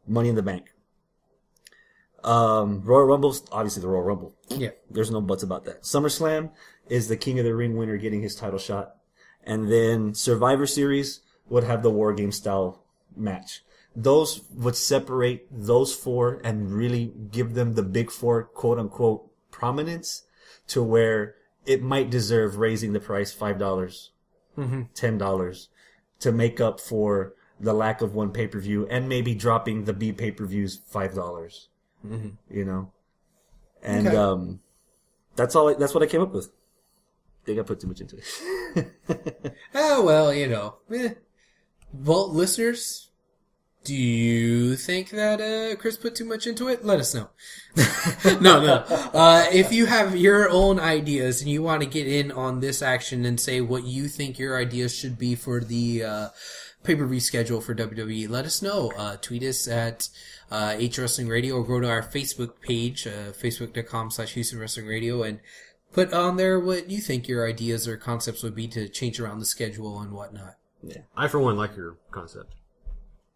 Money in the Bank, Royal Rumble's obviously the Royal Rumble. Yeah. There's no buts about that. SummerSlam is the King of the Ring winner getting his title shot, and then Survivor Series would have the War Game style match. Those would separate those four and really give them the big four, quote unquote, prominence to where it might deserve raising the price $5, $10 to make up for the lack of one pay-per-view and maybe dropping the B pay-per-views $5. You know? And, Okay. that's what I came up with. I think I put too much into it. Oh, well, you know. Well, listeners, do you think that Chris put too much into it? Let us know. No. If you have your own ideas and you want to get in on this action and say what you think your ideas should be for the pay-per-view schedule for WWE, let us know. Tweet us at H Wrestling Radio or go to our Facebook page, facebook.com/Houston Wrestling Radio, and put on there what you think your ideas or concepts would be to change around the schedule and whatnot. I, for one, like your concept.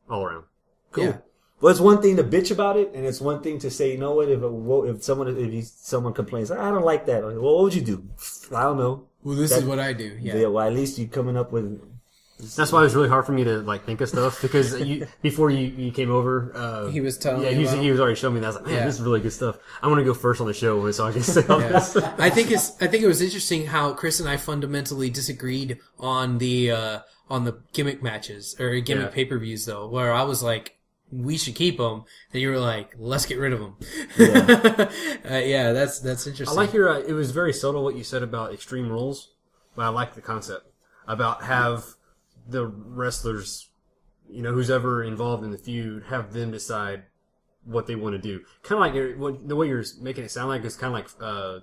All around. Cool. Yeah. Well, it's one thing to bitch about it, and it's one thing to say, you know what? If someone complains, I don't like that. Well, what would you do? I don't know. Well, this is what I do. Yeah. Well, at least you coming up with. That's why it was really hard for me to like think of stuff because before you came over, He was telling me he about- was already showing me that. I was like, man, Yeah. this is really good stuff. I want to go first on the show so I can say all this. I think it was interesting how Chris and I fundamentally disagreed on the gimmick matches or gimmick Yeah. pay-per-views though, where I was like, we should keep them. And you were like, let's get rid of them. Yeah, that's interesting. I like your. It was very subtle what you said about Extreme Rules, but I like the concept about have the wrestlers, you know, who's ever involved in the feud, have them decide what they want to do. Kind of like the way you're making it sound like is kind of like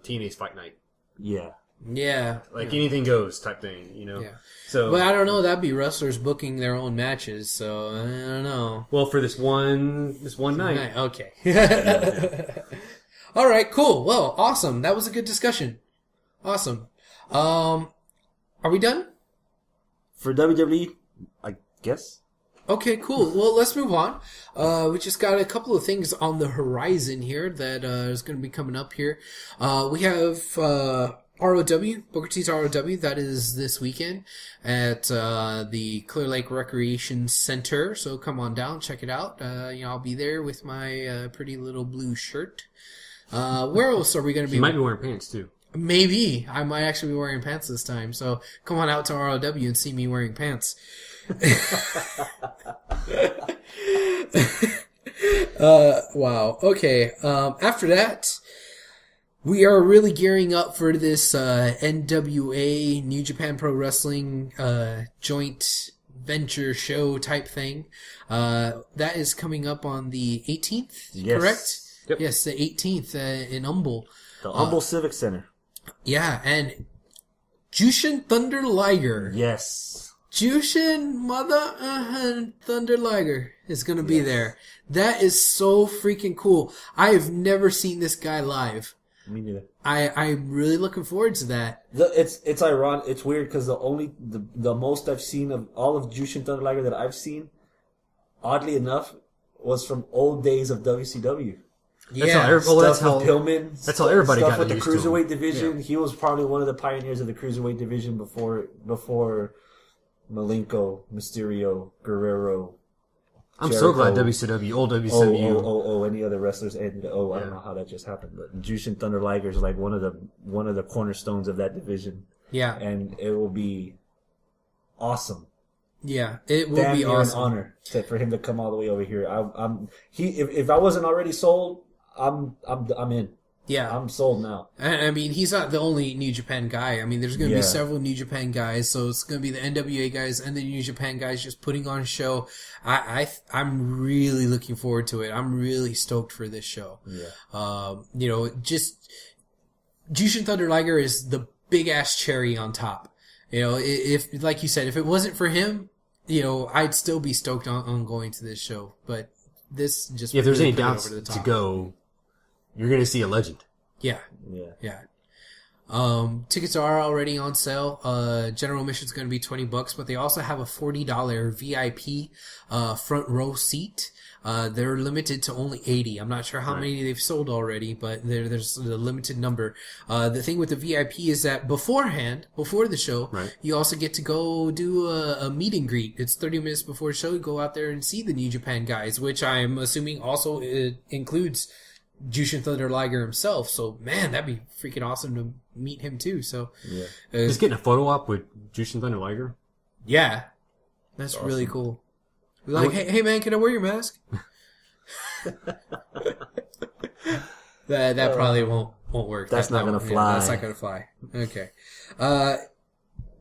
TNA's Fight Night, Yeah. Yeah. like anything goes type thing, you know. Yeah. So, But I don't know, that'd be wrestlers booking their own matches, so I don't know. well, for this one night, Okay. All right, cool. Well, awesome. That was a good discussion. Awesome. Are we done? For WWE, I guess. Okay, cool. Well, let's move on. We just got a couple of things on the horizon here that is going to be coming up here. We have ROW, Booker T's ROW. That is this weekend at the Clear Lake Recreation Center. So come on down, check it out. I'll be there with my pretty little blue shirt. Where else are we going to be? You might be wearing pants too. Maybe. I might actually be wearing pants this time. So come on out to ROW and see me wearing pants. Wow. Okay. After that, we are really gearing up for this NWA New Japan Pro Wrestling joint venture show type thing. That is coming up on the 18th, Yes. correct? Yep. Yes, the 18th in Humble. The Humble Civic Center. Yeah, and Jushin Thunder Liger. Yes. Jushin Thunder Liger is going to be there. That is so freaking cool. I have never seen this guy live. Me neither. I'm really looking forward to that. It's ironic. It's weird because the most I've seen of all of Jushin Thunder Liger that I've seen, oddly enough, was from old days of WCW. That's how Pillman. that's how everybody stuff got with the used to him. cruiserweight division. He was probably one of the pioneers of the cruiserweight division before Malenko, Mysterio, Guerrero. I'm Jericho. so glad WCW, old WCW. Any other wrestlers ended. I don't know how that just happened, but Jushin Thunder Liger is like one of the cornerstones of that division, Yeah. and it will be awesome. Yeah. It will Damn be near awesome. an honor for him to come all the way over here. If I wasn't already sold, I'm in. Yeah. I'm sold now. I mean, he's not the only New Japan guy. I mean, there's going to be several New Japan guys, so it's going to be the NWA guys and the New Japan guys just putting on a show. I'm really looking forward to it. I'm really stoked for this show. Yeah. Just Jushin Thunder Liger is the big ass cherry on top. If like you said, if it wasn't for him, I'd still be stoked on going to this show. But this just If there's really any put it doubts over the to top. go, you're going to see a legend. Yeah. Yeah. Tickets are already on sale. General admission's going to be $20, but they also have a $40 VIP front row seat. They're limited to only 80. I'm not sure how many they've sold already, but there's a limited number. The thing with the VIP is that before the show, you also get to go do a meet and greet. It's 30 minutes before the show. You go out there and see the New Japan guys, which I'm assuming also includes Jushin Thunder Liger himself. So, man, that'd be freaking awesome to meet him too. So, Just getting a photo op with Jushin Thunder Liger. yeah, that's really cool. Be like, hey man, can I wear your mask? that probably won't work. That's not gonna fly. That's not gonna fly. Okay.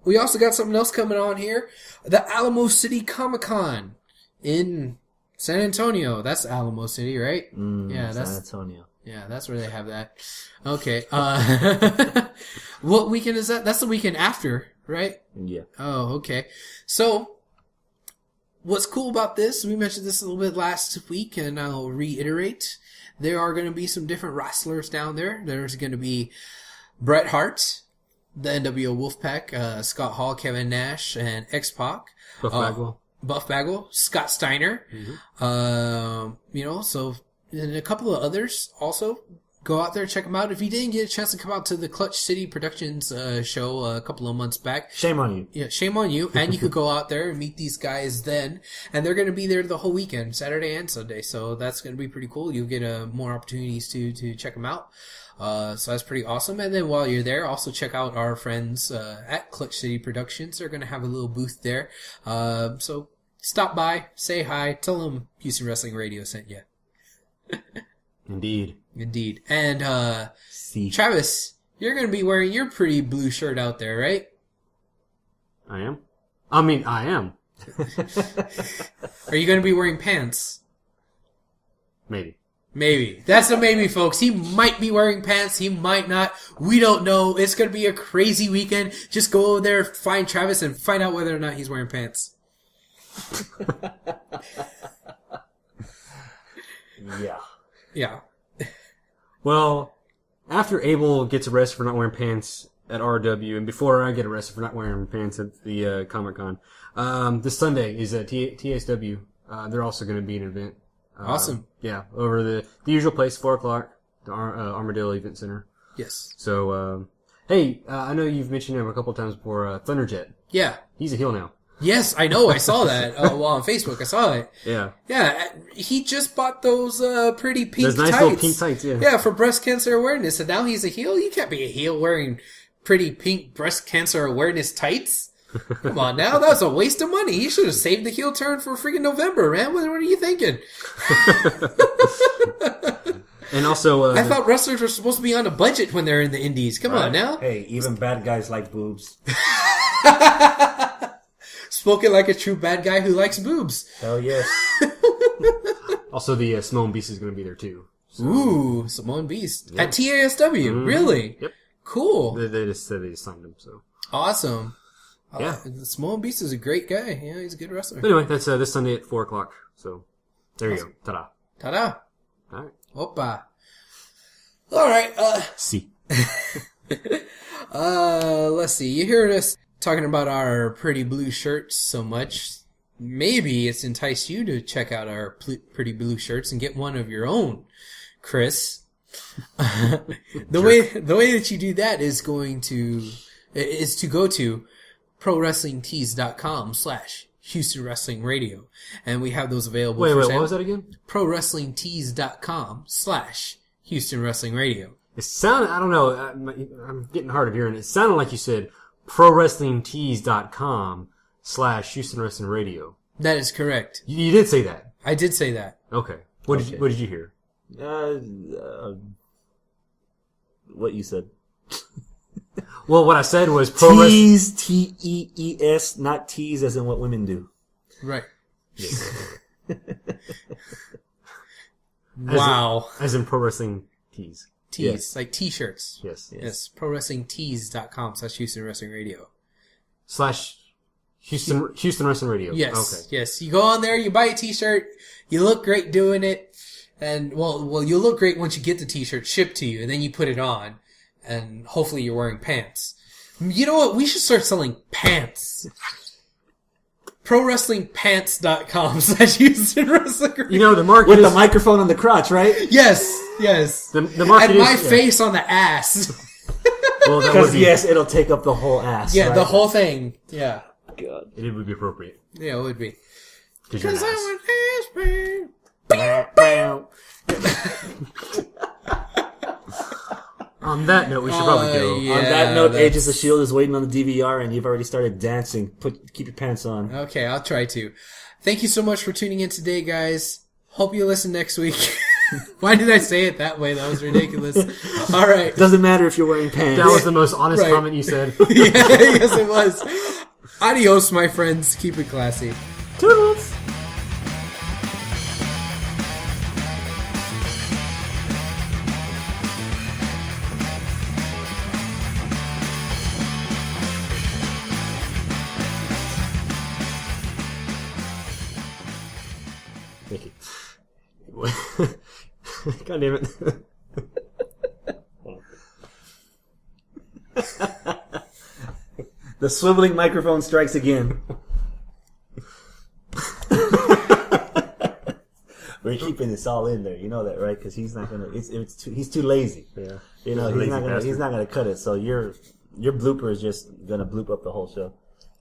We also got something else coming on here. The Alamo City Comic Con in San Antonio. That's Alamo City, right? Yeah, that's San Antonio. Yeah, that's where they have that. Okay. What weekend is that? That's the weekend after, right? Yeah. Oh, okay. So, what's cool about this, we mentioned this a little bit last week, and I'll reiterate. There are going to be some different wrestlers down there. There's going to be Bret Hart, the NWO Wolfpack, Scott Hall, Kevin Nash, and X-Pac. Buff Bagwell. Buff Bagwell, Scott Steiner. So, and a couple of others also. Go out there, check them out. If you didn't get a chance to come out to the Clutch City Productions show a couple of months back, Shame on you. yeah, shame on you. And you could go out there and meet these guys then. And they're going to be there the whole weekend, Saturday and Sunday. So that's going to be pretty cool. You'll get more opportunities to check them out. So that's pretty awesome. And then while you're there, also check out our friends at Clutch City Productions. They're going to have a little booth there. So stop by, say hi, tell them Houston Wrestling Radio sent you. Indeed. And Travis, you're going to be wearing your pretty blue shirt out there, right? I am. I am. Are you going to be wearing pants? Maybe. That's a maybe, folks. He might be wearing pants. He might not. We don't know. It's going to be a crazy weekend. Just go over there, find Travis, and find out whether or not he's wearing pants. Yeah. Yeah. Well, after Abel gets arrested for not wearing pants at RW. And before I get arrested for not wearing pants at the Comic-Con, this Sunday is at TSW. They're also going to be an event. Awesome. Yeah, over the usual place, 4 o'clock, the Armadillo Event Center. Yes. So, hey, I know you've mentioned him a couple times before, Thunderjet. Yeah. He's a heel now. Yes, I know. I saw that on Facebook. I saw it. Yeah. Yeah, he just bought those pretty pink Those nice tights. little pink tights, yeah. Yeah, for breast cancer awareness. And now he's a heel? You can't be a heel wearing pretty pink breast cancer awareness tights. Come on now, that was a waste of money. He should have saved the heel turn for freaking November, man. What are you thinking? And also, I thought wrestlers were supposed to be on a budget when they're in the indies. Come on now. Hey, even bad guys like boobs. Spoken like a true bad guy who likes boobs. Hell yes. also the Samoan Beast is going to be there too. So, Ooh, Samoan Beast. At TASW. Really? Yep. Cool. They just said they signed him, so. Awesome. Yeah. Samoan Beast is a great guy. Yeah, he's a good wrestler. But anyway, that's this Sunday at 4 o'clock. So, there you go. Ta-da. Ta-da. All right. Opa. All right. See. Let's see. You heard us talking about our pretty blue shirts so much. Maybe it's enticed you to check out our pretty blue shirts and get one of your own, Chris. The way that you do that is to go to ProWrestlingTees.com/Houston Wrestling Radio, and we have those available. Wait, for what sale. was that again? ProWrestlingTees.com/Houston Wrestling Radio. It sounded, I don't know, I'm getting hard of hearing it. It sounded like you said ProWrestlingTees.com/Houston Wrestling Radio. That is correct. You did say that. I did say that. Okay. What did you hear? What you said. Well, what I said was Pro Wrestling. Tees, T-E-E-S, not tease as in what women do. Right. Yes. Wow. As in Pro Wrestling Tees. Tees, Yes. like t-shirts. Yes. Yes. ProWrestlingTees.com/Houston Wrestling Radio. /Houston Wrestling Radio. Yes. Okay. Yes. You go on there, you buy a t-shirt, you look great doing it, and well, you'll look great once you get the t-shirt shipped to you, and then you put it on, and hopefully you're wearing pants. You know what? We should start selling pants. ProWrestlingPants.com/Houston Wrestling Radio. You know, the market With is, the microphone on the crotch, right? Yes. Yes. the market And my is, face on the ass. well, that would Because be, yes, it'll take up the whole ass. Yeah, right? the whole thing. Yeah. God. it would be appropriate. Yeah, it would be. Because you're an ass. On that note, we should probably go. yeah. On that note, that's- Agents of S.H.I.E.L.D. is waiting on the DVR and you've already started dancing. Keep your pants on. Okay, I'll try to. Thank you so much for tuning in today, guys. Hope you listen next week. Why did I say it that way? That was ridiculous. All right. Doesn't matter if you're wearing pants. That was the most honest Right. comment you said. Yeah, yes, it was. Adios, my friends. Keep it classy. Toodles! Thank you. God damn it. The swiveling microphone strikes again. We're keeping this all in there, you know that, right? Because he's not gonna. He's too lazy. Yeah. You know, Lazy he's not gonna. bastard. He's not gonna cut it. So your blooper is just gonna bloop up the whole show.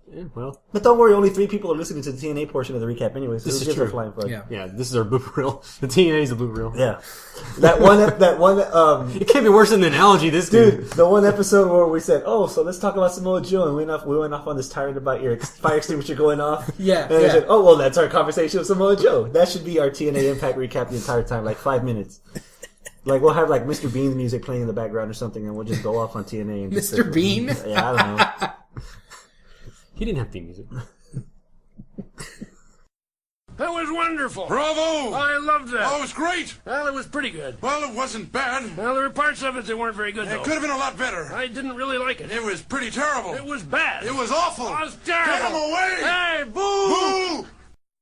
Yeah, well, But don't worry, only 3 people are listening to the TNA portion of the recap anyway. So This it's is just true. a flying fuck. Yeah. yeah, this is our blooper reel. The TNA is a blooper reel. Yeah. That one. It can't be worse than the analogy this Dude, the one episode where we said, "Oh, so let's talk about Samoa Joe," and we went off on this tirade about your fire extinguisher going off. Yeah, and I yeah. said, "Oh, well, that's our conversation with Samoa Joe." That should be our TNA Impact recap the entire time, like 5 minutes. Like we'll have like Mr. Bean's music playing in the background or something, and we'll just go off on TNA. And just Mr. Bean? Yeah, I don't know. He didn't have theme music. That was wonderful. Bravo! I loved that. Oh, it was great! Well, it was pretty good. Well, it wasn't bad. Well, there were parts of it that weren't very good, It though. could have been a lot better. I didn't really like it. It was pretty terrible. It was bad. It was awful. It was terrible. Get him away! Hey, boo!